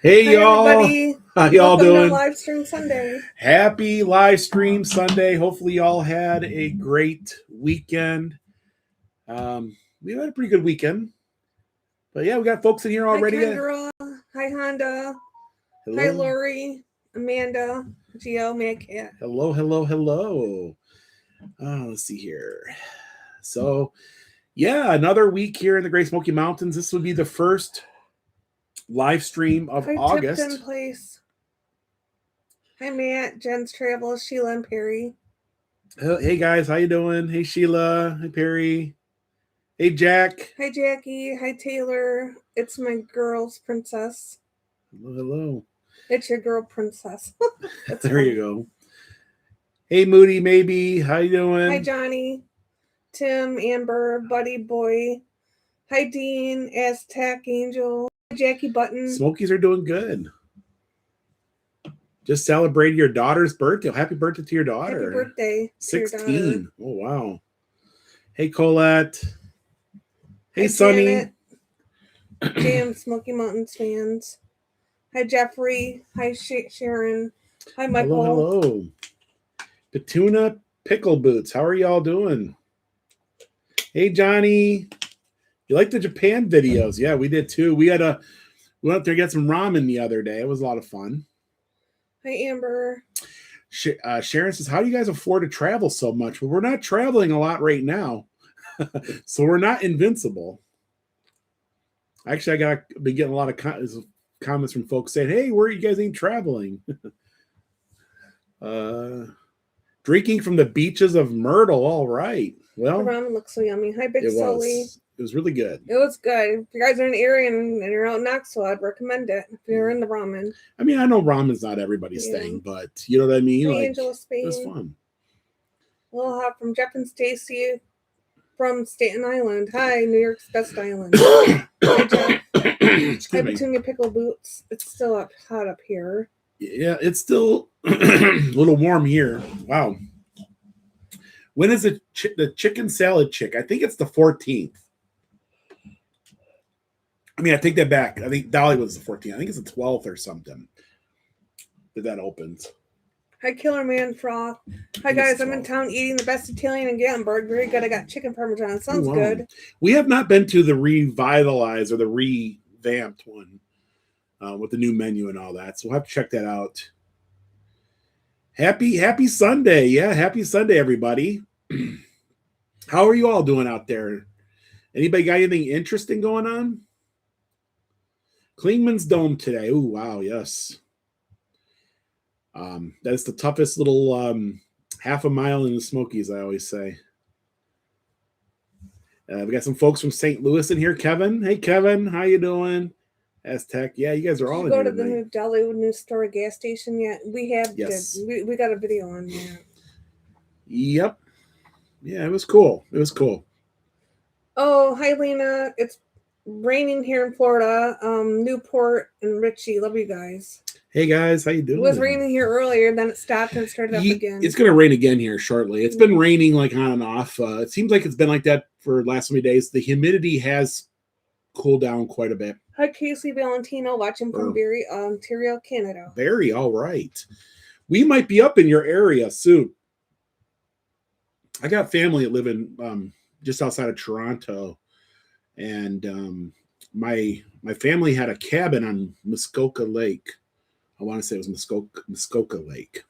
Hey, Hi, y'all. everybody. How y'all doing? Welcome to Livestream Sunday. Happy Livestream Sunday. Hopefully, y'all had a great weekend. We had a pretty good weekend. But yeah, we got folks in here already. Hi, Kendra. Hi, Honda. Hello. Hi, Lori, Amanda, Gio, Cat. Hello, hello, hello. Let's see here. So, yeah, another week here in the Great Smoky Mountains. This would be the first live stream of August. Tipton Place. Hi, Matt, Jen's Travels, Sheila, and Perry. Hey, guys. How you doing? Hey, Sheila. Hey, Perry. Hey, Jack. Hi, Jackie. Hi, Taylor. It's my girl's princess. Hello, hello. It's your girl princess. There funny. You go. Hey, Moody, maybe. How you doing? Hi, Johnny. Tim, Amber, Buddy Boy. Hi, Dean, Aztec, Angel. Hi, Jackie Button. Smokies are doing good. Just celebrated your daughter's birthday. Happy birthday to your daughter. Happy birthday. 16. Oh, wow. Hey, Colette. Hey, Sonny. Jam, Smoky Mountains fans. Hi, Jeffrey. Hi, Sharon. Hi, Michael. Hello, hello. Petuna Pickle Boots. How are y'all doing? Hey, Johnny. You like the Japan videos? Yeah, we did too. We went up there to get some ramen the other day. It was a lot of fun. Hi, Amber. Sharon says, how do you guys afford to travel so much? Well, we're not traveling a lot right now. So we're not invincible. Actually, been getting a lot of comments from folks saying, hey, where you guys ain't traveling? Drinking from the beaches of Myrtle. All right. Well, the ramen looks so yummy. Hi, Big Sully. It was really good. It was good. If you guys are in the area and you're out in Knoxville, I'd recommend it if you're in the ramen. I mean, I know ramen's not everybody's thing, but you know what I mean? Hey, Angela Spain. It was fun. A little hot from Jeff and Stacy from Staten Island. Hi, New York's best island. Hi, Jeff. Hi, Petunia Pickle Boots. It's still hot up here. Yeah, it's still a little warm here. Wow. When is the chicken salad chick? I think it's the 14th. I mean, I take that back. I think Dolly was the 14th. I think it's the 12th or something that opens. Hi, Killer Man Froth. Hi, guys. I'm in town eating the best Italian in Gatlinburg. Very good. I got chicken parmesan. Sounds good. We have not been to the revitalized or the revamped one with the new menu and all that. So we'll have to check that out. Happy Sunday. Yeah, happy Sunday, everybody. How are you all doing out there? Anybody got anything interesting going on? Klingman's Dome today. Oh, wow, yes. That is the toughest little half a mile in the Smokies, I always say. We got some folks from St. Louis in here. Kevin. Hey, Kevin. How you doing? Aztec. Yeah, you guys are all in here. Go to the new Dollywood News Store gas station yet? We have. Yes. We got a video on that. Yep. Yeah, it was cool. It was cool. Oh, hi, Lena. It's raining here in Florida. Newport and Richie. Love you guys. Hey, guys. How you doing? It was raining here earlier, then it stopped and started up again. It's going to rain again here shortly. It's been raining like on and off. It seems like it's been like that for the last 20 days. The humidity has cooled down quite a bit. Hi, Casey Valentino, watching from Barrie, Ontario, Canada. Barrie, all right. We might be up in your area soon. I got family that live in just outside of Toronto, and my family had a cabin on Muskoka Lake. I want to say it was Muskoka Lake.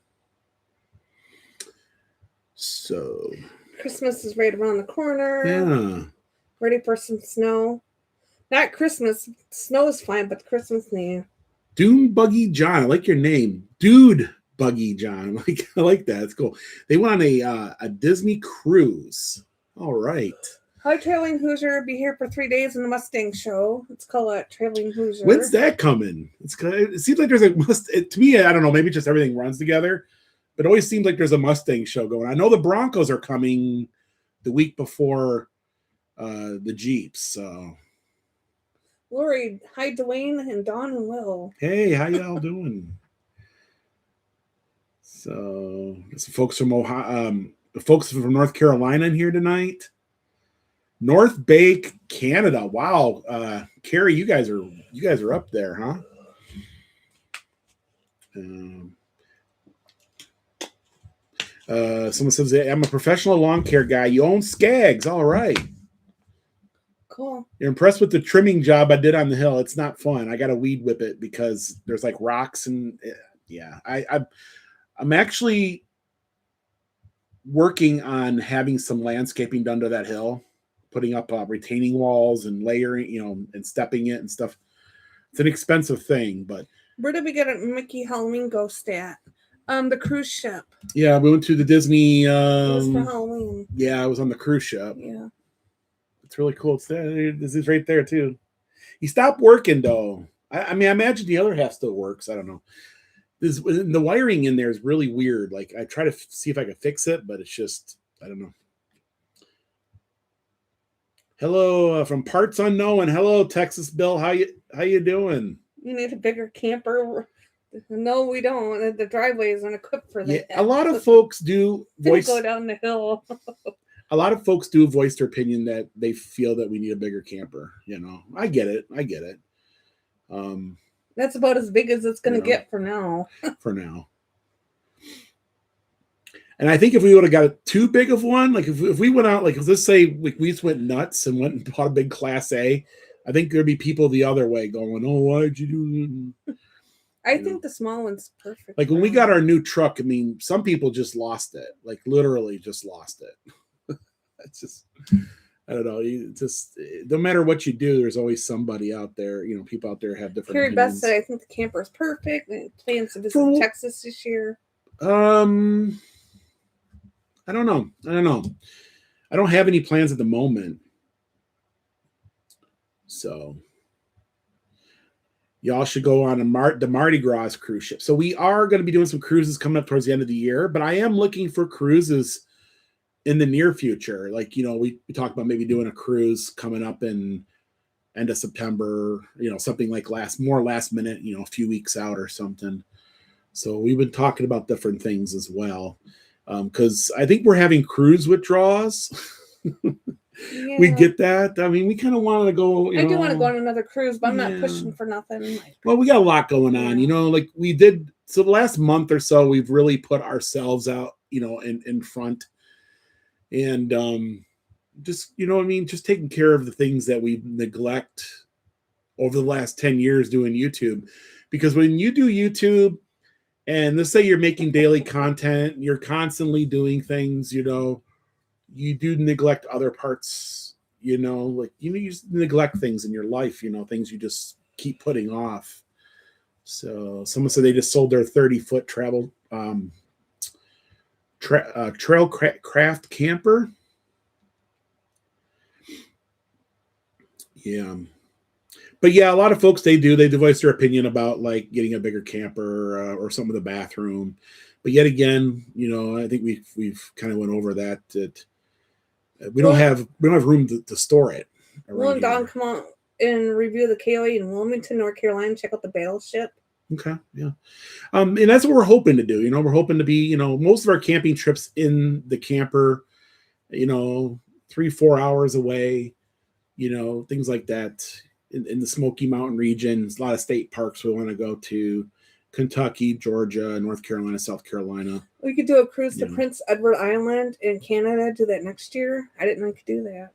So Christmas is right around the corner. Yeah. Ready for some snow. Not Christmas. Snow is fine, but Christmas, nah. Dune Buggy John. I like your name. Dude Buggy John. I like that. It's cool. They went on a Disney cruise. All right. Hi, Traveling Hoosier. Be here for 3 days in the Mustang show. It's called Traveling Hoosier. When's that coming? It seems like there's to me, I don't know, maybe just everything runs together, but it always seems like there's a Mustang show going on. I know the Broncos are coming the week before the Jeeps, so. Lori, hi, Dwayne and Dawn and Will. Hey, how y'all doing? So, some folks from Ohio, the folks from North Carolina in here tonight. North Bay, Canada. Wow, Carrie, you guys are up there, huh? Someone says, I'm a professional lawn care guy. You own Skags. All right. Cool. You're impressed with the trimming job I did on the hill. It's not fun. I got to weed whip it because there's like rocks and yeah. I'm actually working on having some landscaping done to that hill, putting up retaining walls and layering, and stepping it and stuff. It's an expensive thing, but where did we get a Mickey Halloween ghost at? The cruise ship. Yeah, we went to the Disney. It was for Halloween. Yeah, I was on the cruise ship. Yeah. It's really cool. It's there. This is right there too. He stopped working though. I mean, I imagine the other half still works. I don't know. The wiring in there is really weird. Like I try to see if I can fix it, but it's just I don't know. Hello from Parts Unknown. Hello, Texas Bill. How you doing? You need a bigger camper. No, we don't. The driveway isn't equipped for that. Yeah, a lot of folks do go down the hill. A lot of folks do voice their opinion that they feel that we need a bigger camper. I get it. That's about as big as it's going to get for now. For now. And I think if we would have got too big of one, like if we went out, like let's say we just went nuts and went and bought a big Class A, I think there'd be people the other way going, "Oh, why'd you do that?" I think the small one's perfect. Like when we got our new truck, I mean, some people just lost it, like literally just lost it. It's just, I don't know. Just no matter what you do, there's always somebody out there. People out there have different. Carrie Beth said, "I think the camper is perfect. And plans to visit Texas this year." I don't know. I don't have any plans at the moment. So y'all should go on the Mardi Gras cruise ship. So we are going to be doing some cruises coming up towards the end of the year, but I am looking for cruises in the near future. Like, we talked about maybe doing a cruise coming up in end of September, something like last minute, a few weeks out or something. So we've been talking about different things as well. Because I think we're having cruise withdrawals. Yeah. We get that. I mean, we kind of want to go. I do want to go on another cruise, but I'm not pushing for nothing. Well, we got a lot going on, like we did. So the last month or so, we've really put ourselves out, in front, and just just taking care of the things that we neglect over the last 10 years doing YouTube, because when you do YouTube. And let's say you're making daily content, you're constantly doing things, you do neglect other parts, like, you just neglect things in your life, things you just keep putting off. So someone said they just sold their 30-foot travel trail craft camper. Yeah. But yeah, a lot of folks, they voice their opinion about like getting a bigger camper or some of the bathroom. But yet again, I think we've kind of went over that we don't have room to store it. Will and Don come on and review the KOA in Wilmington, North Carolina. Check out the battleship. Okay, yeah, and that's what we're hoping to do. We're hoping to be, most of our camping trips in the camper, 3-4 hours away, things like that. In the Smoky Mountain region, there's a lot of state parks we want to go to. Kentucky, Georgia, North Carolina, South Carolina. We could do a cruise to Prince Edward Island in Canada. Do that next year. I didn't know you could do that.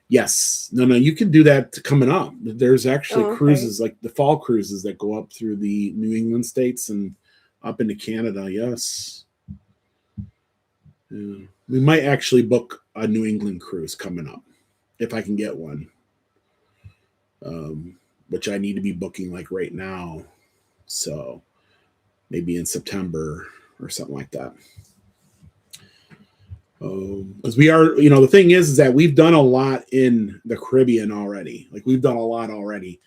Yes. No, you can do that coming up. There's actually cruises, like the fall cruises that go up through the New England states and up into Canada. Yes. Yeah. We might actually book a New England cruise coming up if I can get one. Which I need to be booking like right now. So maybe in September or something like that. Because we are, the thing is that we've done a lot in the Caribbean already. Like we've done a lot already.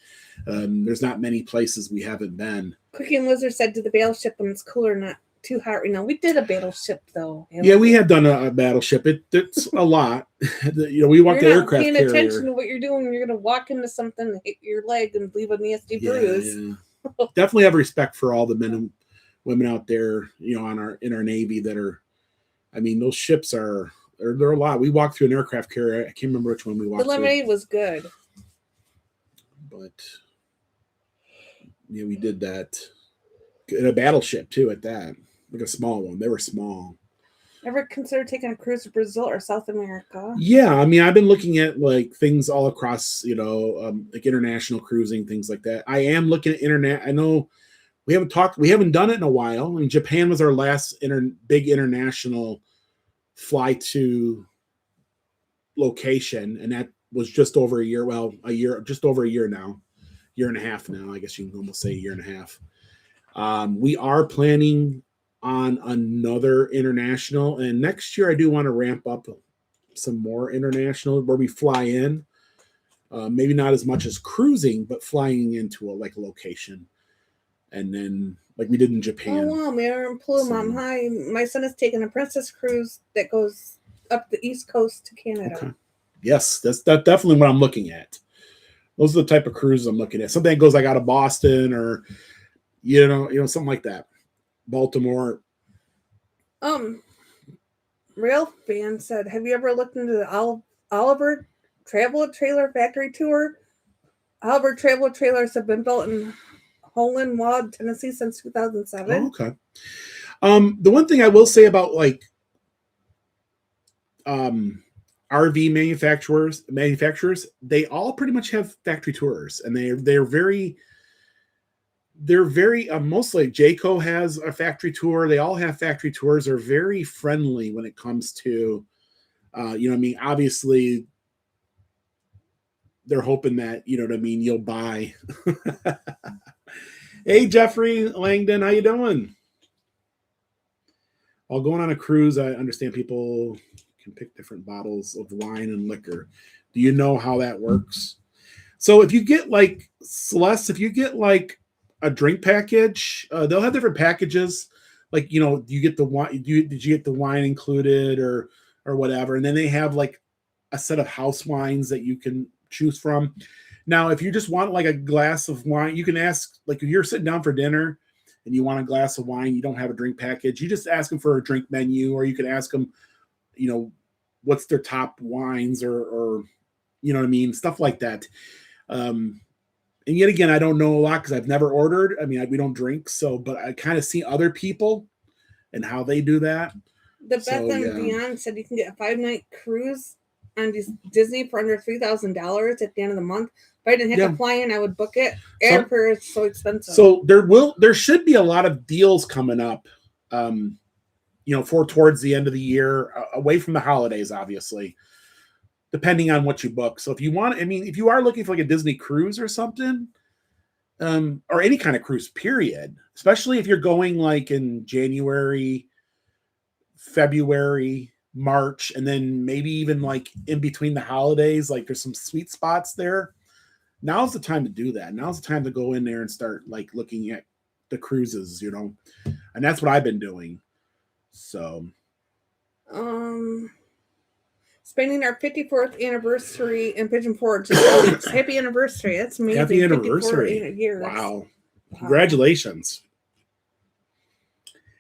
There's not many places we haven't been. Cooking Lizard said, "Do the battleship when it's cooler, not too hot right now." We did a battleship though. Yeah, we have done a battleship. It's a lot. We walk the aircraft carrier. Paying attention to what you're doing. You're going to walk into something, hit your leg, and leave a nasty bruise. Yeah. Definitely have respect for all the men and women out there, in our Navy that are. I mean, those ships they're a lot. We walked through an aircraft carrier. I can't remember which one we walked. The lemonade was good, but yeah, we did that. in a battleship too at that, like a small one. They were small. Ever consider taking a cruise to Brazil or South America? Yeah, I mean, I've been looking at like things all across, like international cruising, things like that. I am looking at internet. I know we haven't done it in a while. I mean, Japan was our last big international fly to location, and that was just over a year. Well, just over a year now, year and a half now. I guess you can almost say a year and a half. We are planning on another international, and next year I do want to ramp up some more international where we fly in. Maybe not as much as cruising, but flying into a location, and then like we did in Japan. Oh wow, Mayor and Plume. So, hi, my son is taking a Princess cruise that goes up the East Coast to Canada. Okay. Yes, that's definitely what I'm looking at. Those are the type of cruises I'm looking at. Something that goes like out of Boston or something like that. Baltimore. Rail fan said, have you ever looked into the Oliver Travel Trailer Factory Tour? Oliver Travel Trailers have been built in Holland, Wad, Tennessee since 2007. Oh, okay. The one thing I will say about RV manufacturers, they all pretty much have factory tours, and they're very mostly Jayco has a factory tour. They all have factory tours. They're very friendly when it comes to, obviously they're hoping that, you'll buy. Hey, Jeffrey Langdon, how you doing? While going on a cruise, I understand people can pick different bottles of wine and liquor. Do you know how that works? So if you get Celeste, if you get a drink package, they'll have different packages. You get the wine. Did you get the wine included or whatever? And then they have a set of house wines that you can choose from. Now, if you just want a glass of wine, you can ask, if you're sitting down for dinner and you want a glass of wine, you don't have a drink package, you just ask them for a drink menu, or you can ask them, what's their top wines or stuff like that. And yet again, I don't know a lot because I've never ordered. I mean, we don't drink, but I kind of see other people and how they do that. The Beth and Beyond said you can get a 5-night cruise on Disney for under $3,000 at the end of the month. If I didn't have to fly in, I would book it. Airfare is so expensive. So there should be a lot of deals coming up, for towards the end of the year, away from the holidays, obviously, depending on what you book. So if you are looking for a Disney cruise or something, or any kind of cruise, period, especially if you're going in January, February, March, and then maybe even in between the holidays, there's some sweet spots there. Now's the time to do that. Now's the time to go in there and start looking at the cruises, and that's what I've been doing. So, spending our 54th anniversary in Pigeon Forge. Happy anniversary. That's amazing. Happy anniversary. Years. Wow. Congratulations.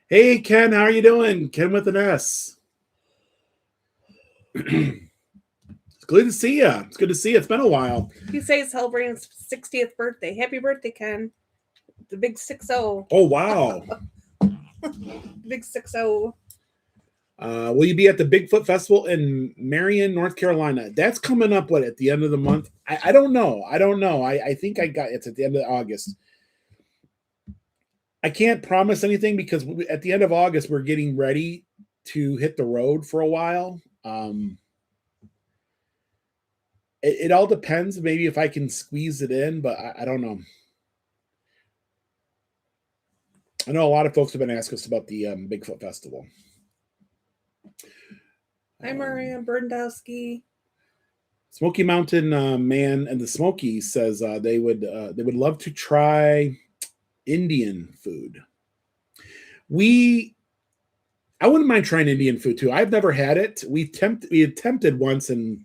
Hey, Ken, how are you doing? Ken with an S. It's good to see you. It's good to see you. It's been a while. He says celebrating his 60th birthday. Happy birthday, Ken. The big 6-0. Oh, wow. Big 6-0. Will you be at the Bigfoot Festival in Marion, North Carolina? That's coming up, at the end of the month? I don't know. I think it's at the end of August. I can't promise anything because at the end of August, we're getting ready to hit the road for a while. It all depends. Maybe if I can squeeze it in, but I don't know. I know a lot of folks have been asking us about the Bigfoot Festival. Hi, Maria Berndowski. Smoky Mountain Man and the Smokies says they would love to try Indian food. I wouldn't mind trying Indian food too. I've never had it. We attempted once and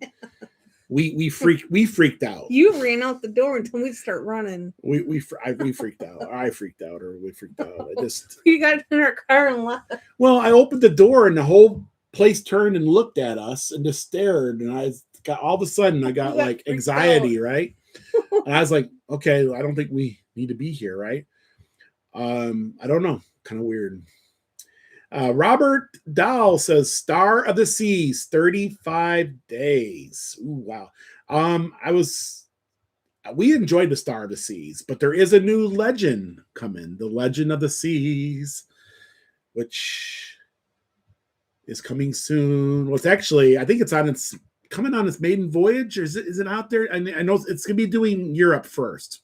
we freaked out. You ran out the door and told me to start running. We freaked out. I freaked out, or we freaked out. You got in our car and left. Well, I opened the door and the whole place turned and looked at us and just stared, and all of a sudden I got anxiety, right? And I was like, okay, I don't think we need to be here, right? I don't know. Kind of weird. Robert Dahl says Star of the Seas, 35 days. Ooh, wow. We enjoyed the Star of the Seas, but there is a new legend coming, the Legend of the Seas, which is coming soon. Well, it's actually, I think it's coming on its maiden voyage, or is it out there? I know it's gonna be doing Europe first,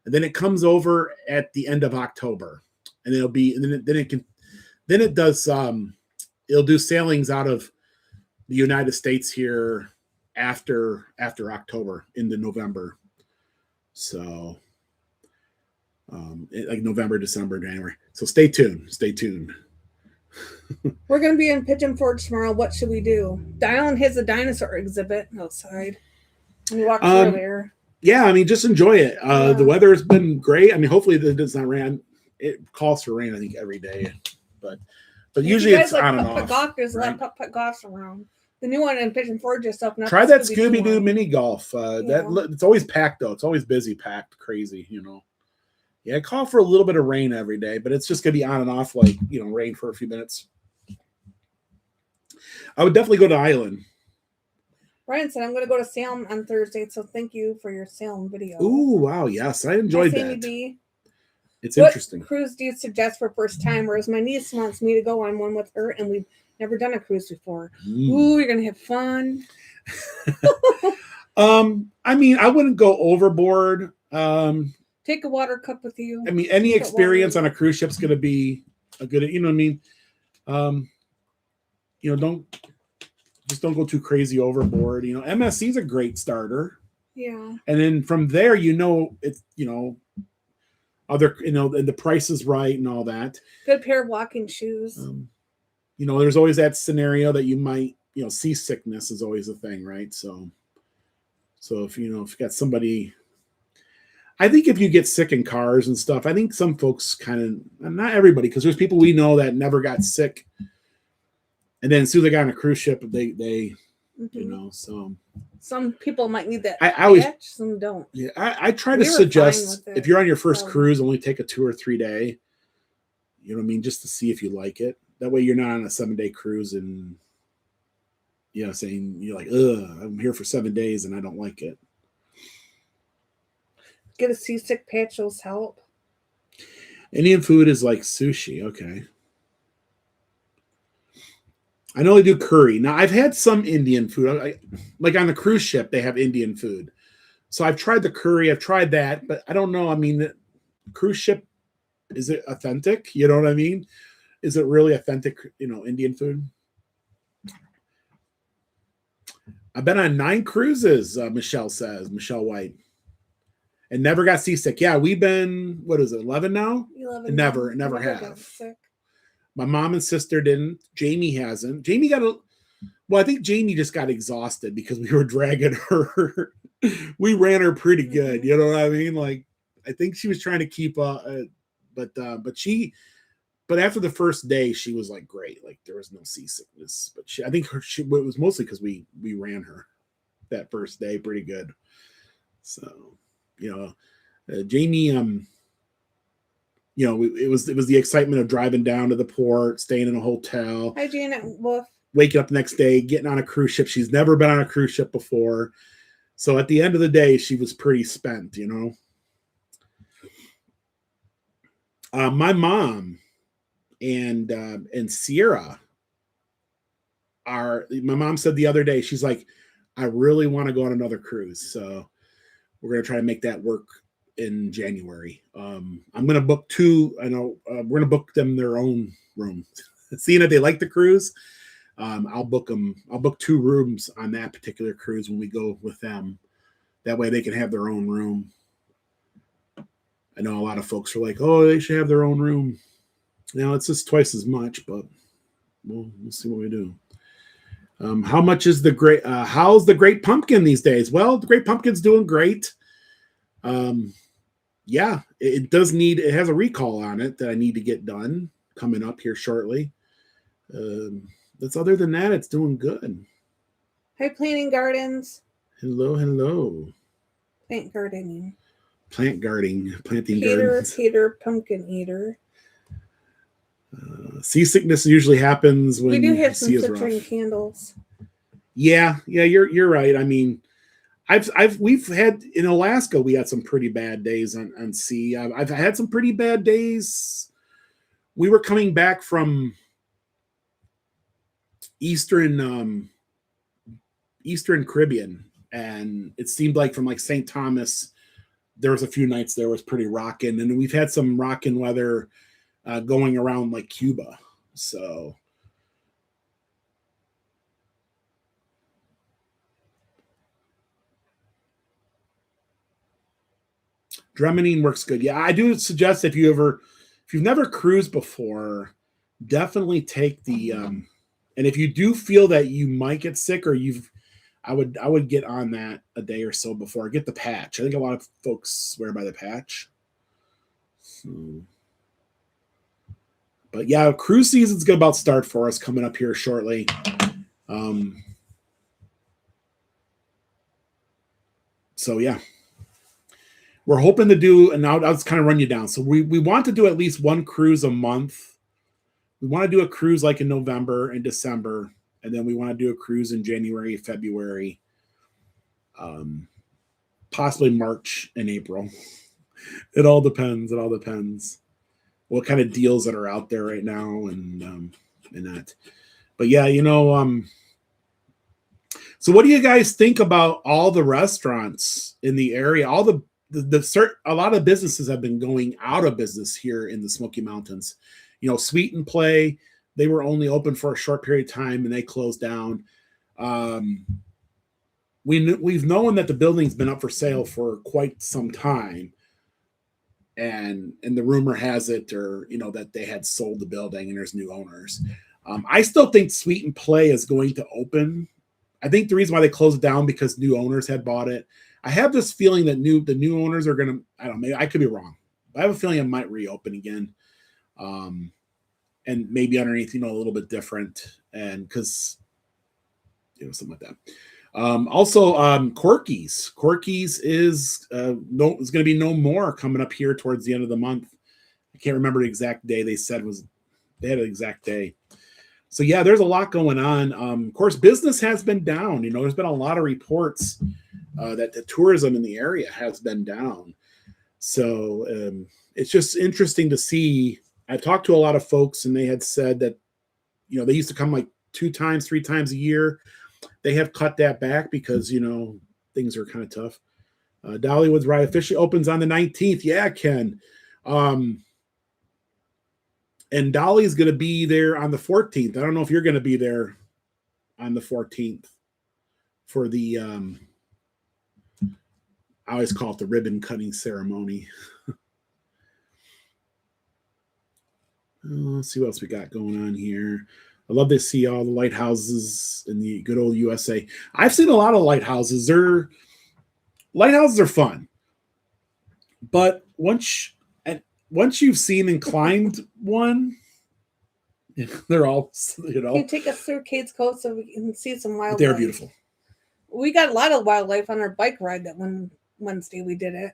and then it comes over at the end of October, and it'll be, and then it does it'll do sailings out of the United States here after October into November. So like November, December, January. So stay tuned. We're going to be in Pigeon Forge tomorrow. What should we do? The island has a dinosaur exhibit outside. We walk through there. Yeah, I mean, just enjoy it. The weather has been great. I mean, hopefully it does not rain. It calls for rain, I think, every day. But usually it's on and off. Golf, there's putt golfs around. The new one in Pigeon Forge just opened up. Try that Scooby-Doo mini golf. It's always packed, though. It's always busy, packed, crazy, Yeah, call for a little bit of rain every day, but it's just going to be on and off, like, rain for a few minutes. I would definitely go to Island. Brian said, I'm going to go to Salem on Thursday, so thank you for your Salem video. Ooh, wow, yes, I enjoyed that. B. It's interesting. What cruise do you suggest for first timers? My niece wants me to go on one with her, and we've never done a cruise before. Ooh, you're going to have fun. I mean, I wouldn't go overboard. Take a water cup with you. I mean, any experience on a cruise ship is going to be a good, what I mean? Don't go too crazy overboard. MSC is a great starter. Yeah. And then from there, it's, other, and the price is right and all that. Good pair of walking shoes. There's always that scenario that you might, seasickness is always a thing, right? So if you got somebody, I think if you get sick in cars and stuff, I think some folks not everybody, because there's people we know that never got sick. And then as soon as they got on a cruise ship, they so some people might need that. I always, some don't. Yeah, I try to suggest if you're on your first cruise, only take a 2 or 3 day. You know what I mean? Just to see if you like it. That way you're not on a 7-day cruise and saying you're like, I'm here for 7 days and I don't like it. Get a seasick patch, those help. Indian food is like sushi. Okay. I know they do curry. Now, I've had some Indian food. Like on the cruise ship, they have Indian food. So I've tried the curry. I've tried that. But I don't know. I mean, the cruise ship, is it authentic? You know what I mean? Is it really authentic, Indian food? I've been on 9 cruises, Michelle says. Michelle White. And never got seasick. Yeah, we've been, 11 now? 11. Never have. My mom and sister didn't. Jamie hasn't. Jamie I think Jamie just got exhausted because we were dragging her. We ran her pretty good. You know what I mean? Like, I think she was trying to keep up, but after the first day, she was like great. Like there was no seasickness. But I think it was mostly because we ran her that first day pretty good. So, Jamie, it was the excitement of driving down to the port, staying in a hotel. Hi, Janet Wolf. Waking up the next day, getting on a cruise ship. She's never been on a cruise ship before. So at the end of the day, she was pretty spent, My mom and Sierra my mom said the other day, she's like, I really want to go on another cruise. So we're going to try to make that work in January. I'm going to book 2. I know we're going to book them their own room. Seeing that they like the cruise, I'll book 2 rooms on that particular cruise when we go with them. That way they can have their own room. I know a lot of folks are like, oh, they should have their own room. It's just twice as much, but we'll see what we do. How much is how's the Great Pumpkin these days? Well, the Great Pumpkin's doing great. Yeah, it has a recall on it that I need to get done coming up here shortly. Other than that, it's doing good. Hi, Planting Gardens. Hello. Plant gardening. planting Peter, gardens. Peter, pumpkin eater. Seasickness usually happens when we do have some sea is citrine rough. candles. Yeah, you're right. I mean, we've had in Alaska, we had some pretty bad days on sea. I've had some pretty bad days. We were coming back from Eastern Caribbean, and it seemed like from like St. Thomas, there was a few nights there was pretty rocking, and we've had some rocking weather going around like Cuba. So Dramamine works good. Yeah, I do suggest if you've never cruised before, definitely take the and if you do feel that you might get sick or I would get on that a day or so before. Get the patch. I think a lot of folks swear by the patch. But yeah, cruise season's gonna about start for us coming up here shortly. So yeah. We're hoping to do, and I'll just kind of run you down. So we want to do at least one cruise a month. We want to do a cruise like in November and December, and then we want to do a cruise in January, February, possibly March and April. It all depends. It all depends what kind of deals that are out there right now and that. But yeah, so what do you guys think about all the restaurants in the area? All a lot of businesses have been going out of business here in the Smoky Mountains. Sweet and Play, they were only open for a short period of time and they closed down. We've known that the building's been up for sale for quite some time, and the rumor has it, or that they had sold the building and there's new owners. I still think Sweet and Play is going to open. I think the reason why they closed it down because new owners had bought it. I have this feeling that the new owners are going to, I don't know, maybe I could be wrong. But I have a feeling it might reopen again. And maybe underneath, a little bit different. And because, something like that. Also, Corky's. Corky's is going to be no more coming up here towards the end of the month. I can't remember the exact day they said they had an exact day. So yeah, there's a lot going on. Of course, business has been down. There's been a lot of reports that the tourism in the area has been down. So it's just interesting to see. I talked to a lot of folks, and they had said that they used to come like 2 times, 3 times a year. They have cut that back because things are kind of tough. Dollywood's Ride officially opens on the 19th. Yeah, Ken. And Dolly's going to be there on the 14th. I don't know if you're going to be there on the 14th for the, I always call it the ribbon cutting ceremony. Let's see what else we got going on here. I love to see all the lighthouses in the good old USA. I've seen a lot of lighthouses. Lighthouses are fun. But once you've seen and climbed one, they're all, You take us through Kate's Cove so we can see some wildlife. They're beautiful. We got a lot of wildlife on our bike ride that one Wednesday we did it.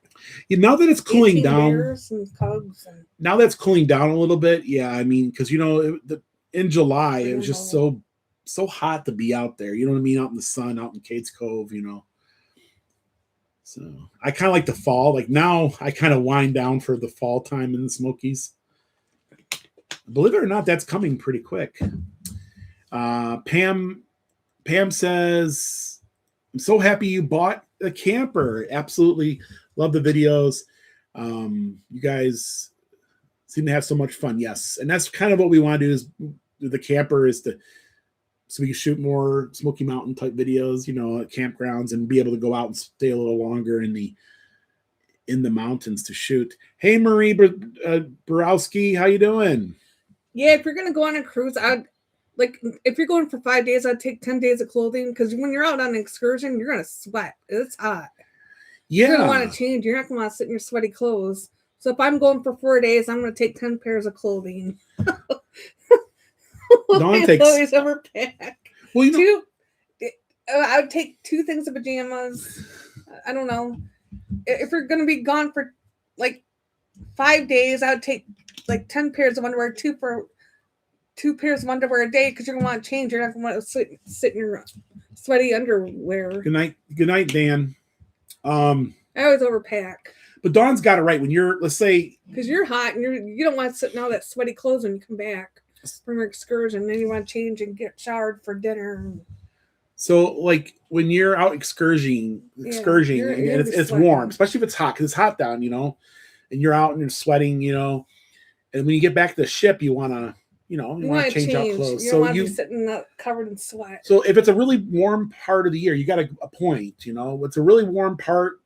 Now that it's cooling down, bears and cubs and now that's cooling down a little bit. Yeah, I mean, because in July it was just so hot to be out there. You know what I mean? Out in the sun, out in Kate's Cove. So I kind of like the fall. Like now, I kind of wind down for the fall time in the Smokies. Believe it or not, that's coming pretty quick. Pam says, "I'm so happy you bought a camper. Absolutely love the videos. You guys seem to have so much fun." Yes, and that's kind of what we want to do. Is the camper is so we can shoot more Smoky Mountain type videos, at campgrounds, and be able to go out and stay a little longer in the mountains to shoot. Hey, Marie Borowski, how you doing? Yeah, if you're gonna go on a cruise, if you're going for 5 days, I'd take 10 days of clothing, because when you're out on an excursion, you're gonna sweat. It's hot. Yeah, you're gonna want to change. You're not gonna want to sit in your sweaty clothes. So if I'm going for 4 days, I'm gonna take 10 pairs of clothing. Dawn takes always overpack. Well, I would take 2 things of pajamas. I don't know. if you're going to be gone for like 5 days, I would take like 10 pairs of underwear, two pairs of underwear a day, because you're going to want to change. You're not going to want to sit in your sweaty underwear. Good night, Dan. I always overpack. But Dawn's got it right. When you're, let's say, because you're hot and you don't want to sit in all that sweaty clothes when you come back from your excursion. Then you want to change and get showered for dinner. So, like when you're out excursioning, and it's warm, especially if it's hot, because it's hot down, and you're out and you're sweating, and when you get back to the ship, you want to, you want to change out clothes. You don't want to be sitting covered in sweat. So if it's a really warm part of the year, you got a point, It's a really warm part.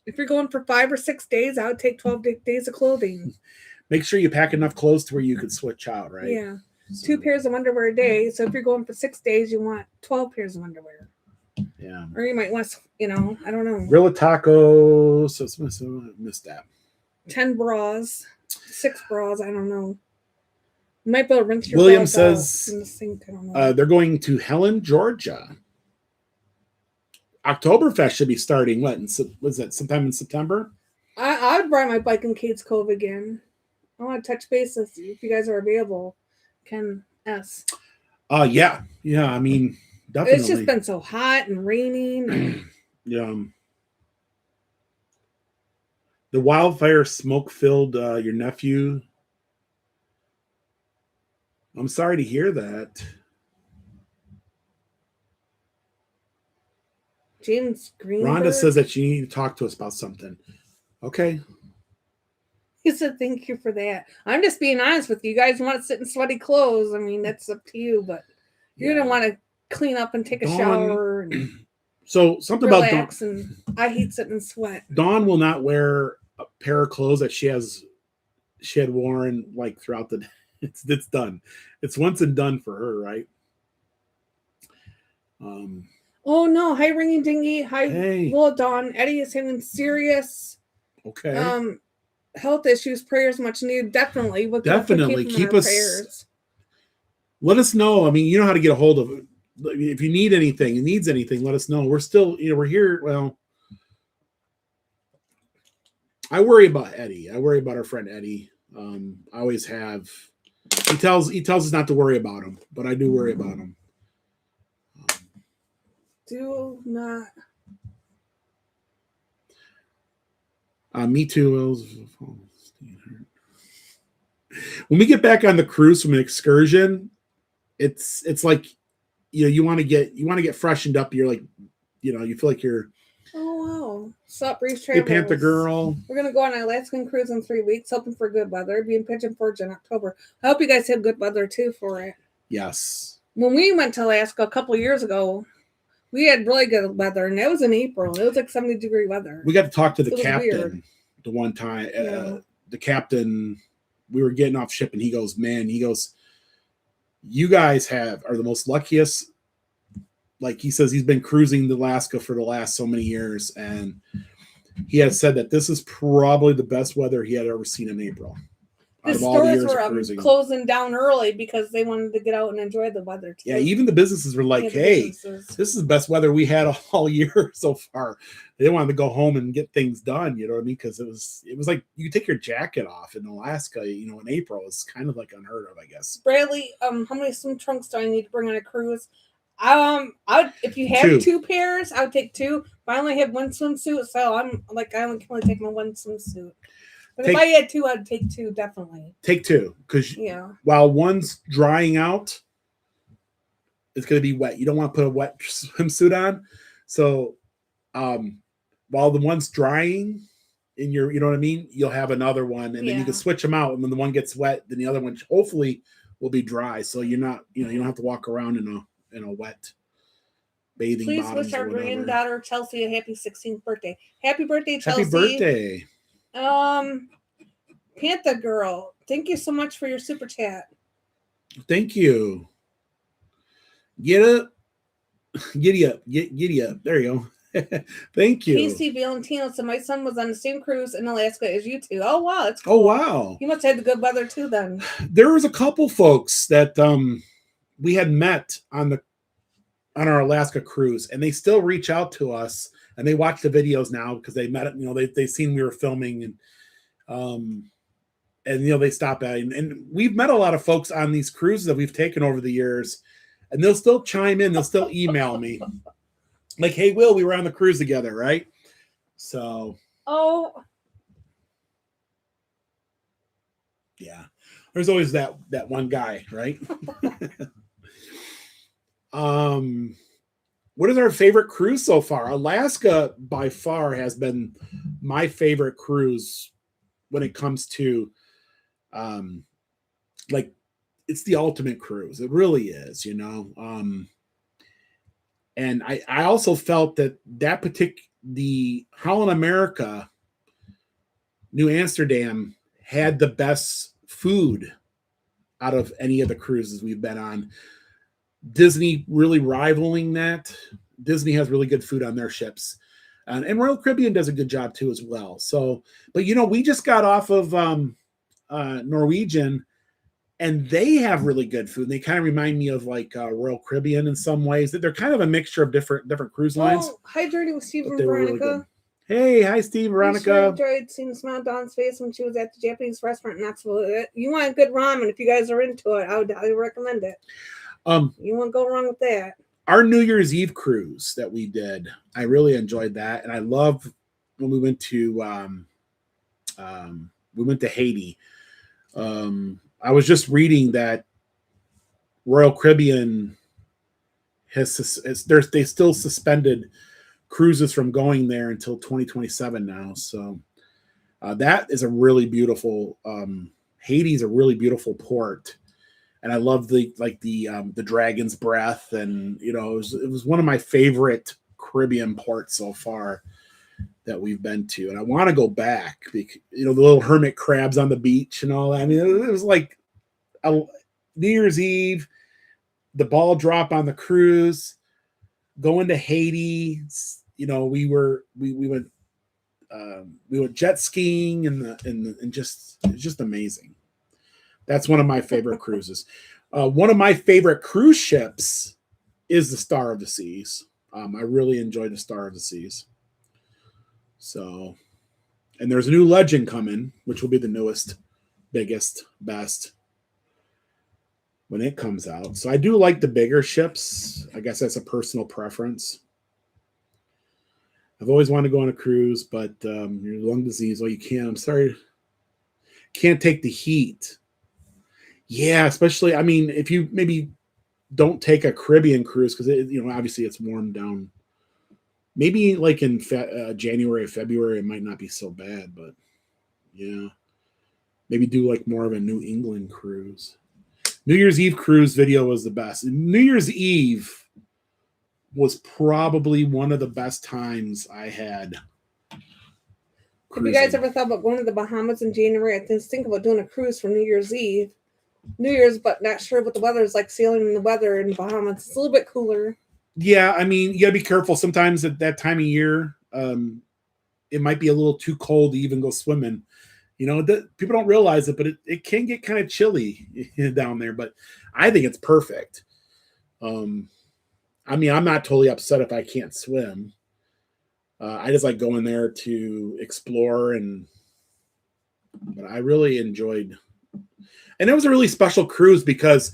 If you're going for 5 or 6 days, I would take 12 days of clothing. Make sure you pack enough clothes to where you can switch out, right? Yeah. 2 pairs of underwear a day. So if you're going for 6 days, you want 12 pairs of underwear. Yeah. Or you might want, I don't know. Rilla Taco. So I missed that. 10 bras. 6 bras. I don't know. You might be able to rinse your William bras says out in the sink. I don't know. They're going to Helen, Georgia. Oktoberfest should be starting. Was that sometime in September? I would ride my bike in Kate's Cove again. I want to touch base if you guys are available. Ken S. Yeah. I mean, definitely. It's just been so hot and raining. Yeah. The wildfire smoke filled your nephew. I'm sorry to hear that. James Greenberg. Rhonda says that you need to talk to us about something. Okay. He said, thank you for that. I'm just being honest with you. You guys want to sit in sweaty clothes. I mean, that's up to you, but you're going to want to clean up and take a shower. And so something relax, about Dawn. And I hate sitting in sweat. Dawn will not wear a pair of clothes that she had worn like throughout the day. It's done. It's once and done for her, right? Oh no! Hi, Ringing Dingy. Hi, hey. Well, Dawn. Eddie is having serious health issues. Prayers much needed. Definitely. Keep us. Prayers. Let us know. I mean, you know how to get a hold of it. If you need anything, let us know. We're still, we're here. Well, I worry about Eddie. I worry about our friend Eddie. I always have. He tells us not to worry about him, but I do worry about him. Do not. Me too. When we get back on the cruise from an excursion, it's like, you want to get freshened up. You're like, you feel like you're. Oh wow! Sup, Reef Travels. Hey, Panther Girl. We're gonna go on an Alaskan cruise in 3 weeks, hoping for good weather. Be in Pigeon Forge in October. I hope you guys have good weather too for it. Yes. When we went to Alaska a couple of years ago, we had really good weather, and it was in April. It was like 70-degree weather. We got to talk to the captain the one time. The captain, we were getting off ship, and he goes, you guys are the most luckiest. Like he says, he's been cruising Alaska for the last so many years, and he has said that this is probably the best weather he had ever seen in April. The stores were closing down early because they wanted to get out and enjoy the weather too. Yeah, even the businesses were like, hey, this is the best weather we had all year so far. They wanted to go home and get things done, you know what I mean? Because it was like you take your jacket off in Alaska, in April. It's kind of like unheard of, I guess. Bradley, how many swim trunks do I need to bring on a cruise? If you have 2 pairs, I would take 2. But I only have 1 swimsuit, so I can only take my 1 swimsuit. But if I had 2, I'd take 2, definitely. Take 2, because while one's drying out, it's going to be wet. You don't want to put a wet swimsuit on. So while the one's drying in your, you know what I mean? You'll have another one, and then you can switch them out. And when the one gets wet, then the other one hopefully will be dry. So you're not, you don't have to walk around in a wet bathing. Please wish our granddaughter Chelsea a happy 16th birthday. Happy birthday, Chelsea. Happy birthday. Panther Girl, thank you so much for your super chat. Thank you. Giddy up. There you go. Thank you. Casey Valentino said my son was on the same cruise in Alaska as you two. Oh wow, that's cool. Oh wow. You must have had the good weather too then. There was a couple folks that we had met on our Alaska cruise, and they still reach out to us and they watch the videos now because they met it. You know, they seen we were filming, and you know, they stop by, and we've met a lot of folks on these cruises that we've taken over the years, and they'll still chime in, they'll still email me like, hey Will, we were on the cruise together, right? So yeah, there's always that one guy, right? What is our favorite cruise so far? Alaska by far has been my favorite cruise when it comes to like, it's the ultimate cruise. It really is, you know. And I also felt that the Holland America, New Amsterdam, had the best food out of any of the cruises we've been on. Disney really rivaling that. Disney has really good food on their ships. And Royal Caribbean does a good job too as well. So, but you know, we just got off of Norwegian, and they have really good food. They kind of remind me of like Royal Caribbean in some ways. That they're kind of a mixture of different cruise lines. Oh, hydrating with Steve and Veronica. Really, hey, hi Steve, Veronica. I sure enjoyed seeing the smile on Dawn's face when she was at the Japanese restaurant in Knoxville. You want good ramen? If you guys are into it, I would highly recommend it. You won't go wrong with that. Our New Year's Eve cruise that we did, I really enjoyed that, and I love when we went to Haiti. I was just reading that Royal Caribbean they still suspended cruises from going there until 2027 now. So that is a really beautiful. Haiti is a really beautiful port, and I love the Dragon's Breath, and you know, it was one of my favorite Caribbean ports so far that we've been to, and I want to go back because, you know, the little hermit crabs on the beach and all that. I mean, it was like a New Year's Eve, the ball drop on the cruise, going to Haiti. You know, we went jet skiing and just, it's just amazing. That's one of my favorite cruises. One of my favorite cruise ships is the Star of the Seas. I really enjoy the Star of the Seas. So, and there's a new Legend coming, which will be the newest, biggest, best when it comes out. So I do like the bigger ships. I guess that's a personal preference. I've always wanted to go on a cruise, but your lung disease, well, you can't. I'm sorry. Can't take the heat. Yeah, especially, I mean, if you maybe don't take a Caribbean cruise, because, you know, obviously it's warmed down. Maybe like in January or February, it might not be so bad, but yeah. Maybe do like more of a New England cruise. New Year's Eve cruise video was the best. New Year's Eve was probably one of the best times I had. Have you guys ever thought about going to the Bahamas in January? I just think about doing a cruise for New Year's Eve. New Year's, but not sure what the weather is like, sailing in the weather in the Bahamas. It's a little bit cooler. Yeah, I mean, you got to be careful. Sometimes at that time of year, it might be a little too cold to even go swimming. You know, people don't realize it, but it can get kind of chilly down there. But I think it's perfect. I mean, I'm not totally upset if I can't swim. I just like going there to explore, but I really enjoyed. And it was a really special cruise because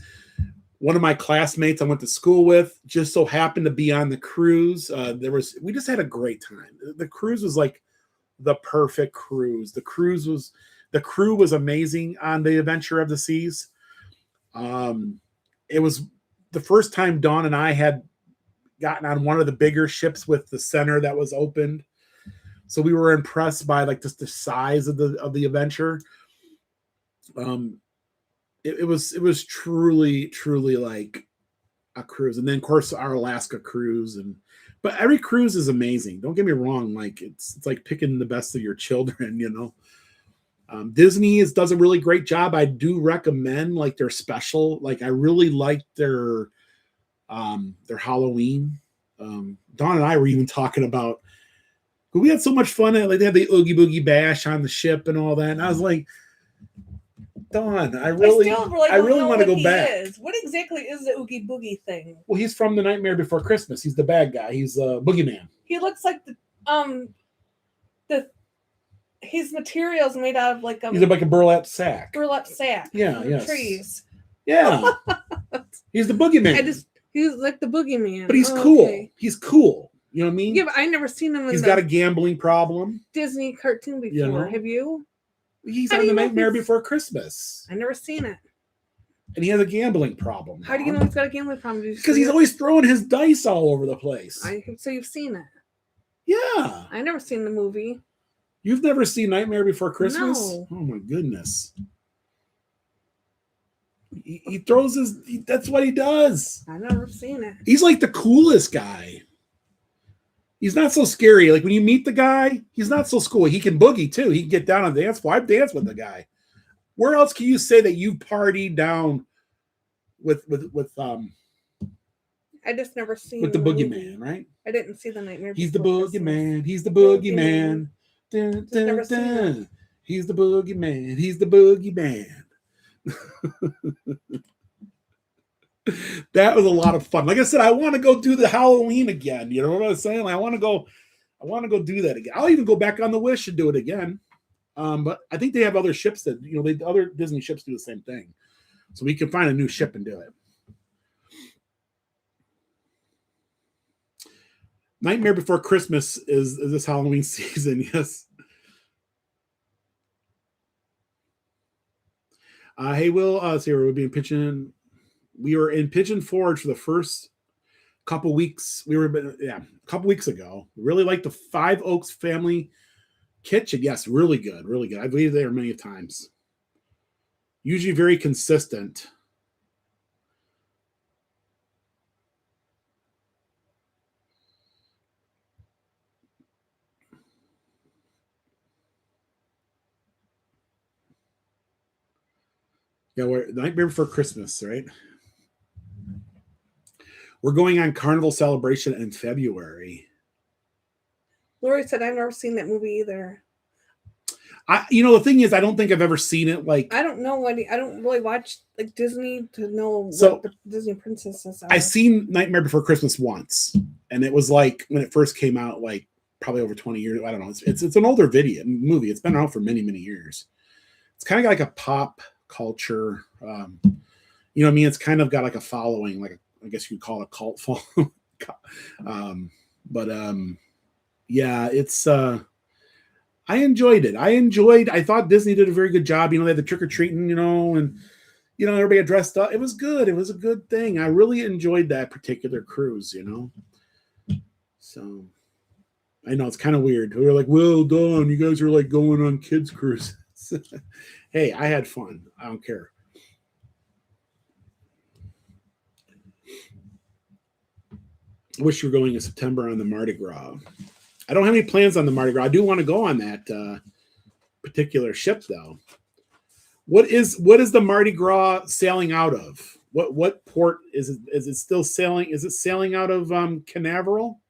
one of my classmates I went to school with just so happened to be on the cruise. We just had a great time. The cruise was like the perfect cruise. The crew was amazing on the Adventure of the Seas. It was the first time Dawn and I had gotten on one of the bigger ships with the center that was opened. So we were impressed by like just the size of the Adventure. It was truly like a cruise. And then of course our Alaska cruise, but every cruise is amazing. Don't get me wrong. Like it's like picking the best of your children, you know. Disney does a really great job. I do recommend like their special. Like I really like their Halloween. Dawn and I were even talking about, we had so much fun. Like they had the Oogie Boogie Bash on the ship and all that. And I was like, Dawn, I really want to go back. What exactly is the Oogie Boogie thing? Well, he's from The Nightmare Before Christmas. He's the bad guy. He's a boogeyman. He looks like his material is made out of like he's like a burlap sack. Burlap sack. Yeah, yes. Trees. Yeah. He's the boogeyman. He's like the boogeyman. But he's cool. Okay. He's cool. You know what I mean? Yeah, but I never seen him in He's got a gambling problem. Disney cartoon before. You know? Have you? He's on The Nightmare Before Christmas. I never seen it. And he has a gambling problem. How do you know he's got a gambling problem? Because he's always throwing his dice all over the place. So you've seen it? Yeah. I never seen the movie. You've never seen Nightmare Before Christmas? No. Oh my goodness. He throws that's what he does. I've never seen it. He's like the coolest guy. He's not so scary. Like when you meet the guy, he's not so cool. He can boogie too. He can get down on the dance floor. I've danced with the guy. Where else can you say that you partied down with I just never seen with the boogeyman, right? I didn't see the Nightmare. He's the boogeyman. He's the boogeyman. Dun, dun, dun. He's the boogeyman. He's the boogeyman. That was a lot of fun. Like I said, I want to go do the Halloween again. You know what I'm saying? I want to go do that again. I'll even go back on the Wish and do it again. But I think they have other ships that, other Disney ships do the same thing. So we can find a new ship and do it. Nightmare Before Christmas is this Halloween season. Yes. Hey, Will, so we'll be in Pigeon. We were in Pigeon Forge for the first couple weeks. A couple weeks ago. We really liked the Five Oaks Family Kitchen. Yes, really good, really good. I've been there many times. Usually very consistent. Yeah, we're Nightmare Before Christmas, right? We're going on Carnival Celebration in February. Lori said, I've never seen that movie either. The thing is, I don't think I've ever seen it. Like, I don't know I don't really watch like Disney to know what the Disney princesses are. I seen Nightmare Before Christmas once, and it was like when it first came out, like probably over 20 years. I don't know. It's an older movie. It's been out for many, many years. It's kind of like a pop culture. You know what I mean? It's kind of got like a following, like I guess you could call it a cult following. Yeah, it's I enjoyed it. I thought Disney did a very good job. They had the trick-or-treating, and everybody got dressed up. It was good. It was a good thing. I really enjoyed that particular cruise, So I know it's kind of weird. We were like, well done. You guys are like going on kids' cruises. Hey, I had fun. I don't care. I wish you were going in September on the Mardi Gras. I don't have any plans on the Mardi Gras. I do want to go on that particular ship, though. What is the Mardi Gras sailing out of? What port is it? Is it still sailing? Is it sailing out of Canaveral?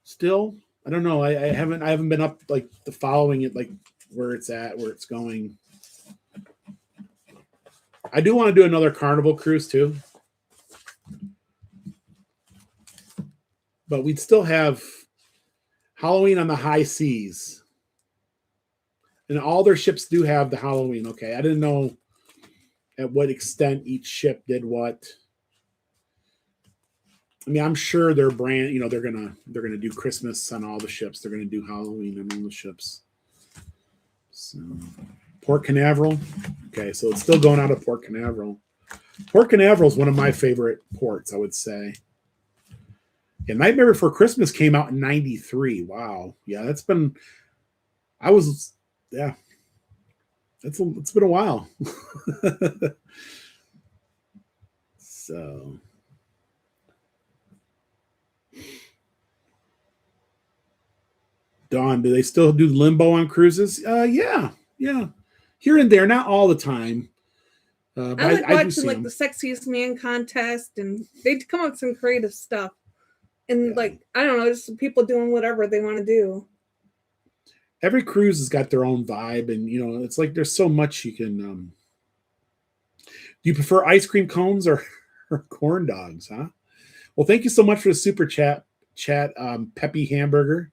Still, I don't know. I haven't been up like the following it, like where it's at, where it's going. I do want to do another Carnival cruise too. But we'd still have Halloween on the high seas. And all their ships do have the Halloween. Okay, I didn't know at what extent each ship did what. I mean, I'm sure their brand, they're gonna do Christmas on all the ships. They're gonna do Halloween on all the ships. So Port Canaveral. Okay, so it's still going out of Port Canaveral. Port Canaveral is one of my favorite ports, I would say. And Nightmare Before Christmas came out in 93. Wow. Yeah, it's been a while. So Dawn, do they still do limbo on cruises? Yeah. Here and there, not all the time. I like watching like the Sexiest Man contest, and they come up with some creative stuff. And like, I don't know, just people doing whatever they want to do. Every cruise has got their own vibe, and it's like there's so much you can. Do you prefer ice cream cones or corn dogs? Huh? Well, thank you so much for the super chat, chat, Peppy Hamburger.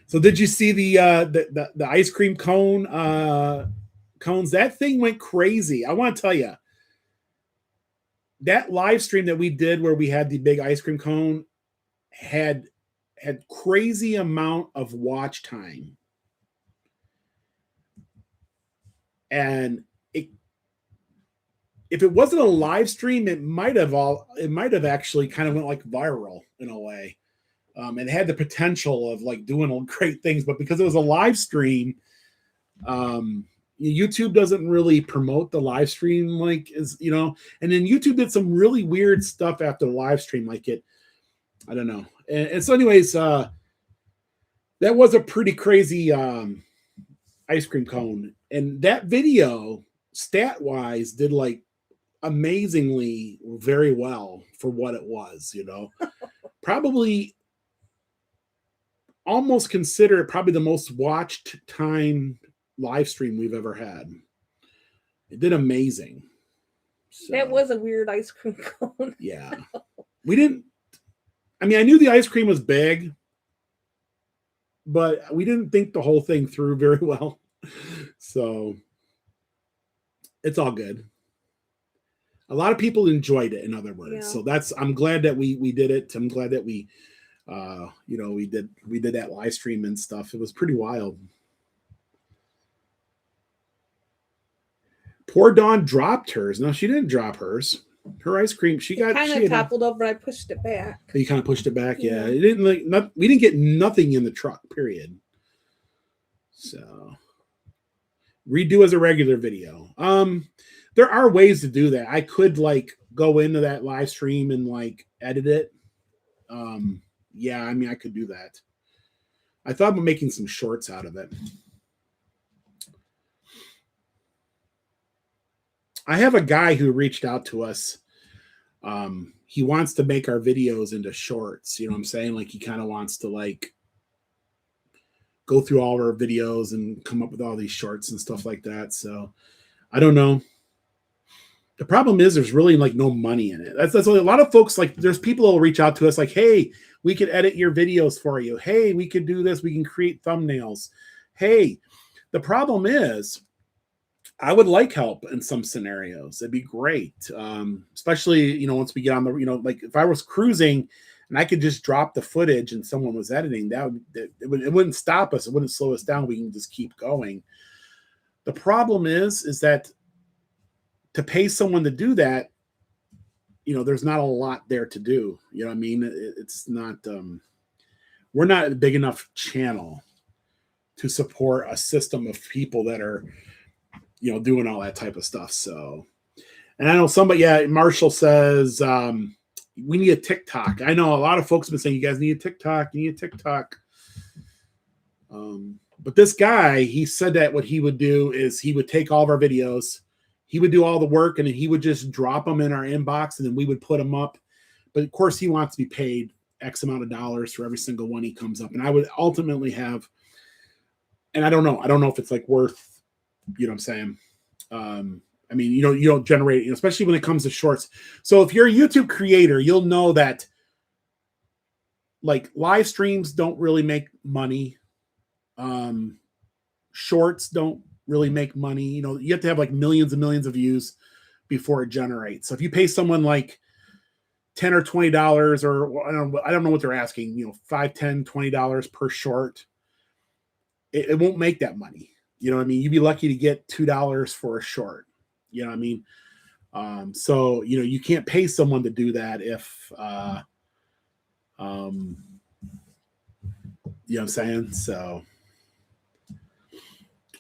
So did you see the ice cream cone cones? That thing went crazy. I want to tell you, that live stream that we did where we had the big ice cream cone had crazy amount of watch time. And if it wasn't a live stream, it might have actually kind of went like viral in a way. It had the potential of like doing great things, but because it was a live stream, YouTube doesn't really promote the live stream like as and then YouTube did some really weird stuff after the live stream, like I don't know. And so anyways, that was a pretty crazy ice cream cone, and that video stat wise did like amazingly very well for what it was, probably almost consider it probably the most watched time live stream we've ever had. It did amazing. So, that was a weird ice cream cone. Yeah. I knew the ice cream was big, but we didn't think the whole thing through very well. So it's all good. A lot of people enjoyed it, in other words. Yeah. So I'm glad that we did it. I'm glad that we did that live stream and stuff. It was pretty wild. Poor Dawn dropped hers. No, she didn't drop hers. Her ice cream, she kind of toppled over. I pushed it back. You kind of pushed it back, yeah. It didn't we didn't get nothing in the truck, period. So redo as a regular video. There are ways to do that. I could like go into that live stream and like edit it. Yeah, I could do that. I thought about making some shorts out of it. I have a guy who reached out to us. He wants to make our videos into shorts. You know what I'm saying? Like he kind of wants to like go through all our videos and come up with all these shorts and stuff like that. So I don't know. The problem is there's really like no money in it. That's a lot of folks, like there's people who will reach out to us like, hey, we could edit your videos for you. Hey, we could do this. We can create thumbnails. Hey, the problem is I would like help in some scenarios. It'd be great. Especially, once we get on the, like if I was cruising and I could just drop the footage and someone was editing, it wouldn't stop us. It wouldn't slow us down. We can just keep going. The problem is that to pay someone to do that, there's not a lot there to do. You know what I mean? It's not, we're not a big enough channel to support a system of people that are, doing all that type of stuff. So, and I know Marshall says, we need a TikTok. I know a lot of folks have been saying, you guys need a TikTok, but this guy, he said that what he would do is he would take all of our videos, he would do all the work, and then he would just drop them in our inbox, and then we would put them up. But of course, he wants to be paid X amount of dollars for every single one he comes up. And I would ultimately have, and I don't know if it's like worth, you know what I'm saying? You don't generate, especially when it comes to shorts. So if you're a YouTube creator, you'll know that like live streams don't really make money. Shorts don't really make money. You have to have like millions and millions of views before it generates. So if you pay someone like $10 or $20, or I don't know what they're asking, $5, $10, $20 per short, it won't make that money. You know what I mean? You'd be lucky to get $2 for a short. You know what I mean? So, you can't pay someone to do that if, you know what I'm saying? So,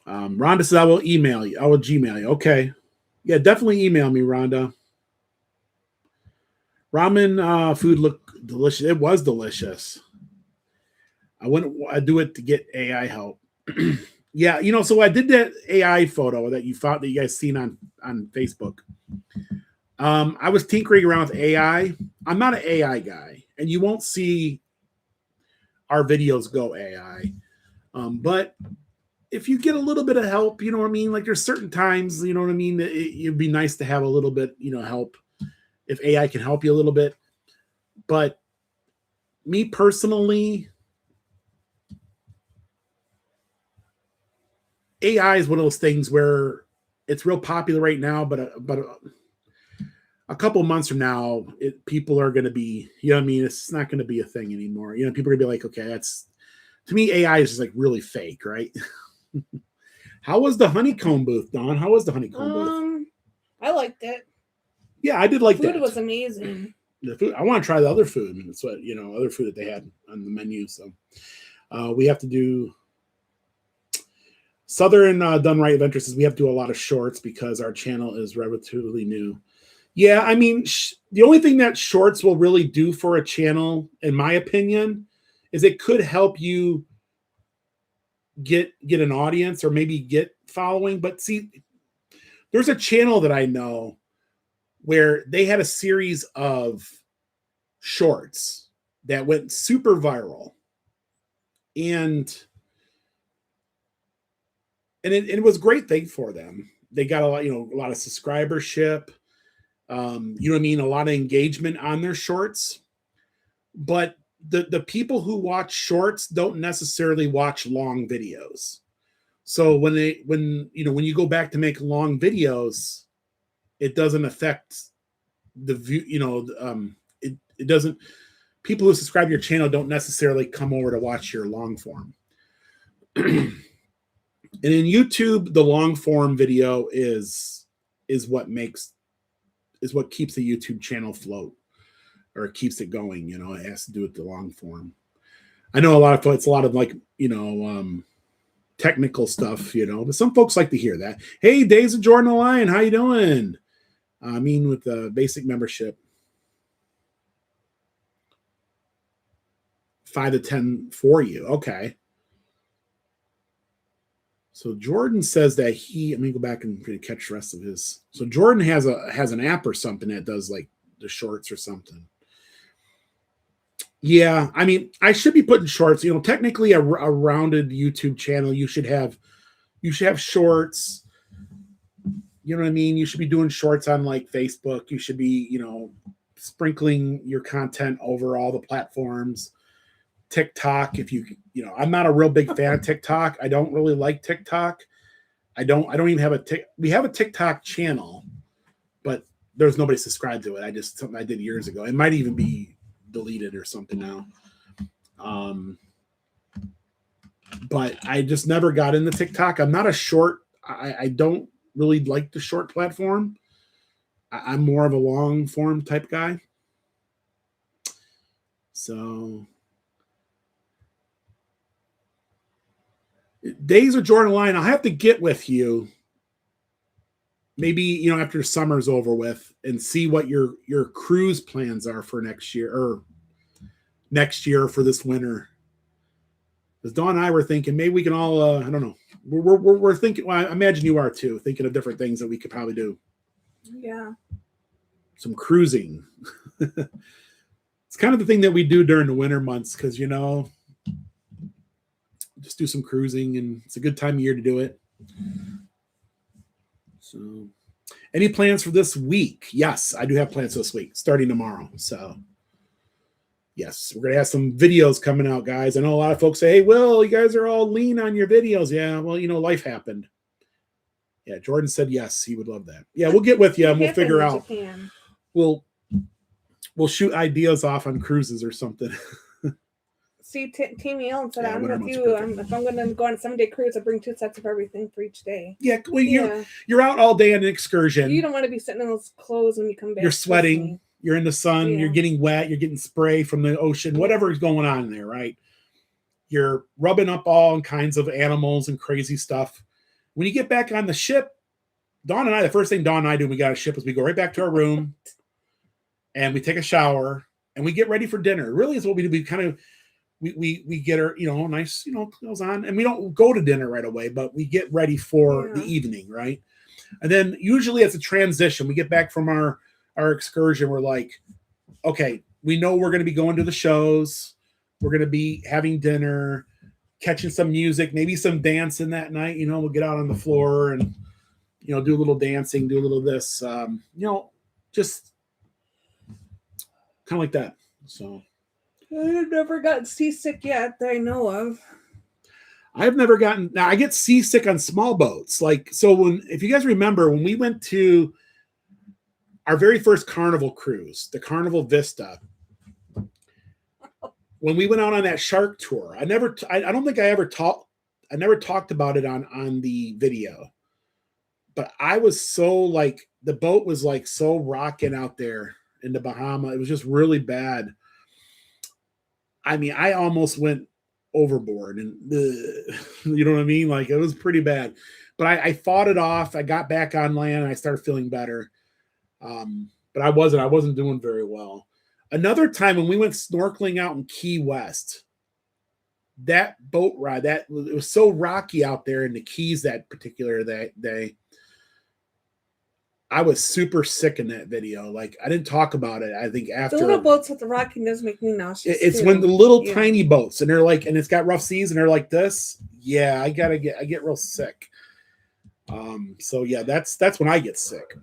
Rhonda says, I will email you. I will Gmail you. Okay. Yeah, definitely email me, Rhonda. Ramen food looked delicious. It was delicious. I do it to get AI help. Yeah, so I did that AI photo that you guys seen on Facebook. I was tinkering around with AI. I'm not an AI guy, and you won't see our videos go AI. But if you get a little bit of help, you know what I mean? Like there's certain times, you know what I mean? It'd be nice to have a little bit, help if AI can help you a little bit. But me personally, AI is one of those things where it's real popular right now, but a couple months from now, people are going to be, you know what I mean? It's not going to be a thing anymore. You know, people are going to be like, okay, that's, to me, AI is just like really fake, right? How was the honeycomb booth, Dawn? How was the honeycomb booth? I liked it. Yeah, I did like that. Food was amazing. The food, I want to try the other food. And it's what, other food that they had on the menu. So we have to do Southern Done Right Adventures says we have to do a lot of shorts because our channel is relatively new. Yeah, I mean, the only thing that shorts will really do for a channel, in my opinion, is it could help you get an audience or maybe get following. But see, there's a channel that I know where they had a series of shorts that went super viral, and it was a great thing for them. They got a lot of subscribership, you know what I mean, a lot of engagement on their shorts. But the people who watch shorts don't necessarily watch long videos. So when you go back to make long videos, it doesn't affect the view, it doesn't, people who subscribe to your channel don't necessarily come over to watch your long form. And in YouTube, the long form video is what keeps the YouTube channel float, or it keeps it going. It has to do with the long form. I know it's a lot of like, technical stuff, but some folks like to hear that. Hey, Days of Jordan the Lion, how you doing? I mean, with the basic membership, 5 to 10 for you. Okay. So Jordan says that let me go back and catch the rest of his. So Jordan has an app or something that does like the shorts or something. Yeah, I mean, I should be putting shorts. Technically, a rounded YouTube channel, you should have shorts. You know what I mean? You should be doing shorts on like Facebook. You should be, sprinkling your content over all the platforms. TikTok, I'm not a real big fan of TikTok. I don't really like TikTok. I don't even have we have a TikTok channel, but there's nobody subscribed to it. Something I did years ago. It might even be deleted or something now. But I just never got into TikTok. I'm not a short. I don't really like the short platform. I'm more of a long form type guy. So Days of Jordan Line, I'll have to get with you maybe, after summer's over with, and see what your cruise plans are for next year for this winter. Because Dawn and I were thinking maybe we can all, I don't know. We're thinking, well, I imagine you are too, thinking of different things that we could probably do. Yeah. Some cruising. It's kind of the thing that we do during the winter months because, just do some cruising, and it's a good time of year to do it. So, any plans for this week? Yes, I do have plans for this week, starting tomorrow. So, yes, we're going to have some videos coming out, guys. I know a lot of folks say, hey, Will, you guys are all lean on your videos. Yeah, well, life happened. Yeah, Jordan said yes, he would love that. Yeah, we'll get with you and we'll figure out. We'll shoot ideas off on cruises or something. See, Team Allen said, I'm with you. If I'm going to go on a 7-day cruise, I bring 2 sets of everything for each day. Yeah, well, you're out all day on an excursion. You don't want to be sitting in those clothes when you come back. You're sweating. You're in the sun. Yeah. You're getting wet. You're getting spray from the ocean. Whatever is going on there, right? You're rubbing up all kinds of animals and crazy stuff. When you get back on the ship, the first thing Dawn and I do when we got a ship is we go right back to our room and we take a shower and we get ready for dinner. Really is what we do. We kind of we get our nice clothes on, and we don't go to dinner right away, but we get ready for the evening, right? And then usually it's a transition. We get back from our excursion. We're like, okay, we know we're going to be going to the shows. We're going to be having dinner, catching some music, maybe some dancing that night. We'll get out on the floor and do a little dancing, do a little of this, just kind of like that. So I've never gotten seasick yet that I know of. I've never gotten. Now I get seasick on small boats. Like, so if you guys remember, when we went to our very first Carnival cruise, the Carnival Vista, when we went out on that shark tour, I don't think I never talked about it on the video, but I was so like, the boat was like so rocking out there in the Bahama. It was just really bad. I mean, I almost went overboard, and you know what I mean? Like, it was pretty bad, but I fought it off. I got back on land and I started feeling better. But I wasn't doing very well. Another time when we went snorkeling out in Key West, that boat ride, it was so rocky out there in the Keys that particular day. I was super sick in that video. Like, I didn't talk about it. I think after the little boats with the rocking does make me nauseous. It's too. when the little tiny boats and they're like, and it's got rough seas and they're like this. Yeah, I get real sick. So yeah, that's when I get sick.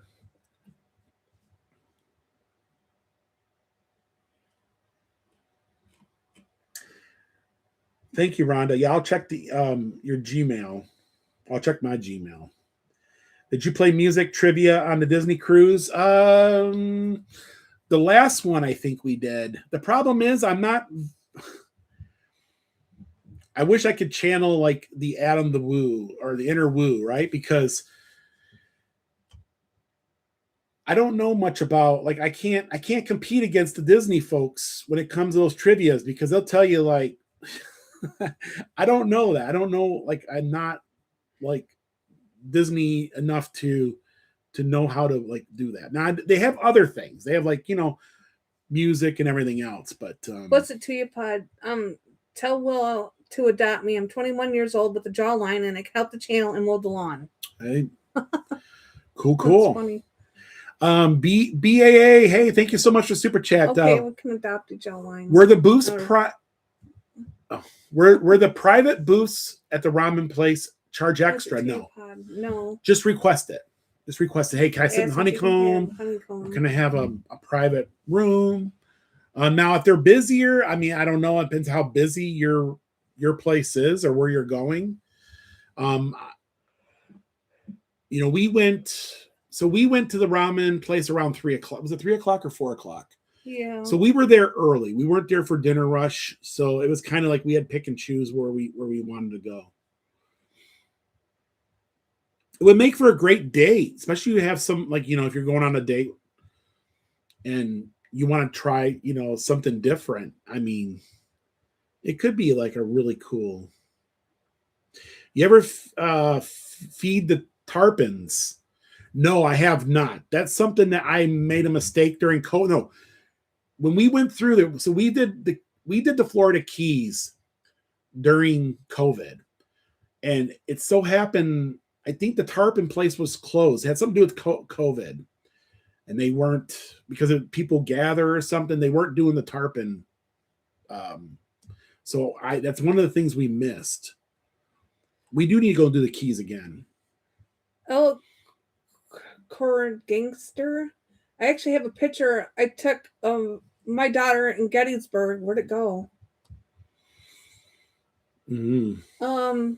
Thank you, Rhonda. Yeah, I'll check your Gmail. I'll check my Gmail. Did you play music trivia on the Disney cruise? The last one I think we did. The problem is I wish I could channel like the Adam the Woo or the inner Woo, right? Because I don't know much about, like, I can't compete against the Disney folks when it comes to those trivias, because they'll tell you like I don't know that. I don't know, like, I'm not like Disney enough to know how to like do that. Now they have other things. They have, like, music and everything else, but what's it to you, Pod? Tell Will to adopt me. I'm 21 years old with a jawline and I can help the channel and mow the lawn. Hey. Cool. That's funny. BAA, hey, thank you so much for super chat. Okay, we can adopt a jawline. We're the booths we're the private booths at the ramen place charge extra. No. Just request it. Hey, can I sit in Honeycomb? Can I have a private room? Now, if they're busier, I mean, I don't know. It depends how busy your place is or where you're going. We went to the ramen place around 3:00. Was it 3:00 or 4:00? Yeah. So we were there early. We weren't there for dinner rush. So it was kind of like we had pick and choose where we wanted to go. It would make for a great date, especially you have some, like, if you're going on a date and you want to try, something different. I mean, it could be like a really cool. You ever feed the tarpons? No, I have not. That's something that I made a mistake during COVID. No, when we went through there, so we did the Florida Keys during COVID, and it so happened, I think the tarpon place was closed. It had something to do with COVID, and they weren't, because of people gather or something. They weren't doing the tarpon. So that's one of the things we missed. We do need to go do the Keys again. Oh, Core Gangster. I actually have a picture I took of my daughter in Gettysburg. Where'd it go? Mm-hmm.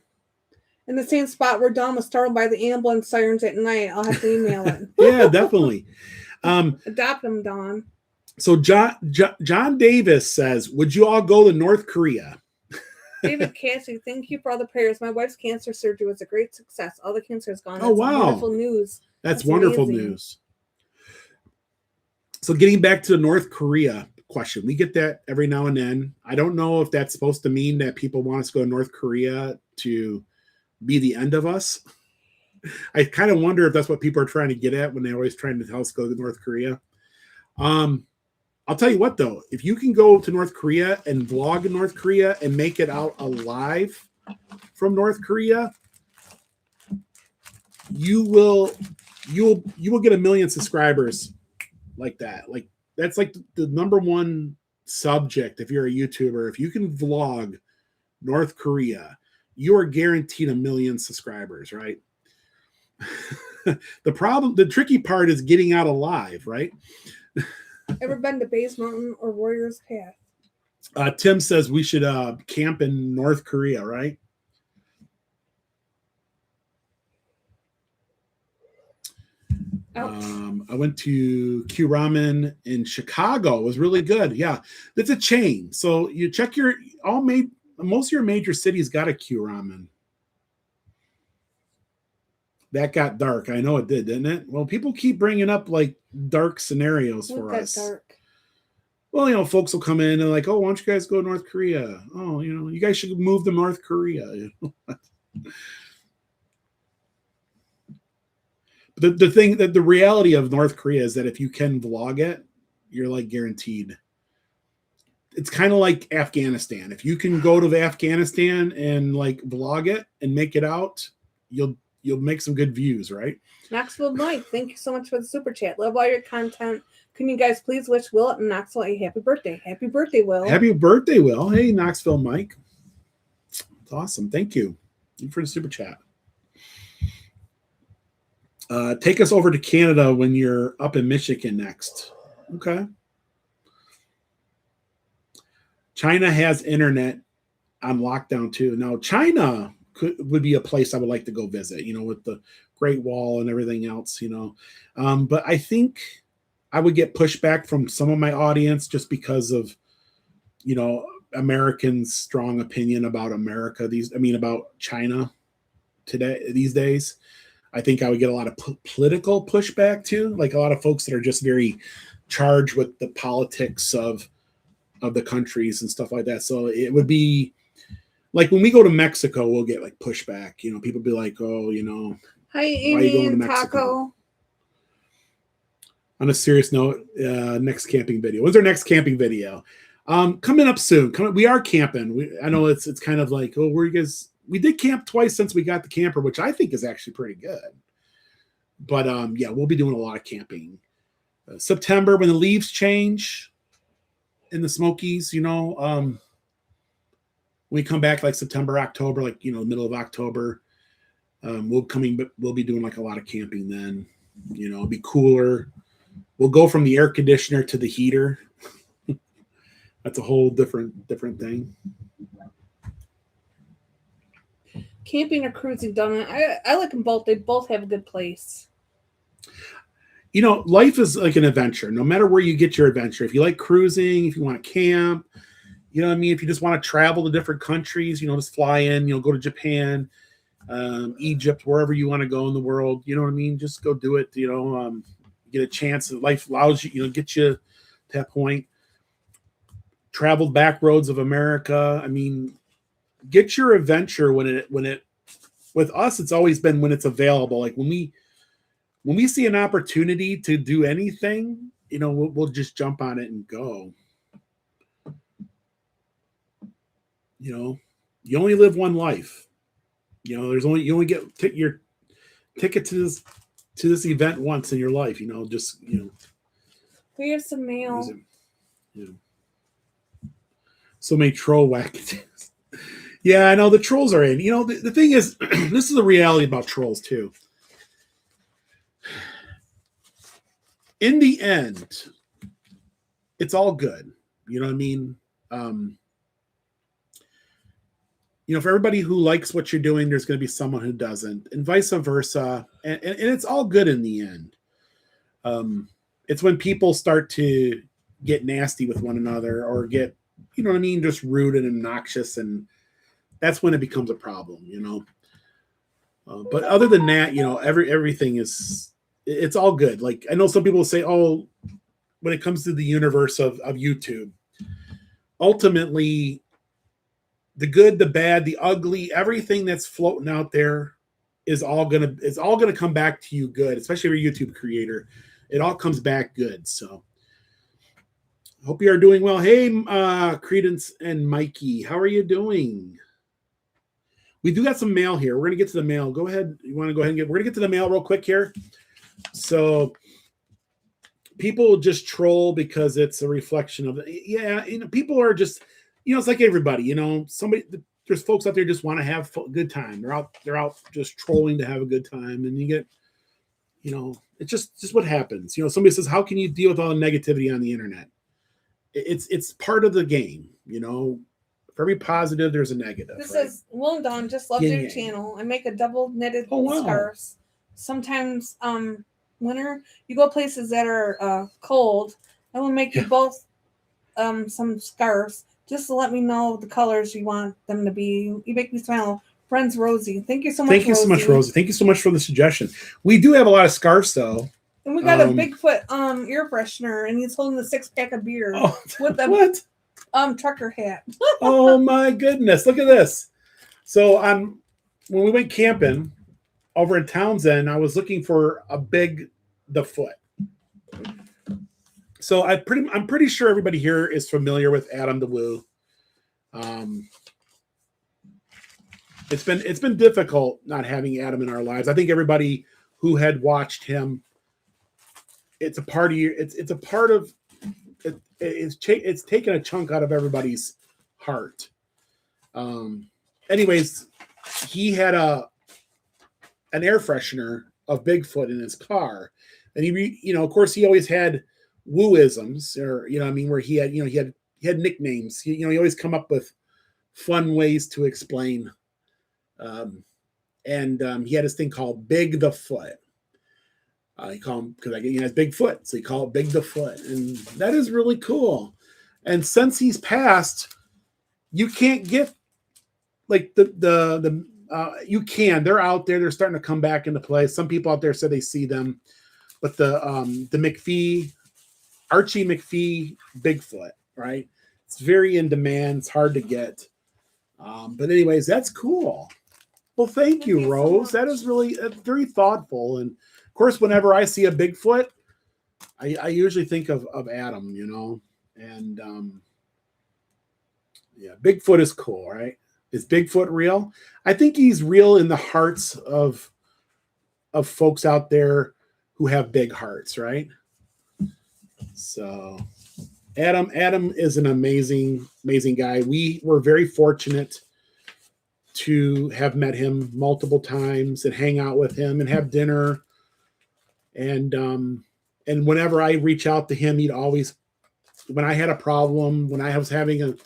In the same spot where Dawn was startled by the ambulance sirens at night. I'll have to email it. Yeah, definitely. Adopt them, Dawn. So John Davis says, would you all go to North Korea? David Cassie, thank you for all the prayers. My wife's cancer surgery was a great success. All the cancer is gone. Oh, wow. Wonderful news. That's wonderful amazing news. So getting back to the North Korea question, we get that every now and then. I don't know if that's supposed to mean that people want us to go to North Korea to be the end of us. I kind of wonder if that's what people are trying to get at when they're always trying to tell us to go to North Korea. I'll tell you what, though, if you can go to North Korea and vlog in North Korea and make it out alive from North Korea, you will get 1 million subscribers like that. Like, that's like the number one subject. If you're a YouTuber, if you can vlog North Korea, you are guaranteed 1 million subscribers, right? The tricky part is getting out alive, right? Ever been to Bays Mountain or Warriors Path? Tim says we should camp in North Korea, right? I went to Q Ramen in Chicago. It was really good. Yeah, it's a chain. So you check most of your major cities got a Q Ramen. That got dark. I know it did, didn't it? Well, people keep bringing up like dark scenarios for us. Dark? Well, folks will come in and like, oh, why don't you guys go to North Korea? Oh, you guys should move to North Korea. The thing that the reality of North Korea is that if you can vlog it, you're like guaranteed. It's kind of like Afghanistan. If you can go to Afghanistan and like vlog it and make it out, you'll make some good views, right? Knoxville Mike, thank you so much for the super chat. Love all your content. Can you guys please wish Will and Knoxville a happy birthday? Happy birthday, Will. Happy birthday, Will. Hey, Knoxville Mike. It's awesome. Thank you. Thank you for the super chat. Take us over to Canada when you're up in Michigan next. Okay. China has internet on lockdown too. Now, China would be a place I would like to go visit, with the Great Wall and everything else, But I think I would get pushback from some of my audience just because of, Americans' strong opinion about America. About China these days. I think I would get a lot of political pushback too, like a lot of folks that are just very charged with the politics of the countries and stuff like that. So it would be like when we go to Mexico, we'll get like pushback. People be like, "Oh, hi, Amy and Taco." On a serious note, next camping video. When's our next camping video? Coming up soon. We are camping. I know it's kind of like, oh, where you guys? We did camp twice since we got the camper, which I think is actually pretty good. But yeah, we'll be doing a lot of camping. September, when the leaves change in the Smokies, we come back like September, October, like middle of October. We'll be doing like a lot of camping then. It'll be cooler. We'll go from the air conditioner to the heater. That's a whole different thing. Camping or cruising, done it. I like them both. They both have a good place. Life is like an adventure. No matter where you get your adventure, if you like cruising, if you want to camp, if you just want to travel to different countries, just fly in, go to Japan, Egypt, wherever you want to go in the world, just go do it. Get a chance. Life allows you, get you to that point. Traveled back roads of America. Get your adventure when it with us, it's always been when it's available. Like when we see an opportunity to do anything, we'll just jump on it and go. You only live one life. You only get your ticket to this event once in your life. We have some mail. So many troll whackers. Yeah, I know the trolls are in. The thing is, this is the reality about trolls too. In the end, it's all good. You know what I mean? For everybody who likes what you're doing, there's going to be someone who doesn't, and vice versa. And it's all good in the end. It's when people start to get nasty with one another or get, just rude and obnoxious, and that's when it becomes a problem, But other than that, everything it's all good. Like I know some people say, oh, when it comes to the universe of YouTube, ultimately the good, the bad, the ugly, everything that's floating out there is all gonna come back to you good, especially if you're a YouTube creator. It all comes back good. So hope you are doing well. Hey, Credence and Mikey, how are you doing? We do got some mail here. We're going to get to the mail. Go ahead. You want to go ahead and we're going to get to the mail real quick here. So people just troll because it's a reflection of, people are just, it's like everybody, there's folks out there just want to have a good time. They're out just trolling to have a good time. And you get you know, it's just what happens. You know, somebody says, how can you deal with all the negativity on the internet? It's part of the game, you know. For every positive, there's a negative. This right? says, Will and Dawn just loved your channel. I make a double knitted scarves. Sometimes, winter, you go places that are cold. I will make you both some scarves. Just to let me know the colors you want them to be. You make me smile. Friends Rosie. Thank you so much, Thank you so much, Rosie. Thank you so much for the suggestion. We do have a lot of scarves, though. And we got a Bigfoot ear freshener, and he's holding a 6-pack of beer with a what? trucker hat. Oh my goodness! Look at this. So when we went camping over in Townsend, I was looking for a the foot. So I'm pretty sure everybody here is familiar with Adam the Woo. It's been difficult not having Adam in our lives. I think everybody who had watched him, it's a part of it's a part of it. It's taken a chunk out of everybody's heart. Anyways, he had an air freshener of Bigfoot in his car, and he of course he always had wooisms, or I mean, where he had nicknames. He always come up with fun ways to explain. He had this thing called Big the Foot. He called him because he has big foot, so he called it Big the Foot, and that is really cool. And since he's passed, you can't get like you can. They're out there. They're starting to come back into play. Some people out there said they see them, but the Archie McPhee Bigfoot, right? It's very in demand. It's hard to get. But anyways, that's cool. Well, thank you, Rose. That is really very thoughtful. And of course, whenever I see a Bigfoot, I usually think of Adam, and yeah, Bigfoot is cool, right? Is Bigfoot real? I think he's real in the hearts of folks out there who have big hearts, right? So Adam is an amazing guy. We were very fortunate to have met him multiple times and hang out with him and have dinner. And whenever I reach out to him, he'd always, when I had a problem, when I was having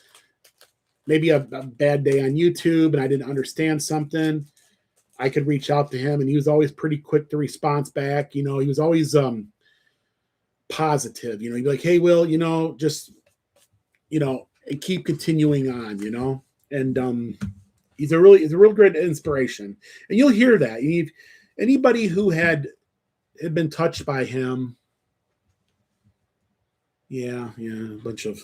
maybe a bad day on YouTube and I didn't understand something, I could reach out to him, and he was always pretty quick to response back. He was always positive. He'd be like, "Hey, Will, just and keep continuing on." And he's a real great inspiration, and you'll hear that. Anybody who had been touched by him, a bunch of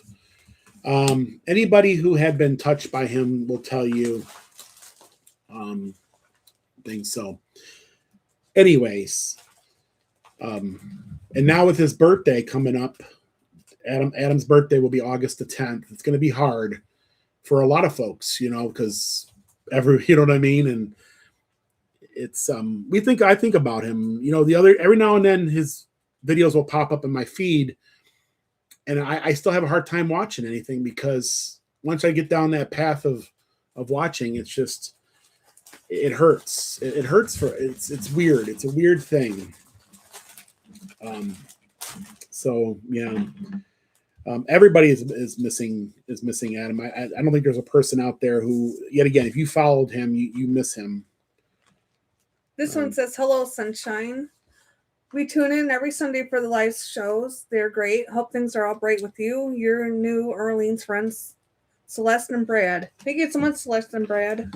anybody who had been touched by him will tell you things. So anyways, and now with his birthday coming up, Adam's birthday will be August the 10th. It's going to be hard for a lot of folks, because you know what I mean? And it's I think about him, every now and then his videos will pop up in my feed, and I still have a hard time watching anything, because once I get down that path of watching, it's just, it hurts. It hurts it's weird. It's a weird thing. So yeah. Everybody is missing Adam. I don't think there's a person out there who, yet again, if you followed him, you miss him. This one says, "Hello, sunshine. We tune in every Sunday for the live shows. They're great. Hope things are all bright with you. Your New Orleans friends, Celeste and Brad." Thank you so much, Celeste and Brad.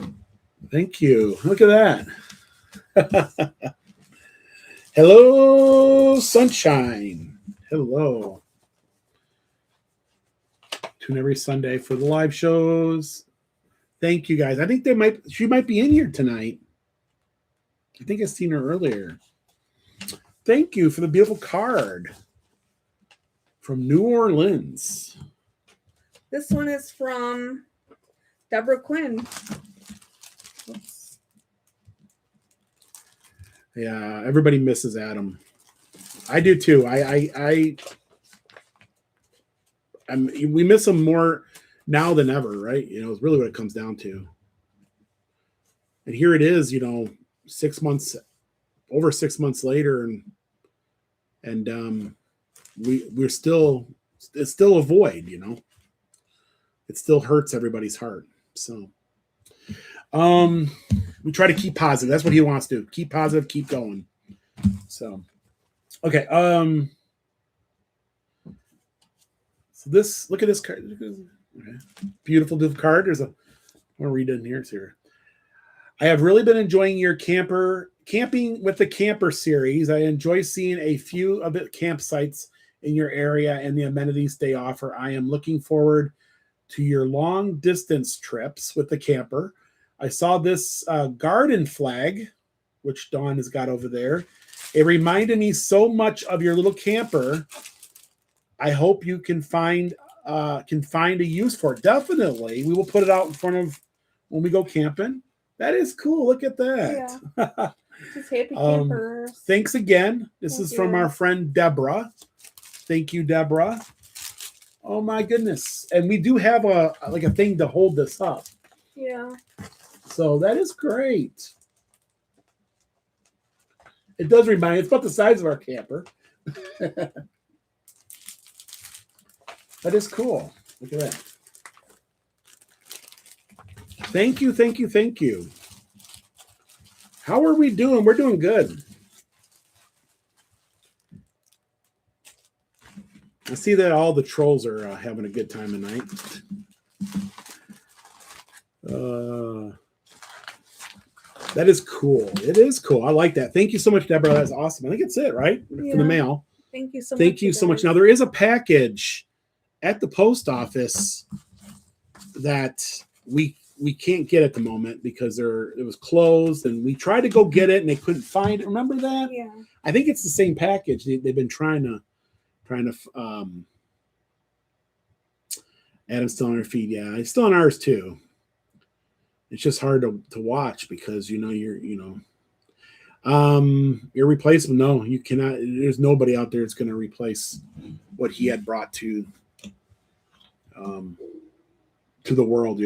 Thank you. Look at that. Hello, sunshine. Hello. Tune every Sunday for the live shows. Thank you, guys. I think she might be in here tonight. I think I've seen her earlier. Thank you for the beautiful card from New Orleans. This one is from Deborah Quinn. Oops. Yeah, everybody misses Adam. I do too. We miss him more now than ever, right? It's really what it comes down to. And here it is, 6 months over 6 months later, and we're still, it's still a void, you know. It still hurts everybody's heart. So we try to keep positive. That's what he wants to do. Keep positive, keep going. So okay. So this, look at this card. Okay. Beautiful card. There's a, I'm gonna read it in here. It's here. I have really been enjoying your camping with the camper series. I enjoy seeing a few of the campsites in your area and the amenities they offer. I am looking forward to your long distance trips with the camper. I saw this garden flag, which Dawn has got over there. It reminded me so much of your little camper. I hope you can find a use for it. Definitely. We will put it out in front of when we go camping. That is cool. Look at that. Yeah. Just happy campers. Thanks again. This is from our friend Deborah. Thank you, Deborah. Oh my goodness. And we do have a thing to hold this up. Yeah. So that is great. It does remind me, it's about the size of our camper. That is cool. Look at that. Thank you, thank you, thank you. How are we doing? We're doing good. I see that all the trolls are having a good time tonight. That is cool. It is cool. I like that. Thank you so much, Deborah. That's awesome. I think it's it, right? Yeah. For the mail. Thank you so much. Thank you so much. Now, there is a package at the post office that we can't get at the moment because it was closed, and we tried to go get it and they couldn't find it. Remember that? Yeah. I think it's the same package. They've been trying to Adam's still on her feed. Yeah, it's still on ours too. It's just hard to watch because your replacement. No, you cannot. There's nobody out there that's going to replace what he had brought to the world.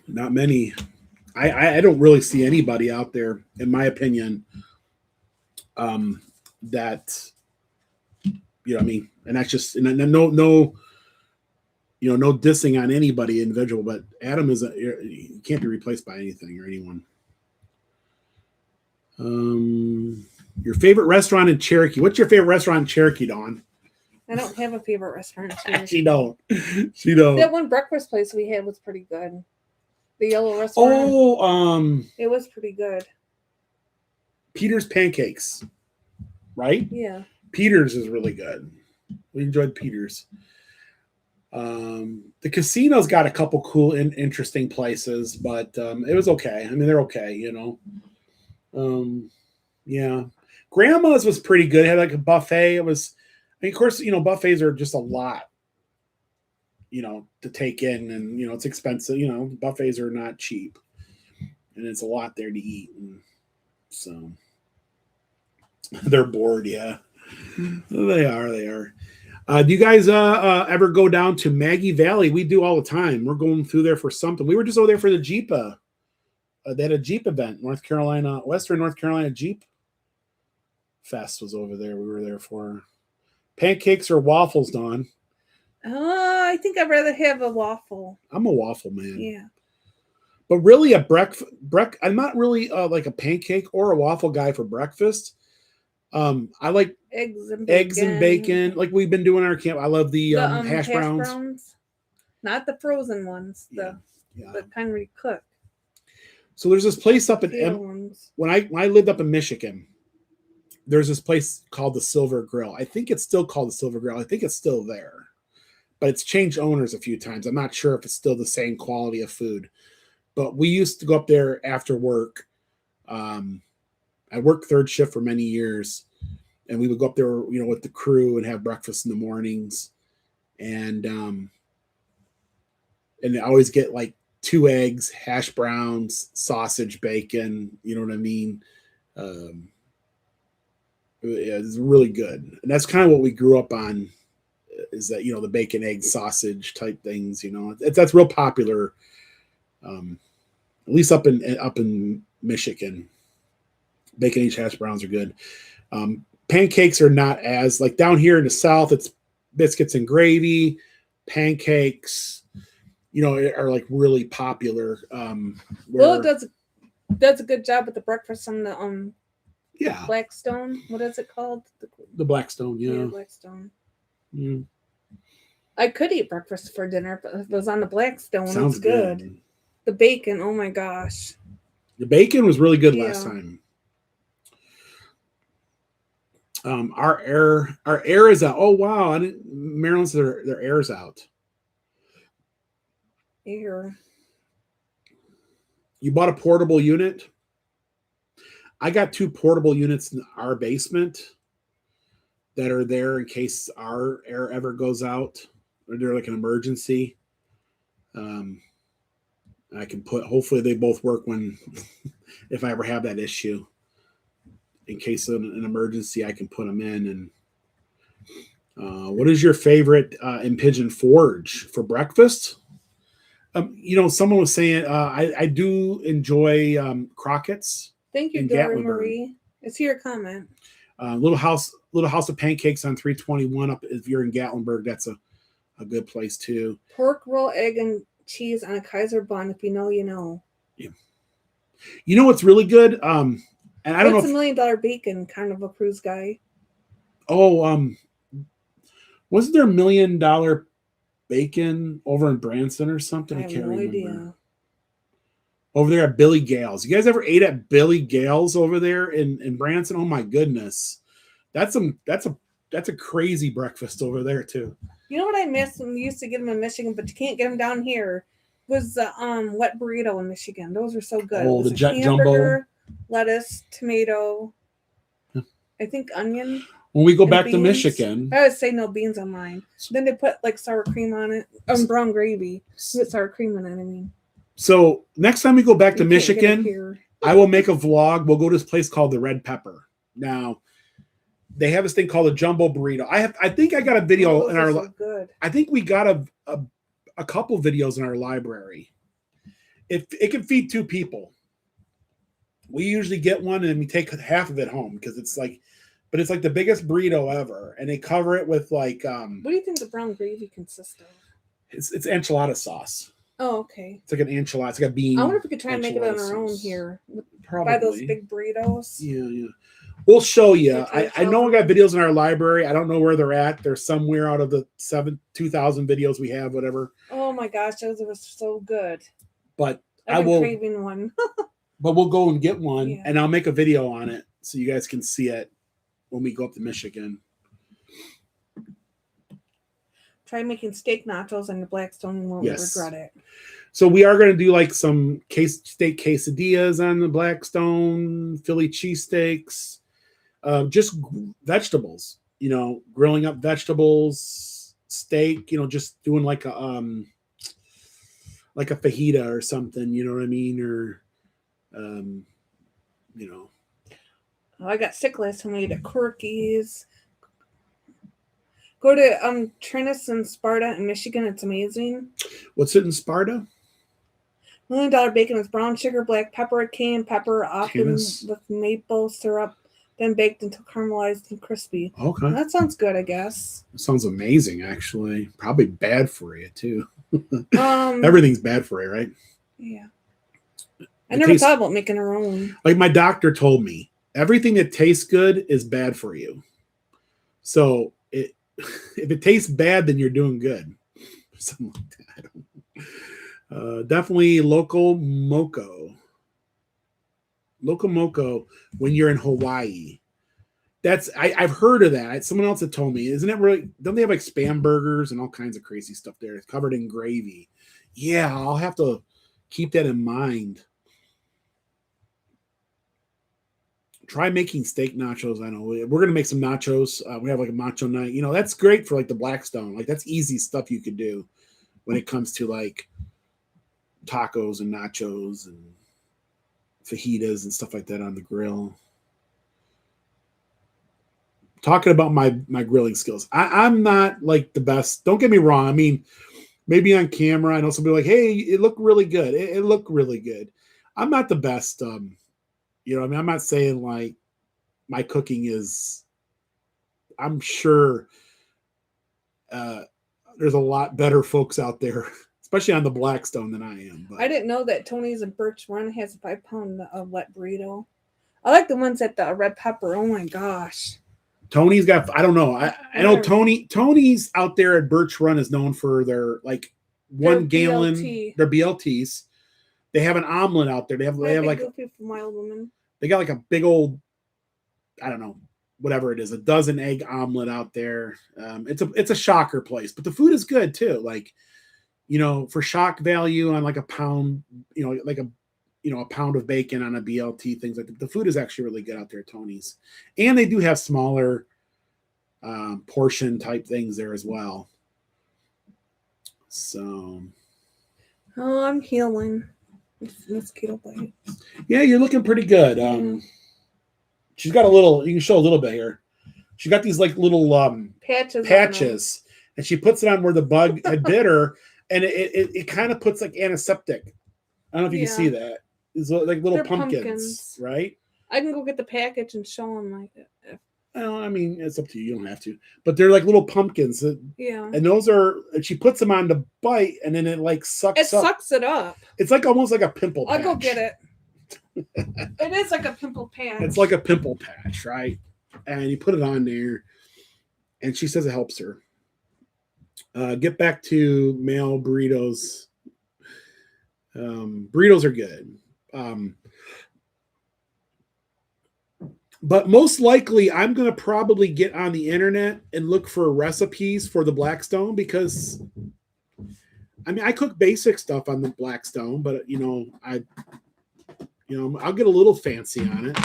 Not many. I don't really see anybody out there, in my opinion, that I mean, and that's just no dissing on anybody individual, but Adam he can't be replaced by anything or anyone. Your favorite restaurant in Cherokee? What's your favorite restaurant in Cherokee, Dawn? I don't have a favorite restaurant in Cherokee. She don't. That one breakfast place we had was pretty good. The Yellow Restaurant. Oh, it was pretty good. Peter's Pancakes, right? Yeah. Peter's is really good. We enjoyed Peter's. The casino's got a couple cool and interesting places, but it was okay. I mean, they're okay, Yeah. Grandma's was pretty good. It had like a buffet. It was, of course, buffets are just a lot, to take in, and it's expensive. Buffets are not cheap, and it's a lot there to eat, and so they're bored. Yeah, they are. Do you guys ever go down to Maggie Valley? We do all the time. We're going through there for something. We were just over there for the Jeep. They had a Jeep event, Western North Carolina Jeep Fest was over there. We were there for pancakes or waffles, Dawn. I think I'd rather have a waffle. I'm a waffle man. Yeah. But really, I'm not really like a pancake or a waffle guy for breakfast. I like eggs and bacon, like we've been doing our camp. I love the hash browns. Not the frozen ones, the kind we cook. So there's this place up in when I lived up in Michigan. There's this place called the Silver Grill. I think it's still called the Silver Grill. I think it's still there, but it's changed owners a few times. I'm not sure if it's still the same quality of food, but we used to go up there after work. I worked third shift for many years, and we would go up there, with the crew and have breakfast in the mornings. And I always get like 2 eggs, hash browns, sausage, bacon. You know what I mean? It's really good. And that's kind of what we grew up on, is that, the bacon, egg, sausage type things, that's real popular. At least up in Michigan. Bacon aged hash browns are good. Pancakes are not as, like down here in the South, it's biscuits and gravy. Pancakes, are like really popular. Well, it does a good job with the breakfast on the yeah, Blackstone. What is it called? The Blackstone, yeah. Blackstone. Mm. I could eat breakfast for dinner, but if it was on the Blackstone, Sounds it's good. The bacon, oh my gosh. The bacon was really good last time. Our air is out. Oh wow! Maryland's their air's out. Air. You bought a portable unit. I got 2 portable units in our basement that are there in case our air ever goes out or they're like an emergency. I can hopefully they both work if I ever have that issue. In case of an emergency, I can put them in. And what is your favorite in Pigeon Forge for breakfast? Someone was saying I do enjoy Crockett's. Thank you, Dora Marie. It's your comment. Little House of Pancakes on 321 up. If you're in Gatlinburg, that's a good place too. Pork roll, egg, and cheese on a Kaiser bun. If you know, you know. Yeah. You know what's really good? And I don't know. It's $1 million bacon Carnival Cruise guy. Oh, wasn't there $1 million bacon over in Branson or something? I can't remember. Idea. Over there at Billy Gale's. You guys ever ate at Billy Gale's over there in Branson? Oh my goodness, that's a crazy breakfast over there too. You know what I miss when we used to get them in Michigan, but you can't get them down here? Was the wet burrito in Michigan? Those were so good. Oh, the jumbo, lettuce, tomato, I think onion. When we go back to Michigan, I would say no beans on mine. Then they put like sour cream on it, brown gravy with sour cream in it. I mean. So next time we go back to Michigan, I will make a vlog. We'll go to this place called the Red Pepper. Now, they have this thing called a jumbo burrito. I think I got a video in our. So good. I think we got a couple videos in our library. If it can feed 2 people, we usually get one and we take half of it home because it's like the biggest burrito ever, and they cover it with like. What do you think the brown gravy consists of? It's enchilada sauce. Oh, okay. It's like an enchilada. It's like a bean. I wonder if we could try and make it on our own here. Probably. Buy those big burritos. Yeah. We'll show you. I know we got videos in our library. I don't know where they're at. They're somewhere out of the 2,000 videos we have, whatever. Oh my gosh, those are so good. But I've been craving one. But we'll go and get one, and I'll make a video on it so you guys can see it when we go up to Michigan. Try making steak nachos on the Blackstone and won't regret it. So we are going to do like some steak quesadillas on the Blackstone, Philly cheesesteaks, just vegetables, grilling up vegetables, steak, just doing like a fajita or something, you know what I mean? Or, I got sick last time I ate at Quirky's. Go to Trinus and Sparta in Michigan. It's amazing. What's it in Sparta? $1 million bacon with brown sugar, black pepper, cayenne pepper, often with maple syrup, then baked until caramelized and crispy. Okay. That sounds good, I guess. That sounds amazing, actually. Probably bad for you, too. Everything's bad for you, right? Yeah. I never thought about making our own. Like my doctor told me, everything that tastes good is bad for you. So if it tastes bad, then you're doing good. Something like that. I don't know. Definitely local moco. Local moco when you're in Hawaii. I've heard of that. Someone else had told me. Isn't it really? Don't they have like Spam burgers and all kinds of crazy stuff there? It's covered in gravy. Yeah, I'll have to keep that in mind. Try making steak nachos. I know we're gonna make some nachos. We have like a macho night. That's great for like the Blackstone. Like that's easy stuff you could do when it comes to like tacos and nachos and fajitas and stuff like that on the grill. Talking about my grilling skills, I'm not like the best. Don't get me wrong. I mean, maybe on camera, I know somebody like, hey, it looked really good. It looked really good. I'm not the best You know, I mean, I'm not saying like my cooking is. I'm sure there's a lot better folks out there, especially on the Blackstone, than I am. But I didn't know that Tony's in Birch Run has a 5-pound wet burrito. I like the ones at the Red Pepper. Oh my gosh. Tony's got, I don't know. I know Tony's out there at Birch Run is known for their like 1 gallon, BLT. their BLTs. They have an omelet out there. They have like Wild Woman. They got like a big old, I don't know, whatever it is, a dozen egg omelet out there. It's a shocker place, but the food is good too. Like, you know, for shock value on like a pound, you know, like a pound of bacon on a BLT, things like that. The food is actually really good out there at Tony's. And they do have smaller portion type things there as well. So. Oh, I'm healing. Mosquito bite. Yeah, you're looking pretty good. She's got a little, you can show a little bit here. She got these like little patches and she puts it on where the bug had bit her, and it kind of puts like antiseptic. I don't know if you can see that. It's like little pumpkins, right? I can go get the package and show them like it. Well, I mean, it's up to you. You don't have to. But they're like little pumpkins. Yeah. And those are, she puts them on to bite, and then it like sucks it up. Sucks it up. It's like almost like a pimple patch. I'll go get it. It is like a pimple patch. It's like a pimple patch, right? And you put it on there, and she says it helps her. Get back to male burritos. Burritos are good. But most likely, I'm going to probably get on the internet and look for recipes for the Blackstone, because, I mean, I cook basic stuff on the Blackstone, but, I'll get a little fancy on it.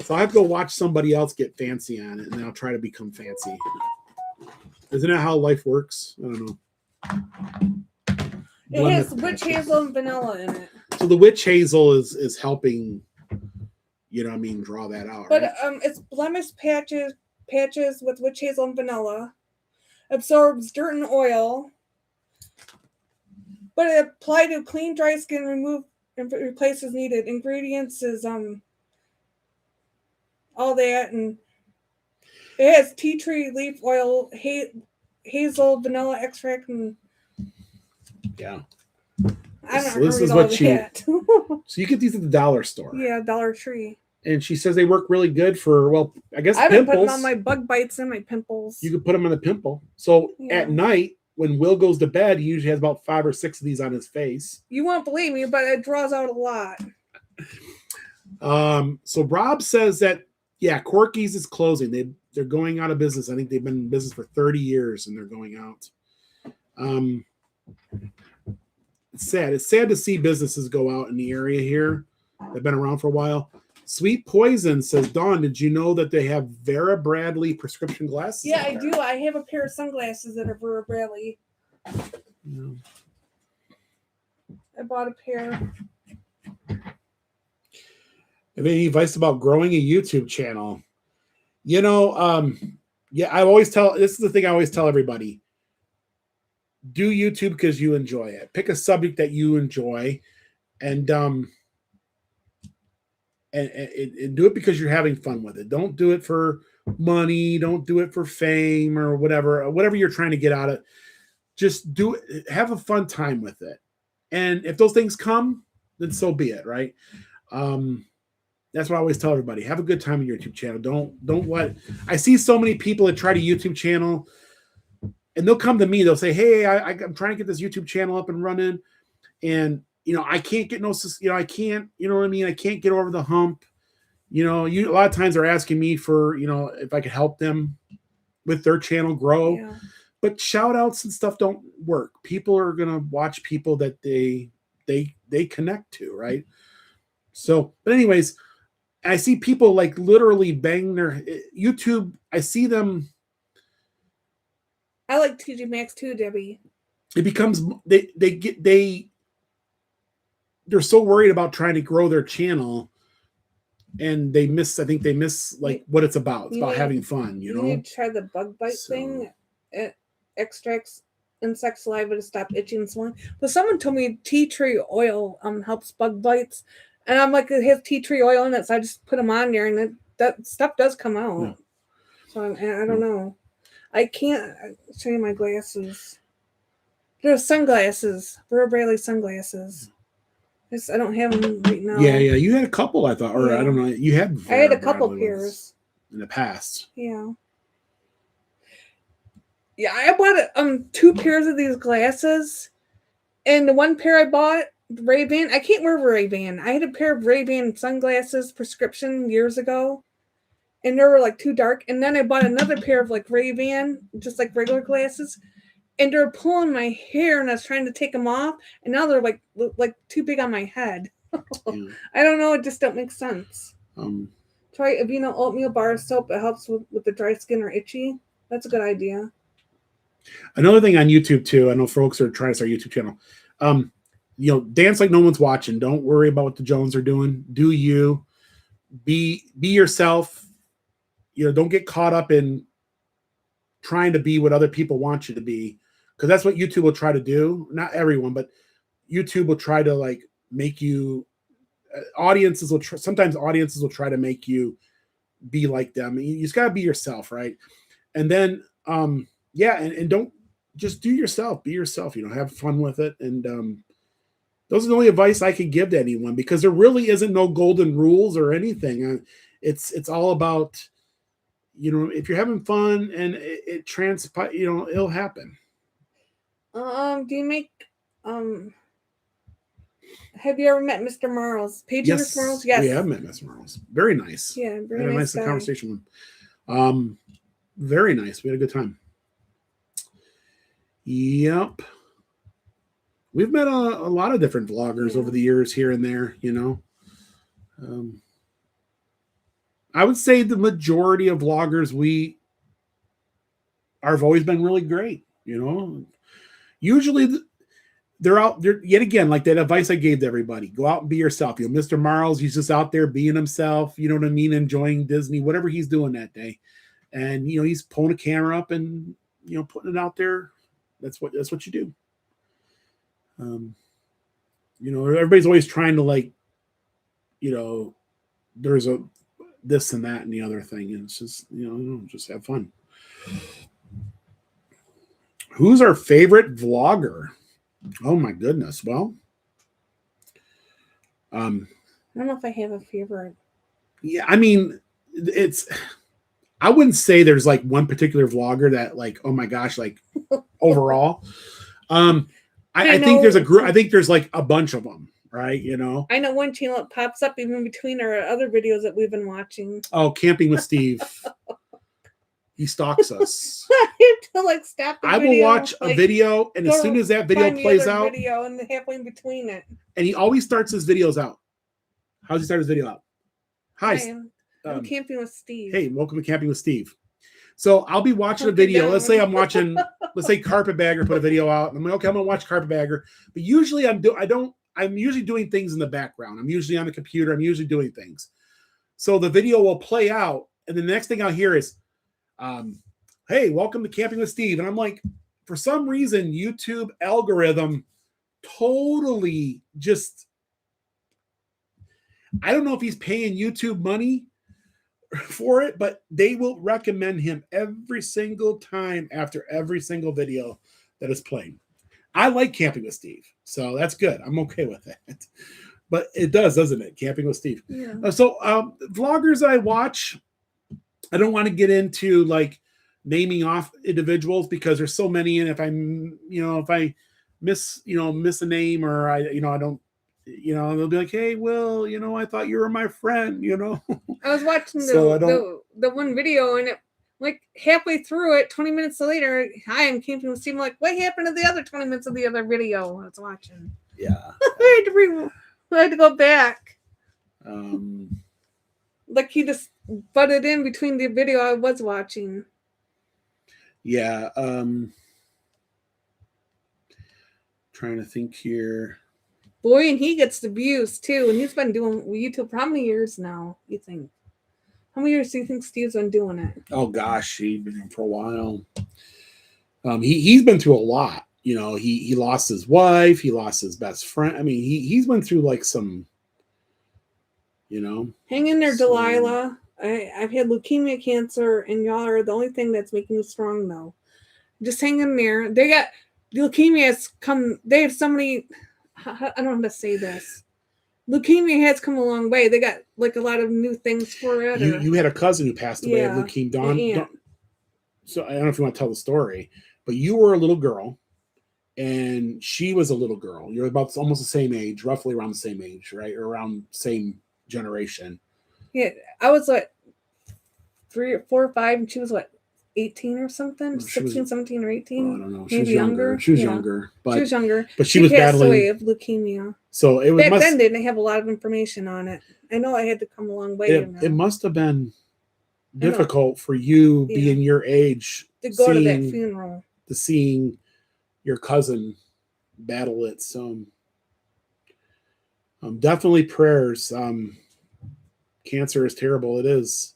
So I have to go watch somebody else get fancy on it, and then I'll try to become fancy. Isn't that how life works? I don't know. It has witch hazel and vanilla in it. So the witch hazel is helping, draw that out. But right? It's blemish patches with witch hazel and vanilla. Absorbs dirt and oil. But it apply to clean, dry skin, remove and replace as needed. Ingredients is all that, and it has tea tree leaf oil, hazel, vanilla extract, and yeah. I don't so this is what so you get these at the dollar store. Yeah, Dollar Tree. And she says they work really good for, I guess I've pimples. been putting on my bug bites and my pimples. You could put them on the pimple. So at night, when Will goes to bed, he usually has about 5 or 6 of these on his face. You won't believe me, but it draws out a lot. So Rob says that, Corky's is closing. They're going out of business. I think they've been in business for 30 years and they're going out. It's sad. It's sad to see businesses go out in the area here. They've been around for a while. Sweet Poison says, Dawn, did you know that they have Vera Bradley prescription glasses? Yeah, I do. I have a pair of sunglasses that are Vera Bradley. Yeah. I bought a pair. Have any advice about growing a YouTube channel? I always tell, this is the thing I always tell everybody. Do YouTube because you enjoy it. Pick a subject that you enjoy, and do it because you're having fun with it. Don't do it for money. Don't do it for fame or whatever you're trying to get out of it. Just do it. Have a fun time with it. And if those things come, then so be it. Right. That's what I always tell everybody. Have a good time on your YouTube channel. Don't let, I see so many people that try to YouTube channel and they'll come to me. They'll say, hey, I'm trying to get this YouTube channel up and running. And, I can't get I can't, I can't get over the hump. A lot of times they're asking me for, if I could help them with their channel grow. Yeah. But shout outs and stuff don't work. People are going to watch people that they connect to. Right. So, but anyways, I see people like literally bang their YouTube. I see them. I like TJ Maxx too, Debbie. It becomes they're so worried about trying to grow their channel, and they miss like what it's about. It's about having fun, you know. You need to try the bug bite thing. It extracts insect saliva to stop itching and swelling. But someone told me tea tree oil helps bug bites. And I'm like, it has tea tree oil in it, so I just put them on there, and that stuff does come out. Yeah. So I don't know. I can't show you my glasses. There's sunglasses, Burberry sunglasses. I don't have them right now. Yeah. You had a couple, I thought, or I don't know. You had. I had a couple pairs in the past. Yeah. Yeah, I bought 2 pairs of these glasses, and the one pair I bought, Ray-Ban. I can't wear Ray-Ban. I had a pair of Ray-Ban sunglasses prescription years ago, and they were like too dark. And then I bought another pair of like Ray-Ban, just like regular glasses, and they're pulling my hair, and I was trying to take them off, and now they're like too big on my head. Yeah. I don't know. It just don't make sense. Try Aveeno oatmeal bar soap. It helps with the dry skin or itchy. That's a good idea. Another thing on YouTube too, I know folks are trying to start a YouTube channel. Dance like no one's watching. Don't worry about what the Jones are doing. Do you be yourself? Don't get caught up in trying to be what other people want you to be, because that's what YouTube will try to do. Not everyone, but YouTube will try to like make you. Sometimes audiences will try to make you be like them. You just gotta be yourself, right? And then and don't just do yourself. Be yourself. Have fun with it. And those are the only advice I could give to anyone, because there really isn't no golden rules or anything. It's all about, if you're having fun and it transpires, it'll happen. Do you make have you ever met Mr. Marles? Yes, Mr. Marles? Yes, we have met Mr. Marles. Very nice. Yeah, very nice conversation with him. Very nice. We had a good time. Yep. We've met a lot of different vloggers over the years here and there, I would say the majority of vloggers have always been really great, Usually they're out there, yet again, like that advice I gave to everybody. Go out and be yourself. Mr. Marles, he's just out there being himself, you know what I mean, enjoying Disney, whatever he's doing that day. And, he's pulling a camera up and, putting it out there. That's what you do. Everybody's always trying to like, there's a this and that and the other thing. And it's just, just have fun. Who's our favorite vlogger? Oh my goodness. Well, I don't know if I have a favorite. Yeah, I mean, I wouldn't say there's like one particular vlogger that like, oh my gosh, like overall. I think there's a group. I think there's like a bunch of them, right? I know one channel that pops up even between our other videos that we've been watching. Oh, Camping with Steve. He stalks us. I have to like stop the video. I will watch a video, and as soon as that video plays out, video and halfway in between it. And he always starts his videos out. How does he start his video out? Hi, I'm camping with Steve. Hey, welcome to Camping with Steve. So I'll be watching a video. Let's say I'm watching, Carpetbagger put a video out. I'm like, okay, I'm gonna watch Carpetbagger. But usually I'm usually doing things in the background. I'm usually on the computer. I'm usually doing things. So the video will play out, and the next thing I'll hear is, hey, welcome to Camping with Steve. And I'm like, for some reason, YouTube algorithm totally just, I don't know if he's paying YouTube money for it, but they will recommend him every single time after every single video that is played. I like Camping with Steve, so that's good. I'm okay with that. But it does, doesn't it? Camping with Steve. Yeah. Vloggers I watch, I don't want to get into like naming off individuals because there's so many, and if I miss a name, or I don't, they'll be like, hey, Will, I thought you were my friend, I was watching the one video, and it like halfway through it, 20 minutes later, hi, I'm Camping with Steve. I'm like, what happened to the other 20 minutes of the other video I was watching? Yeah. I had to go back. Like he just butted in between the video I was watching. Yeah. Trying to think here. Boy, and he gets the views too. And he's been doing YouTube for how many years now, you think? How many years do you think Steve's been doing it? Oh gosh, he's been doing it for a while. He's been through a lot. He lost his wife, he lost his best friend. I mean, he's went through like some you know. Hang in there, So- Delilah. I've had leukemia, cancer, and y'all are the only thing that's making me strong, though. Just hang in there. They got leukemia has come. They have so many. I don't know how to say this. Leukemia has come a long way. They got like a lot of new things for it. You had a cousin who passed away of Yeah, leukemia. my aunt. So I don't know if you want to tell the story, but you were a little girl, and she was a little girl. You're about almost the same age, roughly around the same age, right? Or around same generation. Yeah, I was what 3 or 4 or 5, and she was what 18 or something, Well, she was- 16, 17 or 18. I don't know. She Maybe was younger. She was Yeah. younger, but She was younger. but she was passed battling. away of leukemia. So it was Back then, they didn't have a lot of information on it. I know I had to come a long way. it must have been difficult for you being your age to go to that funeral. Seeing your cousin battle it. So definitely prayers. Cancer is terrible. It is.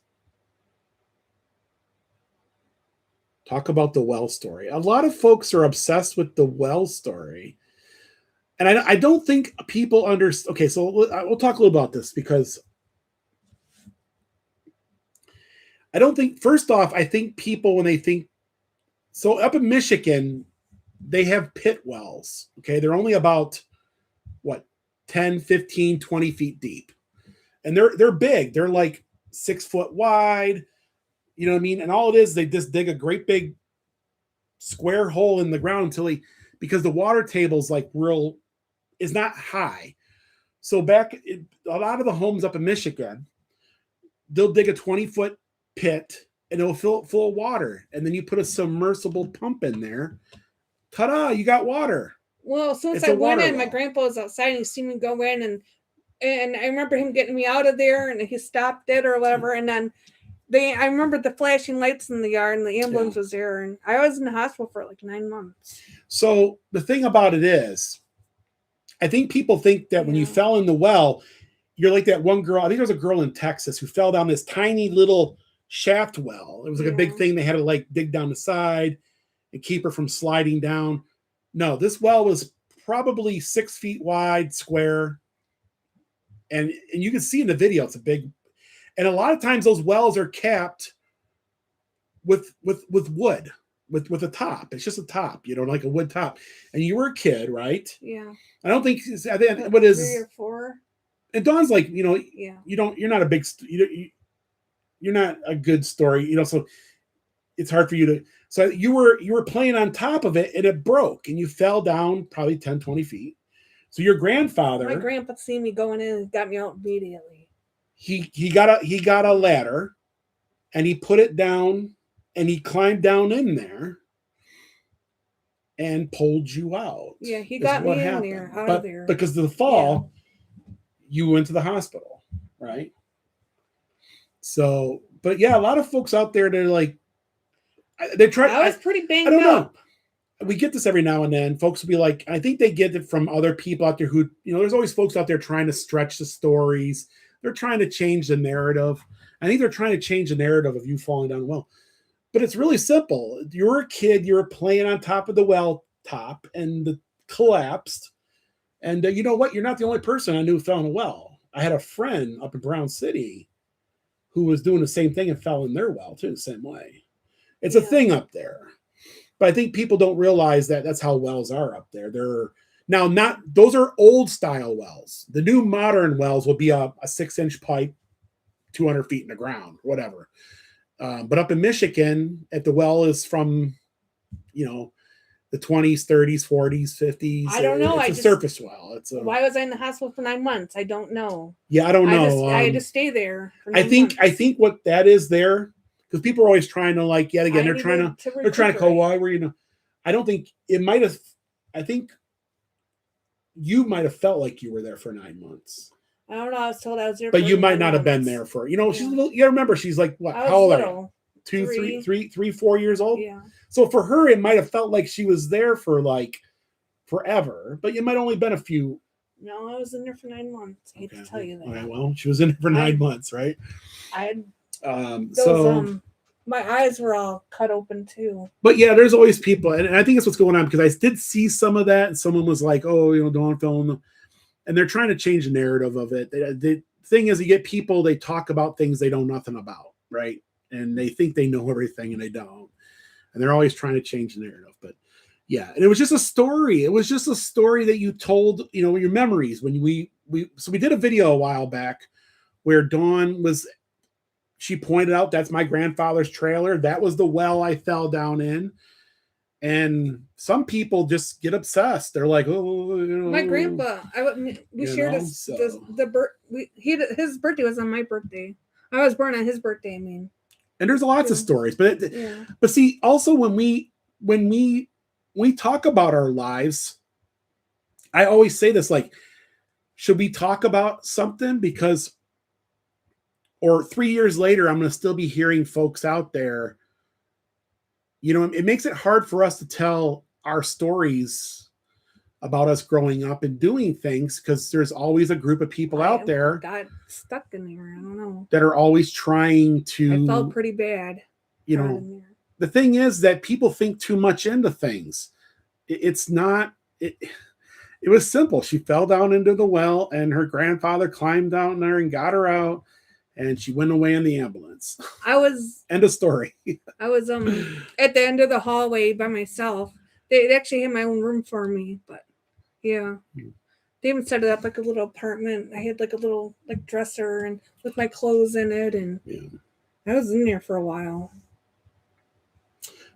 Talk about the well story. A lot of folks are obsessed with the well story. And I don't think people understand. Okay, so we'll talk a little about this because I don't think, first off, I think people, when they think, so up in Michigan, they have pit wells. Okay, they're only about, 10, 15, 20 feet deep. And they're big. They're like 6 foot wide. You know what I mean? And all it is, they just dig a great big square hole in the ground because the water table's like is not high. So a lot of the homes up in Michigan, they'll dig a 20-foot pit and it'll fill it full of water. And then you put a submersible pump in there. Ta-da, you got water. Well, as soon as It's I a went water in, my well. grandpa was outside and he seen me go in and I remember him getting me out of there and he stopped it or whatever. And then I remember the flashing lights in the yard and the ambulance was there. And I was in the hospital for like 9 months. So the thing about it is, I think people think that when you fell in the well, you're like that one girl. I think there was a girl in Texas who fell down this tiny little shaft well. It was like a big thing. They had to like dig down the side and keep her from sliding down. No, this well was probably 6 feet wide, square. And you can see in the video, it's a big, and a lot of times those wells are capped with wood, with a top. It's just a top, like a wood top. And you were a kid, right? Yeah. I don't think, what is 3 or 4. And Dawn's like, you're not a big, you're not a good story, so it's hard for you to, so you were playing on top of it and it broke and you fell down probably 10, 20 feet. So your grandfather, my grandpa seen me going in and got me out immediately. He got a ladder and he put it down and he climbed down in there and pulled you out. Yeah, he got me in there, out of there. Because of the fall, you went to the hospital, right? So, but yeah, a lot of folks out there, they're like, they try. I was pretty banged up. I don't know. We get this every now and then. Folks will be like, I think they get it from other people out there who, there's always folks out there trying to stretch the stories. They're trying to change the narrative. I think they're trying to change the narrative of you falling down the well. But it's really simple. You were a kid, you were playing on top of the well top and it collapsed. And you know what? You're not the only person I knew who fell in a well. I had a friend up in Brown City who was doing the same thing and fell in their well too, the same way. It's a thing up there. But I think people don't realize that that's how wells are up there. Those are old style wells. The new modern wells will be a 6-inch pipe, 200 feet in the ground, whatever. But up in Michigan, at the well is from, the 20s, 30s, 40s, 50s. I don't know. It's a surface well. Why was I in the hospital for 9 months? I don't know. Yeah, I don't know. I had to stay there. For 9 months. I months. think what that is there, because people are always trying to they're trying to go, why were you? I don't think it might have. I think you might have felt like you were there for 9 months. I don't know. I was told I was there, but you might not have been there for. She's a little, you remember she's like what? How old are you? 2, 3, 4 years old. Yeah. So for her, it might have felt like she was there for like forever, but it might only been a few. No, I was in there for 9 months. I hate to tell you that. Okay, well, she was in there for 9 months, right? I had my eyes were all cut open too. But yeah, there's always people, and I think that's what's going on, because I did see some of that, and someone was like, "Oh, Dawn fell in the," and they're trying to change the narrative of it. thing is, you get people, they talk about things they know nothing about, right? And they think they know everything and they don't. And they're always trying to change the narrative. But yeah, and it was just a story. It was just a story that you told, you know, your memories. When we did a video a while back where Dawn was, she pointed out, that's my grandfather's trailer. That was the well I fell down in. And some people just get obsessed. They're like, oh, you know, my grandpa. We shared his birthday was on my birthday. I was born on his birthday. I mean, and there's lots of stories, but but see, also when we talk about our lives, I always say this, like, should we talk about something? Because, or 3 years later, I'm going to still be hearing folks out there. You know, it makes it hard for us to tell our stories about us growing up and doing things, because there's always a group of people out there got stuck in there. I don't know. That are always trying to. I felt pretty bad. You know, the thing is that people think too much into things. It's not. It was simple. She fell down into the well, and her grandfather climbed down there and got her out, and she went away in the ambulance. End of story. I was at the end of the hallway by myself. They actually had my own room for me, but yeah. They even set it up like a little apartment. I had like a little like dresser and with my clothes in it, and I was in there for a while.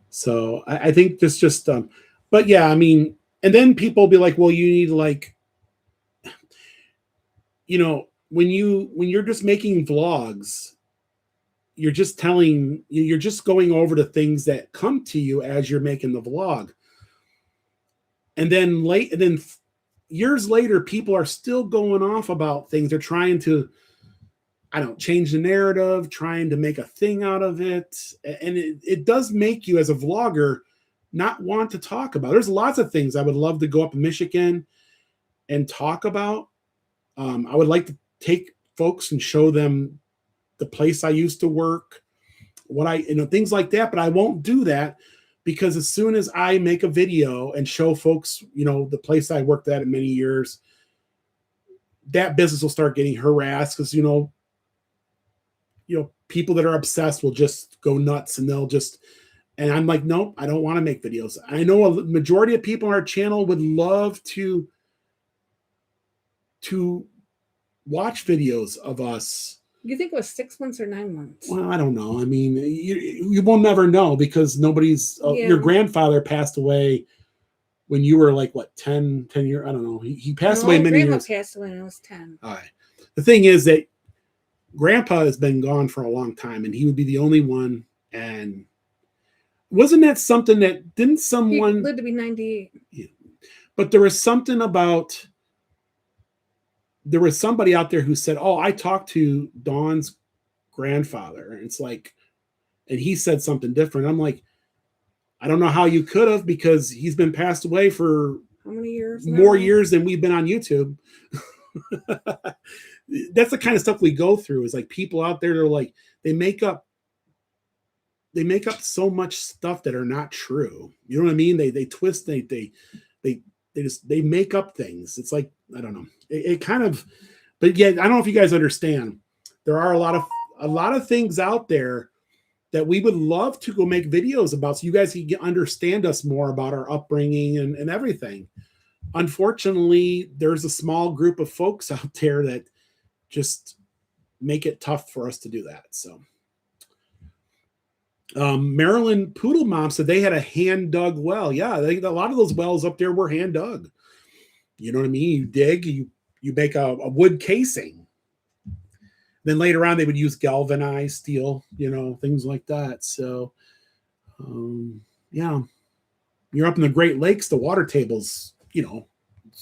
So I think this just but yeah, I mean, and then people will be like, well, you need, like, you know, when you're just making vlogs, you're just going over the things that come to you as you're making the vlog. And then years later, people are still going off about things. They're trying to, I don't know, change the narrative, trying to make a thing out of it. And it does make you as a vlogger not want to talk about. There's lots of things I would love to go up in Michigan and talk about. I would like to take folks and show them the place I used to work, things like that. But I won't do that, because as soon as I make a video and show folks, you know, the place I worked at in many years, that business will start getting harassed, because, you know, people that are obsessed will just go nuts, and and I'm like, nope, I don't want to make videos. I know a majority of people on our channel would love to watch videos of us. You think it was 6 months or 9 months? Well, I don't know. I mean, you will never know, because nobody's. Your grandfather passed away when you were like, what, 10 years? I don't know. He passed away many years. Grandma passed away when I was 10. All right. The thing is that Grandpa has been gone for a long time, and he would be the only one. And wasn't that something that didn't someone he lived to be 98? Yeah. But there was something about. There was somebody out there who said, oh, I talked to Dawn's grandfather. And it's like, and he said something different. I'm like, I don't know how you could have, because he's been passed away for how many years? More years than we've been on YouTube. That's the kind of stuff we go through, is like people out there that are like, they make up so much stuff that are not true. You know what I mean? They twist, they make up things. It's like, I don't know. It kind of, but yeah, I don't know if you guys understand. There are a lot of things out there that we would love to go make videos about, so you guys can understand us more about our upbringing and everything. Unfortunately, there's a small group of folks out there that just make it tough for us to do that. So Maryland Poodle Mom said they had a hand dug well. Yeah, a lot of those wells up there were hand dug. You know what I mean? You dig, you make a wood casing. Then later on, they would use galvanized steel, you know, things like that. So, yeah, you're up in the Great Lakes, the water table's, you know,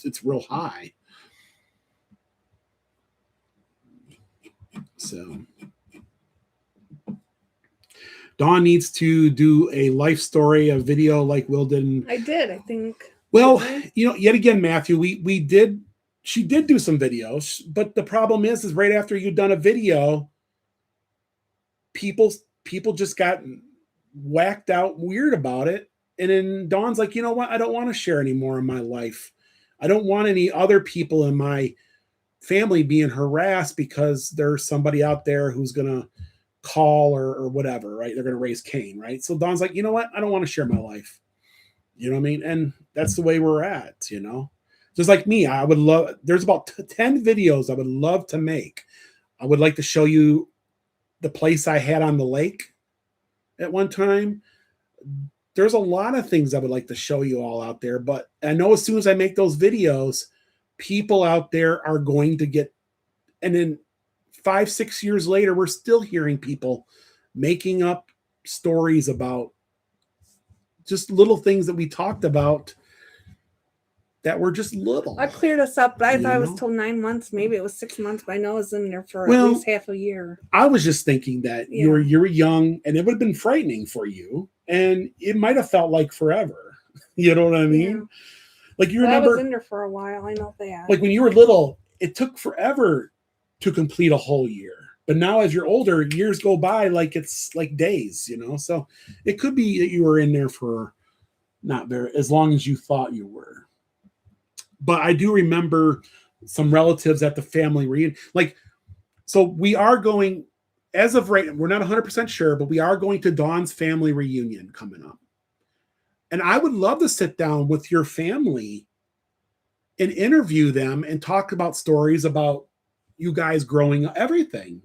it's real high. So Dawn needs to do a life story, a video like Will did. I did, I think. Well, you know, yet again, Matthew, she did do some videos, but the problem is right after you've done a video, people just got whacked out weird about it. And then Dawn's like, you know what? I don't want to share any more of my life. I don't want any other people in my family being harassed because there's somebody out there who's going to call or whatever, right? They're going to raise Cain, right? So Dawn's like, you know what? I don't want to share my life. You know what I mean? And that's the way we're at, you know? Just like me, I would love, there's about 10 videos I would love to make. I would like to show you the place I had on the lake at one time. There's a lot of things I would like to show you all out there, but I know as soon as I make those videos, people out there are going to get, and then 5-6 years later, we're still hearing people making up stories about just little things that we talked about that were just little. I cleared us up, but I thought it was till 9 months. Maybe it was 6 months, but I know it was in there for at least half a year. I was just thinking that you were young, and it would have been frightening for you, and it might have felt like forever. You know what I mean? Yeah. Like you remember, I was in there for a while. I know that. Like when you were little, it took forever to complete a whole year. But now as you're older, years go by like it's like days, you know? So it could be that you were in there for not very, as long as you thought you were. But I do remember some relatives at the family reunion. Like, so we are going, as of right, we're not 100% sure, but we are going to Dawn's family reunion coming up. And I would love to sit down with your family and interview them and talk about stories about you guys growing up, everything.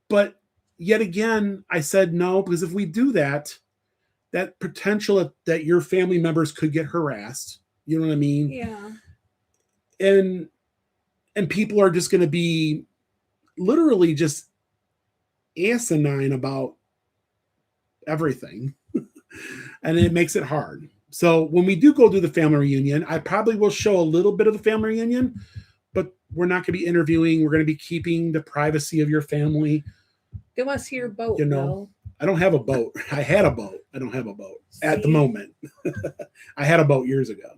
But yet again, I said no, because if we do that, that potential that your family members could get harassed, you know what I mean? Yeah. And people are just going to be literally just asinine about everything. And it makes it hard. So when we do go do the family reunion, I probably will show a little bit of the family reunion, but we're not going to be interviewing. We're going to be keeping the privacy of your family. They want to see your boat, you know. though. I don't have a boat. I had a boat. I don't have a boat at the moment. I had a boat years ago.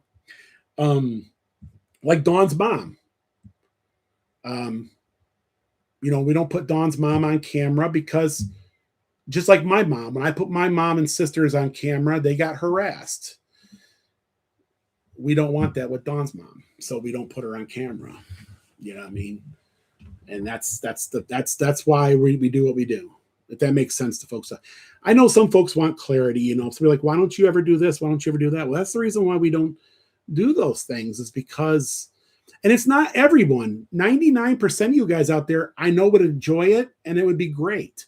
Like Dawn's mom. You know, we don't put Dawn's mom on camera because just like my mom, when I put my mom and sisters on camera, they got harassed. We don't want that with Dawn's mom, so we don't put her on camera. You know what I mean? And that's why we do what we do. If that makes sense to folks. I know some folks want clarity, you know, so we're like, why don't you ever do this? Why don't you ever do that? Well, that's the reason why we don't do those things, is because, and it's not everyone. 99% of you guys out there, I know, would enjoy it and it would be great.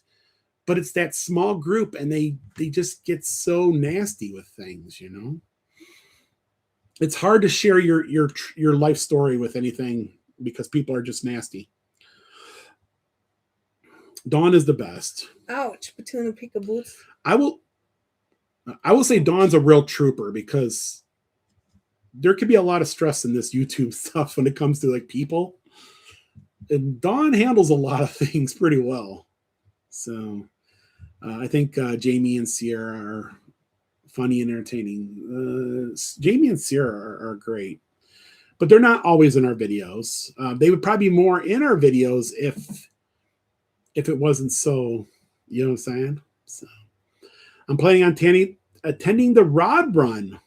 But it's that small group, and they just get so nasty with things, you know. It's hard to share your life story with anything because people are just nasty. Dawn is the best. Ouch, between the pika boots. I will say Dawn's a real trooper, because there could be a lot of stress in this YouTube stuff when it comes to like people. And Dawn handles a lot of things pretty well. So I think Jamie and Sierra are funny and entertaining. Jamie and Sierra are great, but they're not always in our videos. They would probably be more in our videos if it wasn't so, you know what I'm saying? So I'm planning on attending the Rod Run.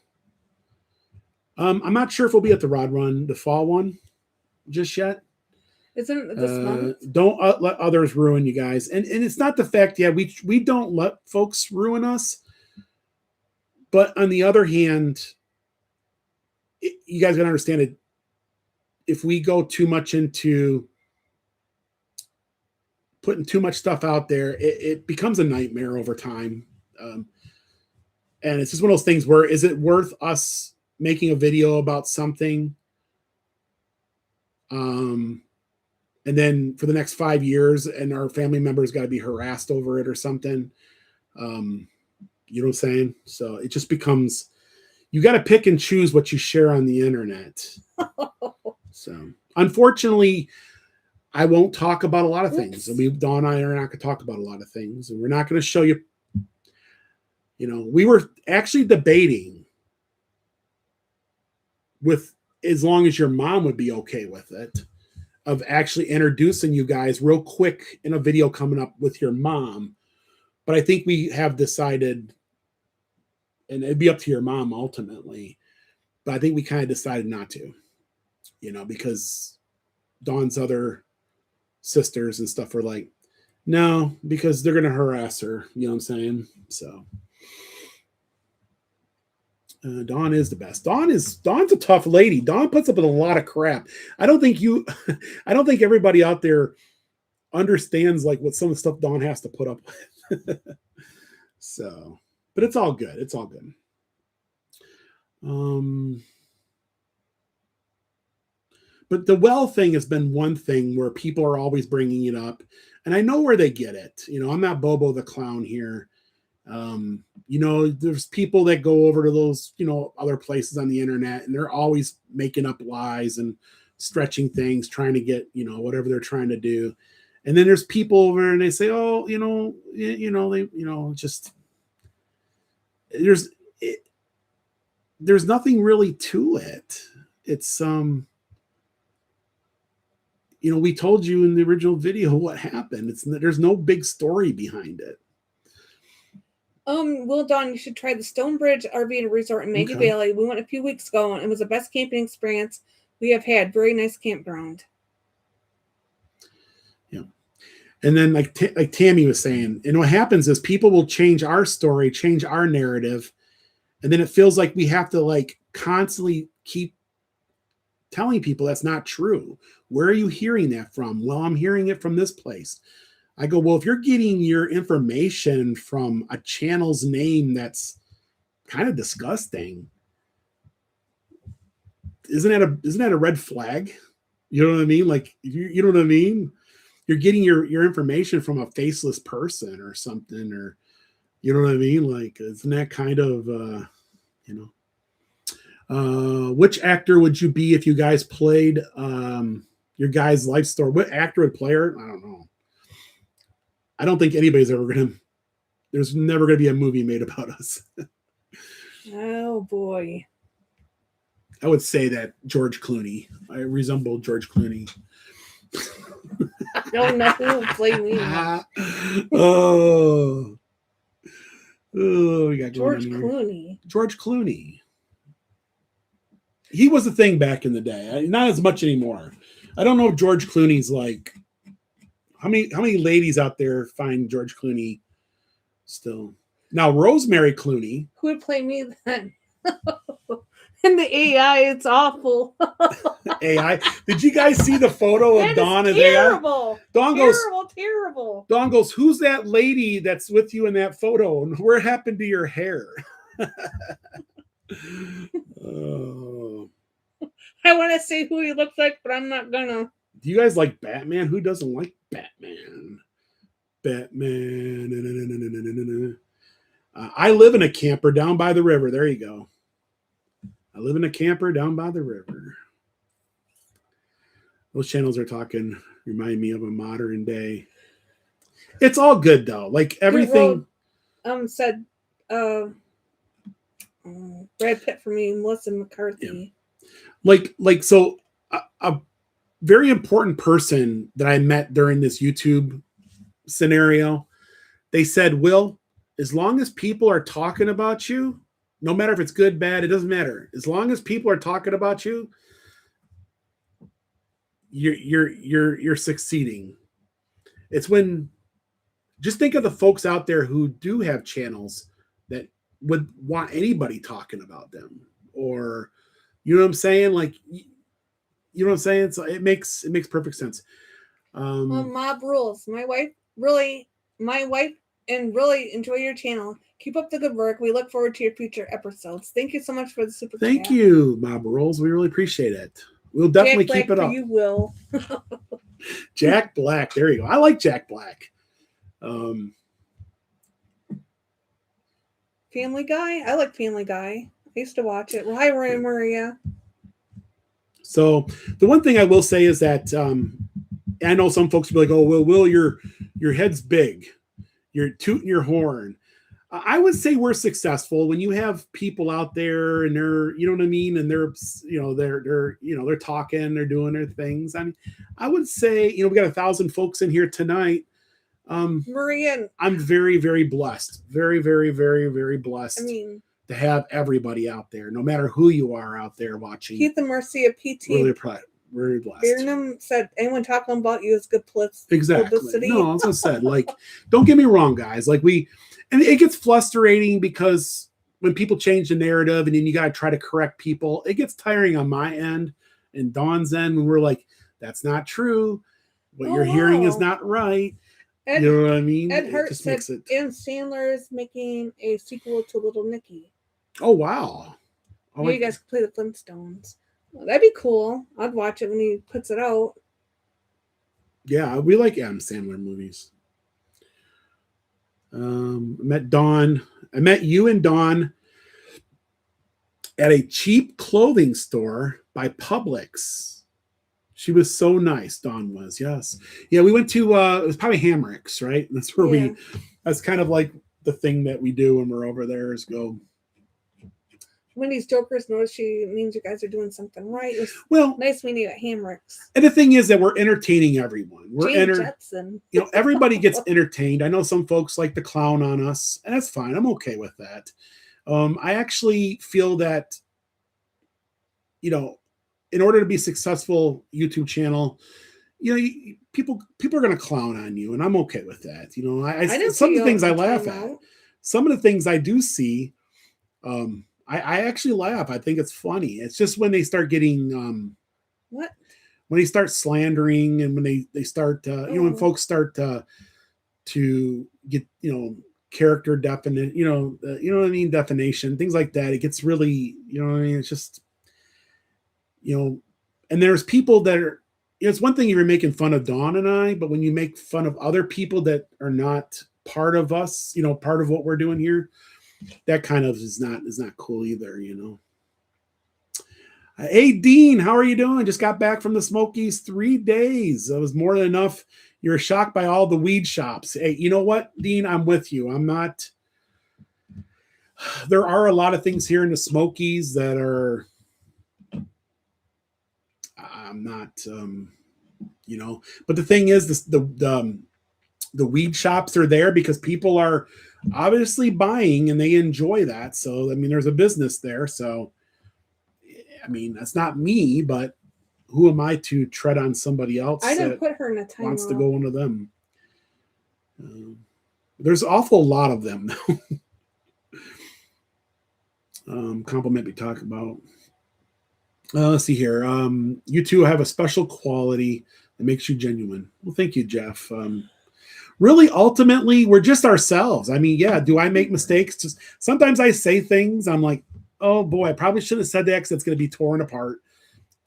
I'm not sure if we'll be at the Rod Run, the fall one, just yet. Isn't it this month? Don't let others ruin you guys. And it's not the fact, we don't let folks ruin us. But on the other hand, you guys gotta understand it. If we go too much into putting too much stuff out there, it becomes a nightmare over time. And it's just one of those things where, is it worth us making a video about something? And then for the next 5 years, and our family members got to be harassed over it or something. You know what I'm saying? So it just becomes, you got to pick and choose what you share on the internet. So unfortunately, I won't talk about a lot of things. And Dawn and I are not going to talk about a lot of things. And we're not going to show you, you know, we were actually debating with, as long as your mom would be okay with it, of actually introducing you guys real quick in a video coming up with your mom. But I think we have decided, and it'd be up to your mom ultimately, but I think we kind of decided not to, you know, because Dawn's other sisters and stuff were like, no, because they're going to harass her. You know what I'm saying? So Dawn is the best. Dawn's a tough lady. Dawn puts up with a lot of crap. I don't think everybody out there understands like what some of the stuff Dawn has to put up with. So, but it's all good. It's all good. But the well thing has been one thing where people are always bringing it up, and I know where they get it. You know, I'm not Bobo the Clown here. You know, there's people that go over to those, you know, other places on the internet, and they're always making up lies and stretching things, trying to get, you know, whatever they're trying to do. And then there's people over and they say, oh, just there's nothing really to it. It's we told you in the original video what happened. There's no big story behind it. Well, Dawn, you should try the Stonebridge RV and Resort in Maggie Valley. We went a few weeks ago, and it was the best camping experience we have had. Very nice campground. Yeah. And then like Tammy was saying, and what happens is people will change our story, change our narrative, and then it feels like we have to like constantly keep telling people that's not true. Where are you hearing that from? Well, I'm hearing it from this place. I go, well, if you're getting your information from a channel's name that's kind of disgusting, isn't that a red flag? You know what I mean? Like, you know what I mean? You're getting your information from a faceless person or something, or you know what I mean? Like, isn't that kind of, which actor would you be if you guys played your guy's life story? What actor would play her? I don't know. I don't think anybody's there's never going to be a movie made about us. Oh, boy. I would say that George Clooney. I resemble George Clooney. Don't know who would play me. Oh, we got George Clooney. George Clooney. He was a thing back in the day. Not as much anymore. I don't know if George Clooney's like... How many ladies out there find George Clooney still? Now, Rosemary Clooney. Who would play me then? And the AI, it's awful. AI. Did you guys see the photo of Dawn as terrible. AI? Dawn Terrible. Dawn goes, who's that lady that's with you in that photo? And where happened to your hair? Oh. I want to say who he looks like, but I'm not gonna. Do you guys like Batman? Who doesn't like Batman? I live in a camper down by the river. There you go. I live in a camper down by the river. Those channels are talking, remind me of a modern day. It's all good though. Like everything. Said Brad Pitt for me, Melissa McCarthy. Yeah. So a very important person that I met during this YouTube scenario, they said, Will, as long as people are talking about you, no matter if it's good, bad, it doesn't matter. As long as people are talking about you, you're succeeding. It's when, just think of the folks out there who do have channels that would want anybody talking about them, or you know what I'm saying? Like, you know what I'm saying? So it makes perfect sense. Mob rules. My wife and really enjoy your channel. Keep up the good work. We look forward to your future episodes. Thank you so much for the super chat. Thank you, Mob Rules. We really appreciate it. We'll definitely keep it up. You will. Jack Black. There you go. I like Jack Black. Family Guy. I like Family Guy. I used to watch it. Well, hi, Roy and Maria. So the one thing I will say is that I know some folks will be like, "Oh, Will, your head's big. You're tooting your horn." I would say we're successful when you have people out there and they're, you know what I mean, and they're talking, they're doing their things. I mean, I would say, we got 1,000 folks in here tonight. Maria, I'm very, very blessed. Very, very, very, very blessed. To have everybody out there, no matter who you are out there watching. Keith and Marcia PT. very blessed. Burnham said, anyone talking about you is good Exactly. publicity. No, as I said, like, don't get me wrong, guys. Like and it gets frustrating because when people change the narrative and then you got to try to correct people, it gets tiring on my end and Dawn's end when we're like, that's not true. What you're hearing is not right. You know what I mean? Ed Hart just said makes it. Adam Sandler is making a sequel to Little Nicky. Oh, wow. Yeah, you guys can play the Flintstones. Well, that'd be cool. I'd watch it when he puts it out. Yeah, we like Adam Sandler movies. I met Dawn. I met you and Dawn at a cheap clothing store by Publix. She was so nice. Dawn was, yes. Yeah, we went to it was probably Hamrick's, right? That's where that's kind of like the thing that we do when we're over there is go. When these jokers notice she means you guys are doing something right. Well, nice meeting you at Hamrick's. And the thing is that we're entertaining everyone. We're Jetson. Everybody gets entertained. I know some folks like to clown on us, and that's fine. I'm okay with that. I actually feel that, in order to be successful YouTube channel, people are going to clown on you, and I'm okay with that. Some of the things I laugh at, some of the things I do see, I actually laugh. I think it's funny. It's just when they start getting what? When they start slandering and when they start when folks start to get character definition, what I mean, definition, things like that. It gets really, what I mean, it's just and there's people that are, it's one thing if you're making fun of Dawn and I, but when you make fun of other people that are not part of us, part of what we're doing here, that kind of is not cool either, Hey, Dean, how are you doing? Just got back from the Smokies 3 days. That was more than enough. You're shocked by all the weed shops. Hey, you know what, Dean? I'm with you. I'm not. There are a lot of things here in the Smokies that are. I'm not. But the thing is, the weed shops are there because people are obviously buying and they enjoy that. So, I mean, there's a business there. So, I mean, that's not me, but who am I to tread on somebody else? I didn't put her in a time wants to go into them. There's an awful lot of them now. Compliment we talk about. Let's see here. You two have a special quality that makes you genuine. Well, thank you, Jeff. Really, ultimately, we're just ourselves. I mean, yeah, do I make mistakes? Just sometimes I say things, I'm like, oh boy, I probably should have said that because it's going to be torn apart.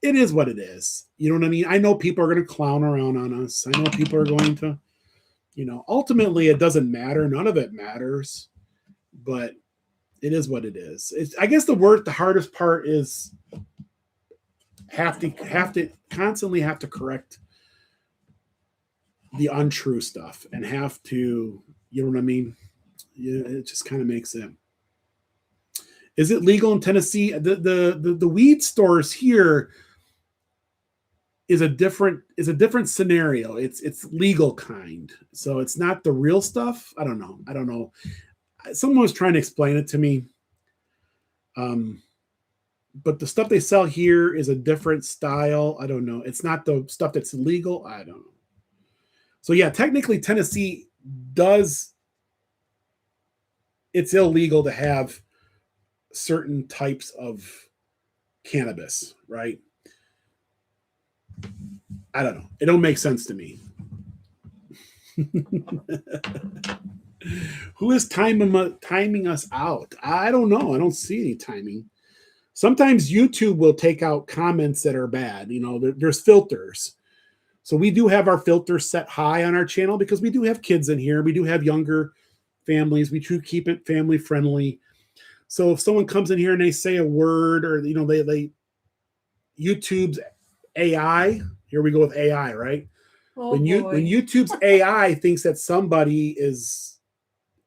It is what it is. You know what I mean? I know people are going to clown around on us. I know people are going to, ultimately it doesn't matter. None of it matters, but it is what it is. I guess the hardest part is have to constantly have to correct the untrue stuff and have to, you know what I mean? Yeah, it just kind of makes it. Is it legal in Tennessee? The weed stores here is a different scenario. It's legal kind. So it's not the real stuff. I don't know. Someone was trying to explain it to me. But the stuff they sell here is a different style. I don't know. It's not the stuff that's legal. I don't know. So yeah, technically Tennessee it's illegal to have certain types of cannabis, right? I don't know. It don't make sense to me. Who is timing us out? I don't know. I don't see any timing. Sometimes YouTube will take out comments that are bad. There's filters. So we do have our filters set high on our channel because we do have kids in here. We do have younger families. We do keep it family friendly. So if someone comes in here and they say a word or, they YouTube's AI, here we go with AI, right? Oh, when YouTube's AI thinks that somebody is,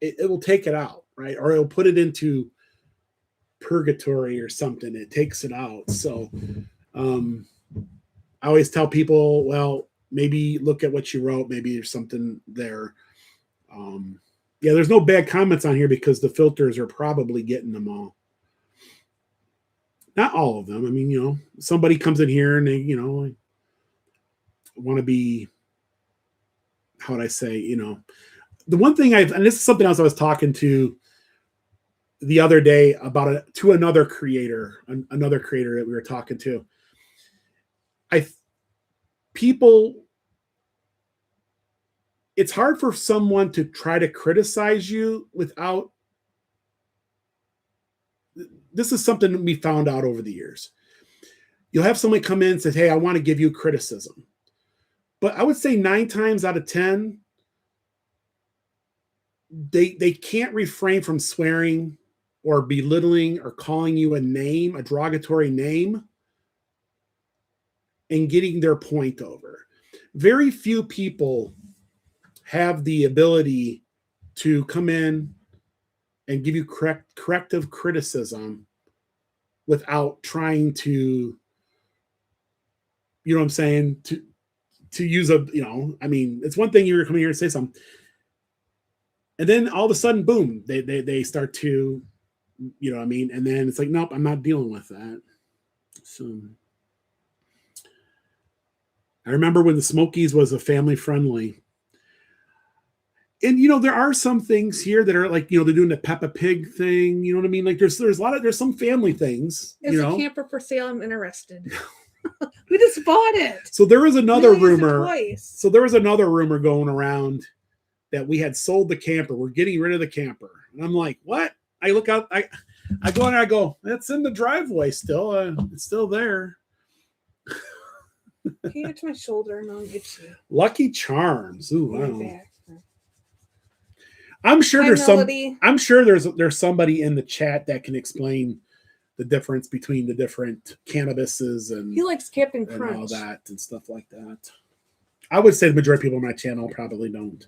it will take it out, right? Or it'll put it into purgatory or something. It takes it out. So I always tell people, well, maybe look at what you wrote. Maybe there's something there. Yeah, there's no bad comments on here because the filters are probably getting them all. Not all of them. I mean, somebody comes in here and they, want to be, how would I say, you know, the one thing and this is something else I was talking to the other day about to another creator that we were talking to. People, it's hard for someone to try to criticize you without, this is something we found out over the years. You'll have somebody come in and say, hey, I want to give you criticism. But I would say 9 times out of 10, they can't refrain from swearing or belittling or calling you a name, a derogatory name, and getting their point over. Very few people have the ability to come in and give you corrective criticism without trying to, you know what I'm saying, to use a, you know, I mean, it's one thing you're coming here and say something, and then all of a sudden, boom, they start to, you know what I mean, and then it's like, nope, I'm not dealing with that. So I remember when the Smokies was a family friendly. And, you know, there are some things here that are like, you know, they're doing the Peppa Pig thing. You know what I mean? Like there's some family things. Is you a know? Camper for sale? I'm interested. We just bought it. So there was another rumor. Twice. So there was another rumor going around that we had sold the camper. We're getting rid of the camper. And I'm like, what? I look out. I go in there. I go, it's in the driveway still. It's still there. Can you get to my shoulder and I'll get you? Lucky Charms. Ooh, wow. I'm sure there's somebody in the chat that can explain the difference between the different cannabises and he likes Captain Crunch and all that and stuff like that. I would say the majority of people on my channel probably don't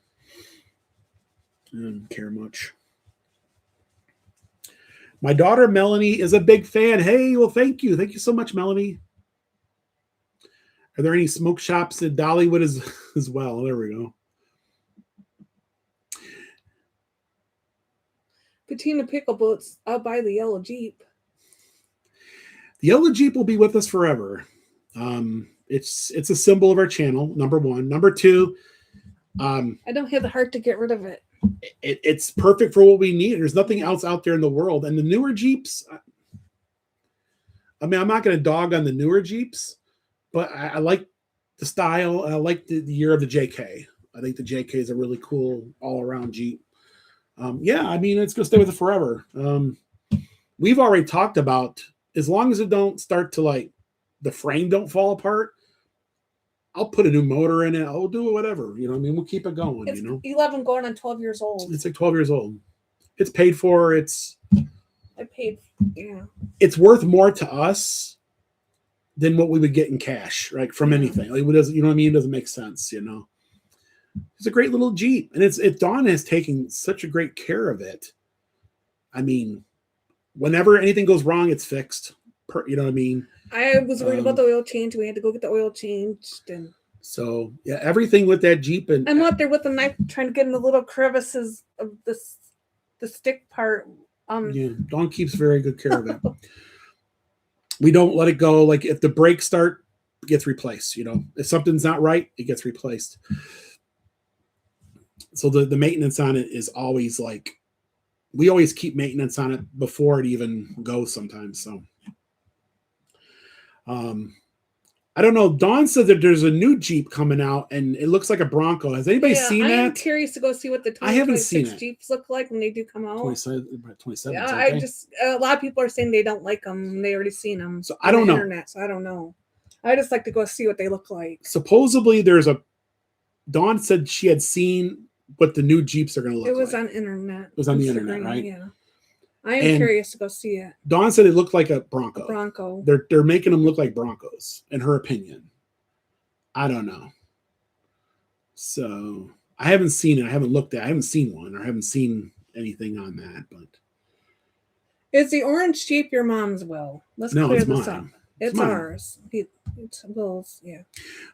care much. My daughter Melanie is a big fan. Hey, well, thank you so much, Melanie. Are there any smoke shops in Dollywood as well? There we go. Patina Pickle Boats, I'll buy the yellow Jeep. The yellow Jeep will be with us forever. It's a symbol of our channel, number one. Number two, I don't have the heart to get rid of it. It's perfect for what we need. There's nothing else out there in the world. And the newer Jeeps, I mean, I'm not going to dog on the newer Jeeps, but I like the style. I like the year of the JK. I think the JK is a really cool all-around Jeep. Yeah, I mean, it's going to stay with it forever. We've already talked about, as long as it don't start to, like, the frame don't fall apart, I'll put a new motor in it. I'll do it, whatever. You know what I mean? We'll keep it going, it's you know? 11 going on 12 years old. It's like 12 years old. It's paid for. I paid, yeah. It's worth more to us than what we would get in cash, right? From anything. Like, it doesn't, you know what I mean? It doesn't make sense, you know? It's a great little Jeep. And Dawn has taken such a great care of it. I mean, whenever anything goes wrong, it's fixed. You know what I mean? I was worried about the oil change. We had to go get the oil changed. And so, yeah, everything with that Jeep. And I'm out there with a knife trying to get in the little crevices of the stick part. Yeah, Dawn keeps very good care of it. We don't let it go. Like, if the brakes start, it gets replaced. You know, if something's not right, it gets replaced. So the maintenance on it is always like, we always keep maintenance on it before it even goes sometimes. So, I don't know. Dawn said that there's a new Jeep coming out and it looks like a Bronco. Has anybody seen that? I'm curious to go see what the 2026 Jeeps look like when they do come out. 27. Yeah, okay. A lot of people are saying they don't like them. They already seen them. So I don't know. Internet, so I don't know. I just like to go see what they look like. Supposedly Dawn said she had seen what the new Jeeps are going to look like. It was on internet. It was on the internet, right? Yeah. I am curious to go see it. Dawn said it looked like a Bronco. Bronco. They're making them look like Broncos, in her opinion. I don't know. So I haven't seen it. I haven't looked at it. I haven't seen one, or I haven't seen anything on that. But is the orange Jeep your mom's, Will? Let's clear this up. It's ours. It's Will's, yeah.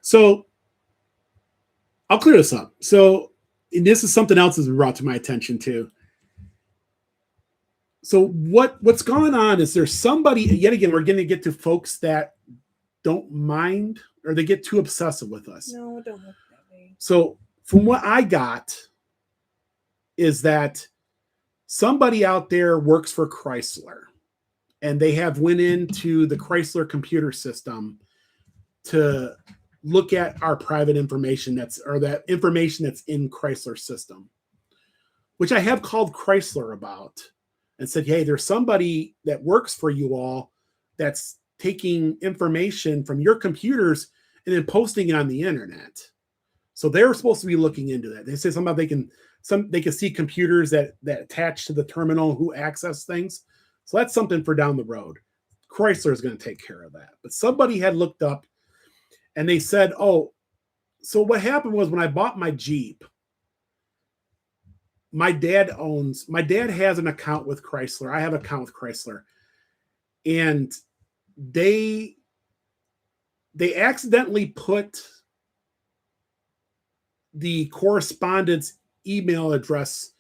So I'll clear this up. So this is something else that's been brought to my attention too. So what's going on is there's somebody, yet again, we're going to get to folks that don't mind, or they get too obsessive with us. No, don't look that way. So from what I got is that somebody out there works for Chrysler, and they have went into the Chrysler computer system to look at our private information that information that's in Chrysler system, which I have called Chrysler about and said, hey, there's somebody that works for you all that's taking information from your computers and then posting it on the internet. So they're supposed to be looking into that. They say somehow they can see computers that attach to the terminal who access things. So that's something for down the road. Chrysler is going to take care of that. But somebody had looked up and they said, oh, so what happened was when I bought my Jeep, my dad has an account with Chrysler. I have an account with Chrysler. And they accidentally put the correspondence email address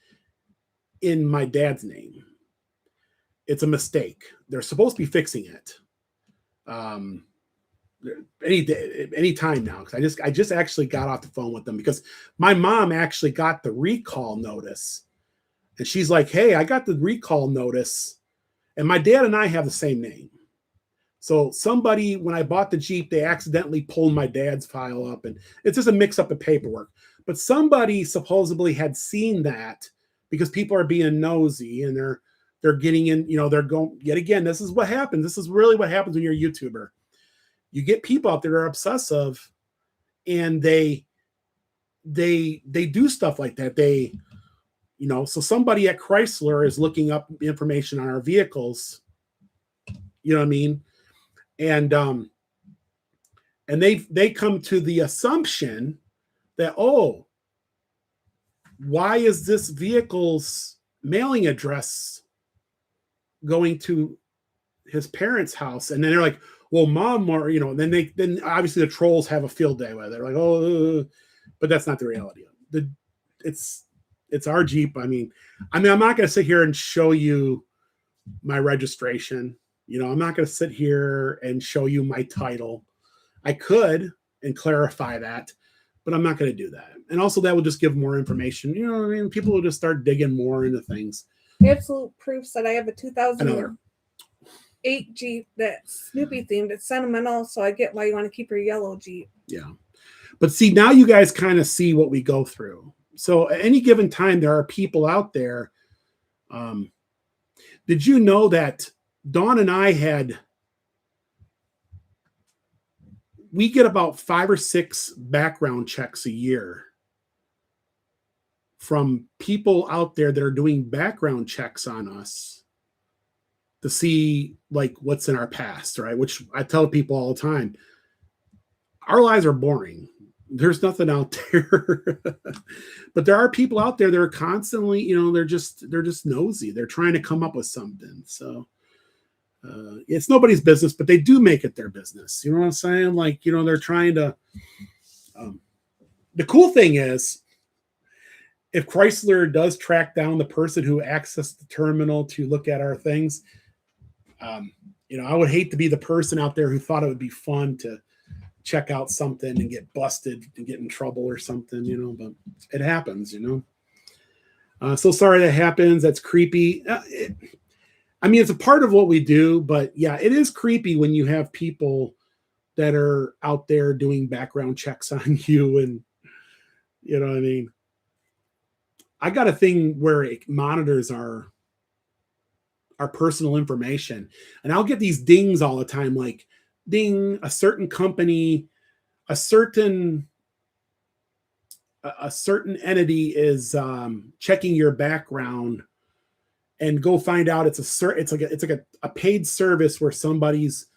in my dad's name. It's a mistake. They're supposed to be fixing it any time now, because I just actually got off the phone with them because my mom actually got the recall notice, and she's like, hey, I got the recall notice, and my dad and I have the same name. So somebody, when I bought the Jeep, they accidentally pulled my dad's file up, and it's just a mix up of paperwork. But somebody supposedly had seen that because people are being nosy and they're getting in, they're going, yet again, this is what happens. This is really what happens when you're a YouTuber. You get people out there that are obsessive, and they do stuff like that. So somebody at Chrysler is looking up information on our vehicles. You know what I mean? And they come to the assumption that, oh, why is this vehicle's mailing address going to his parents' house? And then they're like, well, mom, or then obviously the trolls have a field day with it. They're like, oh, but that's not the reality. It's our Jeep. I mean, I'm not going to sit here and show you my registration. I'm not going to sit here and show you my title. I could and clarify that, but I'm not going to do that. And also that would just give more information. You know what I mean? People will just start digging more into things. Absolute proofs that I have a 2008 Jeep that's Snoopy themed. It's sentimental, so I get why you want to keep your yellow Jeep. Yeah. But see, now you guys kind of see what we go through. So at any given time, there are people out there. Did you know that Dawn and I we get about 5 or 6 background checks a year from people out there that are doing background checks on us to see like what's in our past, right? Which I tell people all the time, our lives are boring. There's nothing out there. But there are people out there that are constantly, they're just nosy. They're trying to come up with something. So it's nobody's business, but they do make it their business. You know what I'm saying? Like, they're trying to. The cool thing is, if Chrysler does track down the person who accessed the terminal to look at our things, I would hate to be the person out there who thought it would be fun to check out something and get busted and get in trouble or something, but it happens, so sorry that happens. That's creepy. It's a part of what we do, but yeah, it is creepy when you have people that are out there doing background checks on you, and you know what I mean? I got a thing where it monitors our personal information, and I'll get these dings all the time, like ding, a certain company, a certain entity is checking your background, and go find out it's like a paid service where somebody's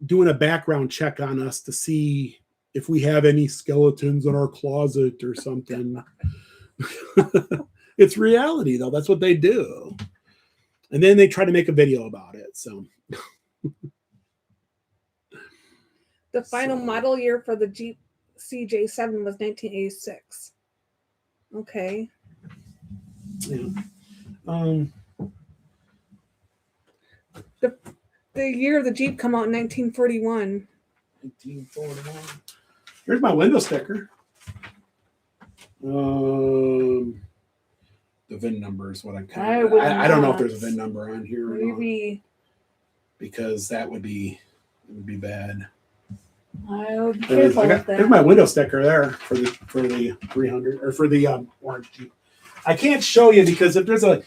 doing a background check on us to see if we have any skeletons in our closet or something. It's reality though. That's what they do. And then they try to make a video about it. So the final model year for the Jeep CJ7 was 1986. Okay. Yeah. The The year of the Jeep come out in 1941. 1941. Here's my window sticker. The VIN number is what I'm kind of. I don't know if there's a VIN number on here or not, because that would be bad. I would be careful with that. There's my window sticker there for the 300 or for the orange Jeep. I can't show you because if there's a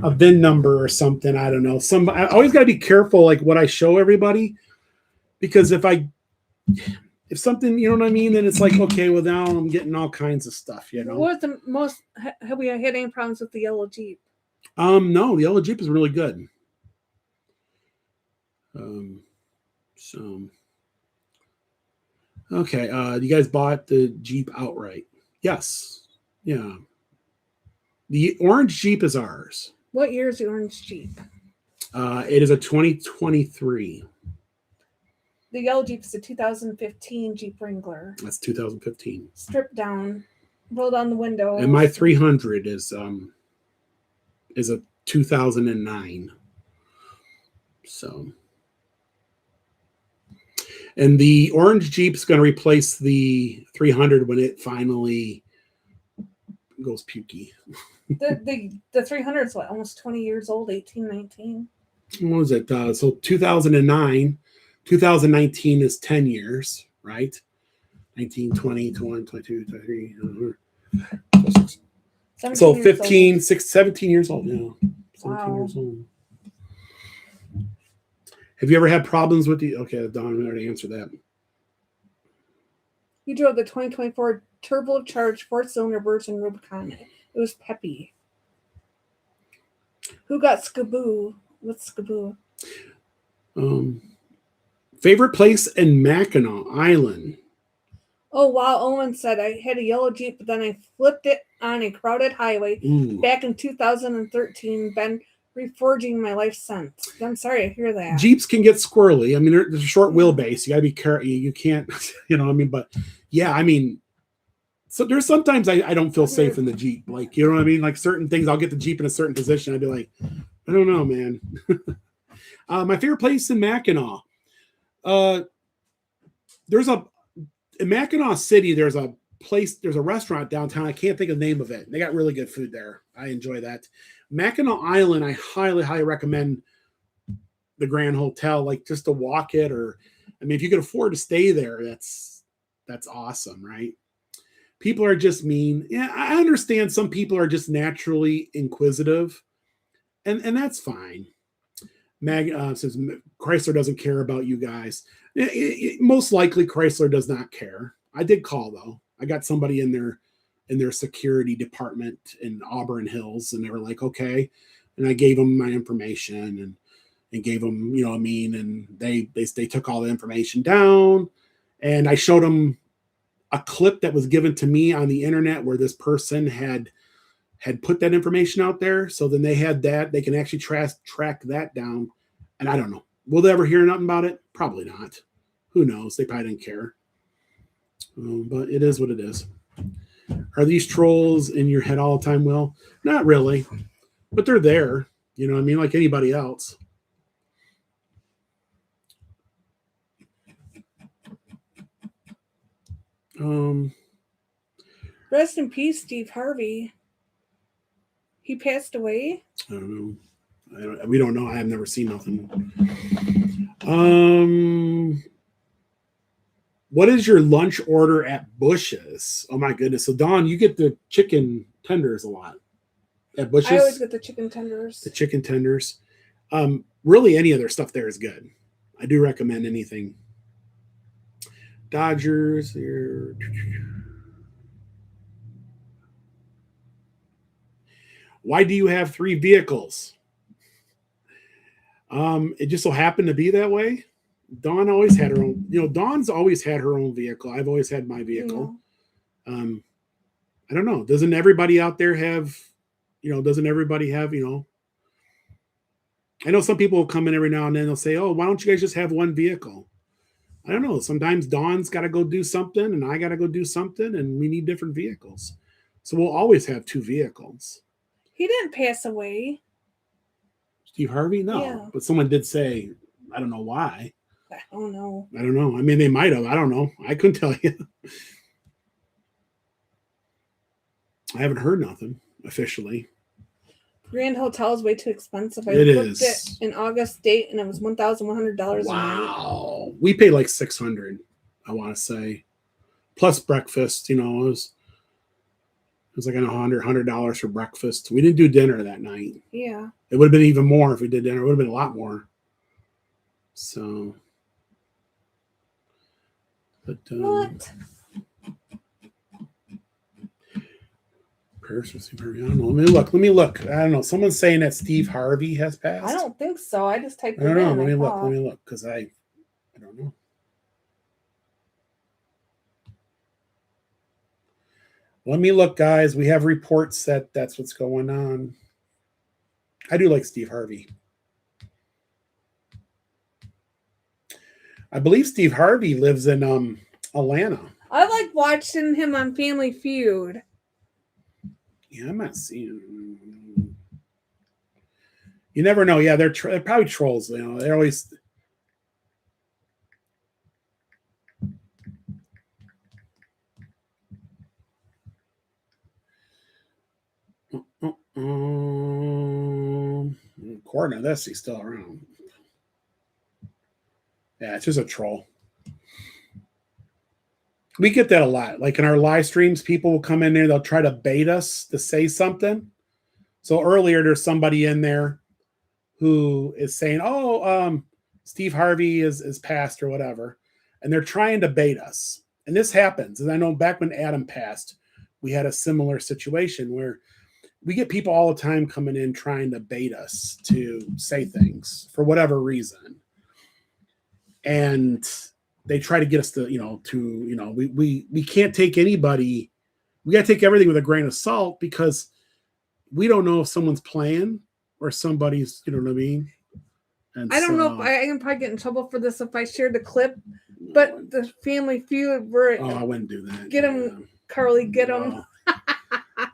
VIN number or something, I don't know. I always got to be careful, like what I show everybody, because if something, you know what I mean, then it's like, okay, well now I'm getting all kinds of stuff, you know. What's the most? Have we had any problems with the yellow Jeep? No, the yellow Jeep is really good. Okay, you guys bought the Jeep outright? Yes. Yeah. The orange Jeep is ours. What year is the orange Jeep? It is a 2023. The yellow Jeep is a 2015 Jeep Wrangler. That's 2015. Stripped down, roll down the window. And my 300 is a 2009. So, and the orange Jeep's going to replace the 300 when it finally goes pukey. The 300 is what, almost 20 years old, 18, 19. What was it? So 2009, 2019 is 10 years, right? 19, 20, 21, 22, 23. So 15, 17 years old. Yeah. 17 years old. Have you ever had problems with the... Okay, Don already answered that. You drove the 2024 turbocharged four-cylinder version Rubicon. It was peppy. Who got Skaboo? What's Skaboo? Favorite place in Mackinac Island? Oh, wow. Owen said, I had a yellow Jeep, but then I flipped it on a crowded highway back in 2013. Been reforging my life since. I'm sorry to hear that. Jeeps can get squirrely. I mean, there's a short wheelbase. You got to be careful. You can't, you know, I mean, but yeah, I mean, so there's sometimes I don't feel safe in the Jeep. Like, you know what I mean? Like certain things, I'll get the Jeep in a certain position. I'd be like, I don't know, man. My favorite place in Mackinac. In Mackinac City, there's a restaurant downtown. I can't think of the name of it. They got really good food there. I enjoy that. Mackinac Island, I highly, highly recommend the Grand Hotel, like just to walk it, or I mean, if you can afford to stay there, that's awesome, right? People are just mean. Yeah, I understand some people are just naturally inquisitive, and that's fine. Mag says Chrysler doesn't care about you guys. Most likely Chrysler does not care. I did call though. I got somebody in their security department in Auburn Hills, and they were like, okay. And I gave them my information and gave them, you know what I mean? And they took all the information down, and I showed them a clip that was given to me on the internet where this person had put that information out there. So then they had that. They can actually track that down. And I don't know. Will they ever hear nothing about it? Probably not. Who knows? They probably didn't care. But it is what it is. Are these trolls in your head all the time, Will? Not really. But they're there. You know what I mean? Like anybody else. Rest in peace, Steve Harvey. He passed away. I don't know. We don't know. I have never seen nothing. What is your lunch order at Bush's? Oh my goodness! So Dawn, you get the chicken tenders a lot at Bush's. I always get the chicken tenders. The chicken tenders. Really, any of their stuff there is good. I do recommend anything. Dodgers here. Why do you have 3 vehicles? It just so happened to be that way. Dawn always had her own, Dawn's always had her own vehicle. I've always had my vehicle. Yeah. I don't know. Doesn't everybody out there have, doesn't everybody have, I know some people will come in every now and then, they'll say, oh, why don't you guys just have one vehicle? I don't know. Sometimes Dawn's got to go do something and I got to go do something, and we need different vehicles. So we'll always have 2 vehicles. He didn't pass away. Steve Harvey? No. Yeah. But someone did say I don't know why. I don't know. I don't know. I mean, they might have. I don't know. I couldn't tell you. I haven't heard nothing officially. Grand Hotel is way too expensive. I It booked is. it in August date, and it was $1,100 a night. Wow. We paid like $600, I want to say. Plus breakfast, you know, it was like $100 for breakfast. We didn't do dinner that night. Yeah. It would have been even more if we did dinner. It would have been a lot more. So. But, What? I don't know. Let me look. I don't know. Someone's saying that Steve Harvey has passed. I don't think so. I just typed it I don't know. in. Let me look. Because I don't know. Let me look, guys. We have reports that that's what's going on. I do like Steve Harvey. I believe Steve Harvey lives in Atlanta. I like watching him on Family Feud. Yeah, I'm not seeing. You never know. Yeah, they're probably trolls. You know, they're always. According to this, he's still around. Yeah, it's just a troll. We get that a lot. Like in our live streams, people will come in there, they'll try to bait us to say something. So earlier, there's somebody in there who is saying, "Oh, Steve Harvey is passed or whatever," and they're trying to bait us. And this happens. And I know back when Adam passed, we had a similar situation where we get people all the time coming in trying to bait us to say things for whatever reason. And they try to get us to, we can't take anybody. We got to take everything with a grain of salt because we don't know if someone's playing or somebody's, you know what I mean? And I don't know if I can probably get in trouble for this if I share the clip, but the Family Feud where I wouldn't do that. Get him, Carly, get him.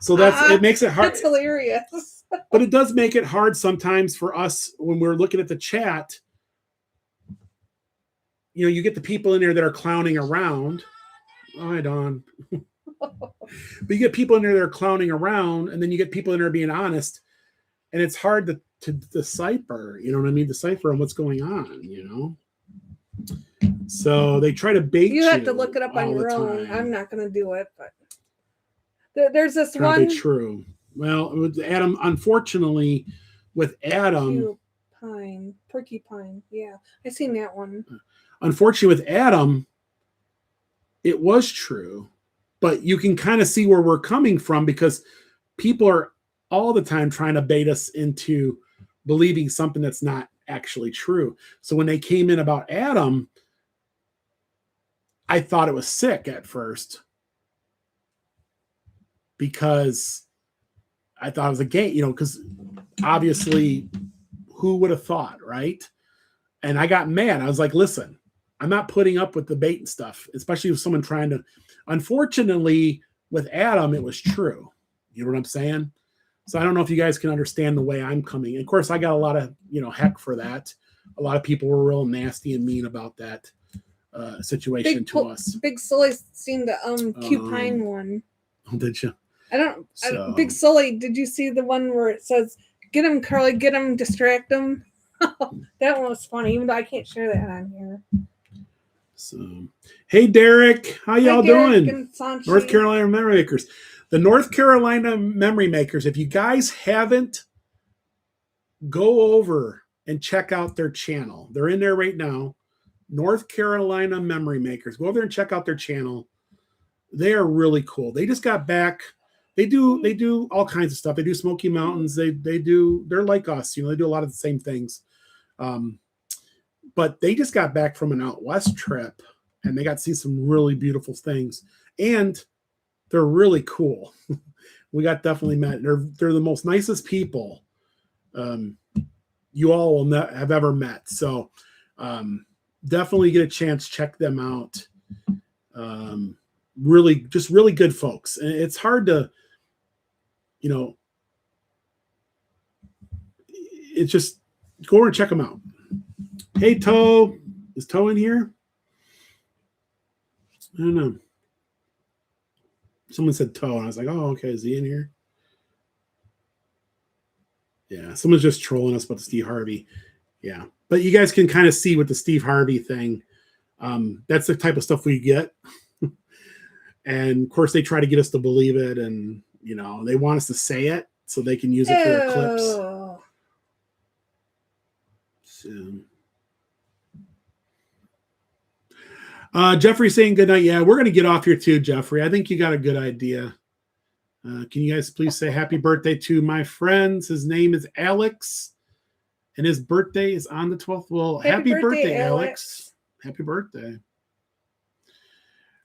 So it makes it hard. It's hilarious. But it does make it hard sometimes for us when we're looking at the chat. You know, you get the people in there that are clowning around. Oh, hi, Dawn. But you get people in there that are clowning around, and then you get people in there being honest, and it's hard to decipher, you know what I mean? Decipher on what's going on, you know? So they try to bait you. You have to look it up on your own. I'm not going to do it, but there's this Probably one. True. Well, with Adam, unfortunately, with Adam. Porcupine. Yeah, I seen that one. Unfortunately, with Adam, it was true, but you can kind of see where we're coming from because people are all the time trying to bait us into believing something that's not actually true. So when they came in about Adam, I thought it was sick at first because I thought it was a game, you know, because obviously who would have thought, right? And I got mad. I was like, listen, I'm not putting up with the bait and stuff, especially with someone trying to. Unfortunately, with Adam, it was true. You know what I'm saying? So I don't know if you guys can understand the way I'm coming. Of course, I got a lot of, heck for that. A lot of people were real nasty and mean about that situation to us. Big Sully seen the Cupine one. Did you? Big Sully, did you see the one where it says, "Get him, Carly, get him, distract him"? That one was funny, even though I can't share that on here. So, hey, Derek, how y'all doing? North Carolina Memory Makers. The North Carolina Memory Makers, if you guys haven't, go over and check out their channel. They're in there right now. North Carolina Memory Makers. Go over there and check out their channel. They are really cool. They just got back. They do all kinds of stuff. They do Smoky Mountains. They're like us. They do a lot of the same things. But they just got back from an out west trip and they got to see some really beautiful things. And they're really cool. We got definitely met. They're the most nicest people you all will have ever met. So definitely get a chance, check them out. Really good folks. And it's hard to, it's just go over and check them out. Hey, Toe. Is Toe in here? I don't know. Someone said Toe, and I was like, oh, okay. Is he in here? Yeah, someone's just trolling us about the Steve Harvey. Yeah, but you guys can kind of see with the Steve Harvey thing. That's the type of stuff we get. And of course, they try to get us to believe it. And, you know, they want us to say it so they can use it for their clips. So, Jeffrey saying good night. Yeah, we're going to get off here too, Jeffrey. I think you got a good idea. Can you guys please say happy birthday to my friends? His name is Alex, and his birthday is on the 12th. Well, happy birthday, Alex. Happy birthday.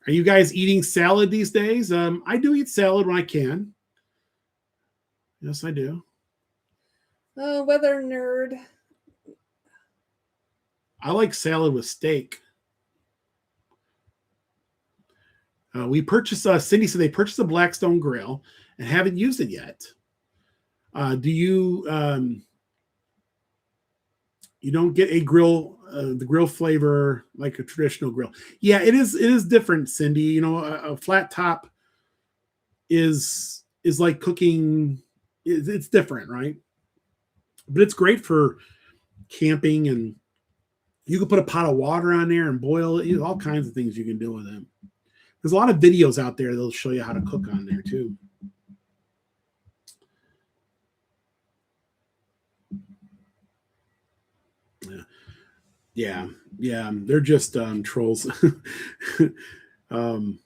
Are you guys eating salad these days? I do eat salad when I can. Yes, I do. Oh, weather nerd. I like salad with steak. We purchased, Cindy said they purchased a Blackstone grill and haven't used it yet. Do you, you don't get a grill, the grill flavor like a traditional grill? Yeah, it is different, Cindy. You know, a flat top is like cooking. It's different, right? But it's great for camping, and you can put a pot of water on there and boil it. You know, all kinds of things you can do with it. There's a lot of videos out there that'll show you how to cook on there too. Yeah. They're just trolls. North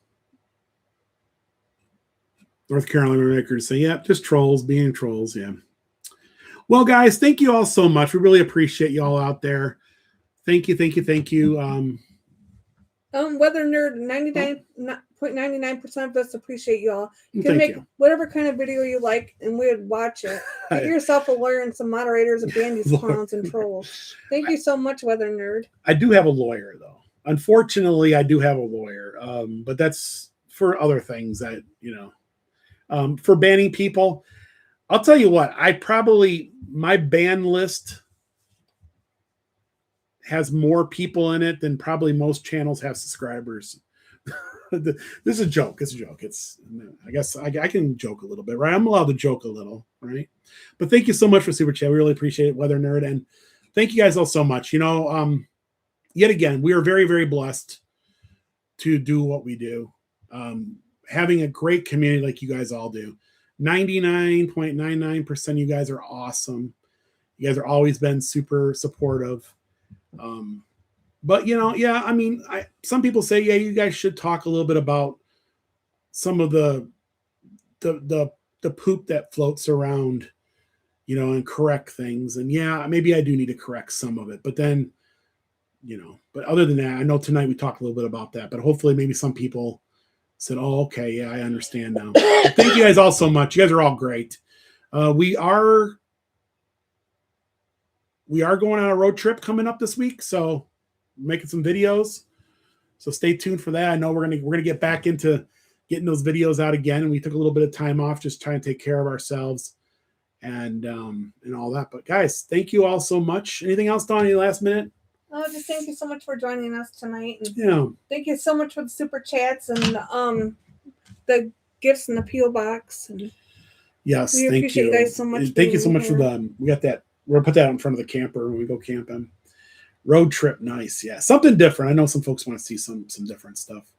Carolina makers say, yeah, just trolls being trolls. Yeah. Well, guys, thank you all so much. We really appreciate you all out there. Thank you. Weather nerd, 99.99% of us appreciate you all. You can make whatever kind of video you like, and we would watch it. Get yourself a lawyer and some moderators and ban these clowns and trolls. Thank you so much, weather nerd. I do have a lawyer, though. Unfortunately, I do have a lawyer, but that's for other things that, you know, for banning people. I'll tell you what, my ban list has more people in it than probably most channels have subscribers. This is a joke. It's a joke. I guess I can joke a little bit, right? I'm allowed to joke a little, right? But thank you so much for Super Chat. We really appreciate it, Weather Nerd. And thank you guys all so much. You know, yet again, we are very, very blessed to do what we do. Having a great community like you guys all do. 99.99% of you guys are awesome. You guys are always been super supportive. But you know, yeah, I mean, some people say, yeah, you guys should talk a little bit about some of the poop that floats around, you know, and correct things. And yeah, maybe I do need to correct some of it, but then, you know, but other than that, I know tonight we talked a little bit about that, but hopefully maybe some people said, oh, okay, yeah, I understand now. Thank you guys all so much. You guys are all great. We are going on a road trip coming up this week, so making some videos. So stay tuned for that. I know we're gonna get back into getting those videos out again, and we took a little bit of time off just trying to take care of ourselves and all that. But guys, thank you all so much. Anything else, Donnie? Last minute? Oh, just thank you so much for joining us tonight. And yeah. Thank you so much for the super chats and the gifts in the PO box. And yes, we appreciate you guys so much. And thank you so much for we got that. We're gonna put that in front of the camper when we go camping. Road trip, nice. Yeah, something different. I know some folks want to see some different stuff.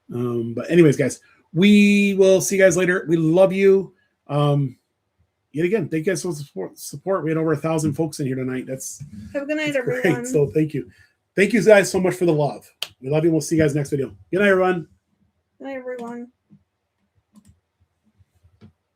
But anyways, guys, we will see you guys later. We love you. Yet again, thank you guys for support. We had over 1,000 folks in here tonight. Have a good night, everyone. Great. So thank you guys so much for the love. We love you. We'll see you guys next video. Good night, everyone. Good night, everyone.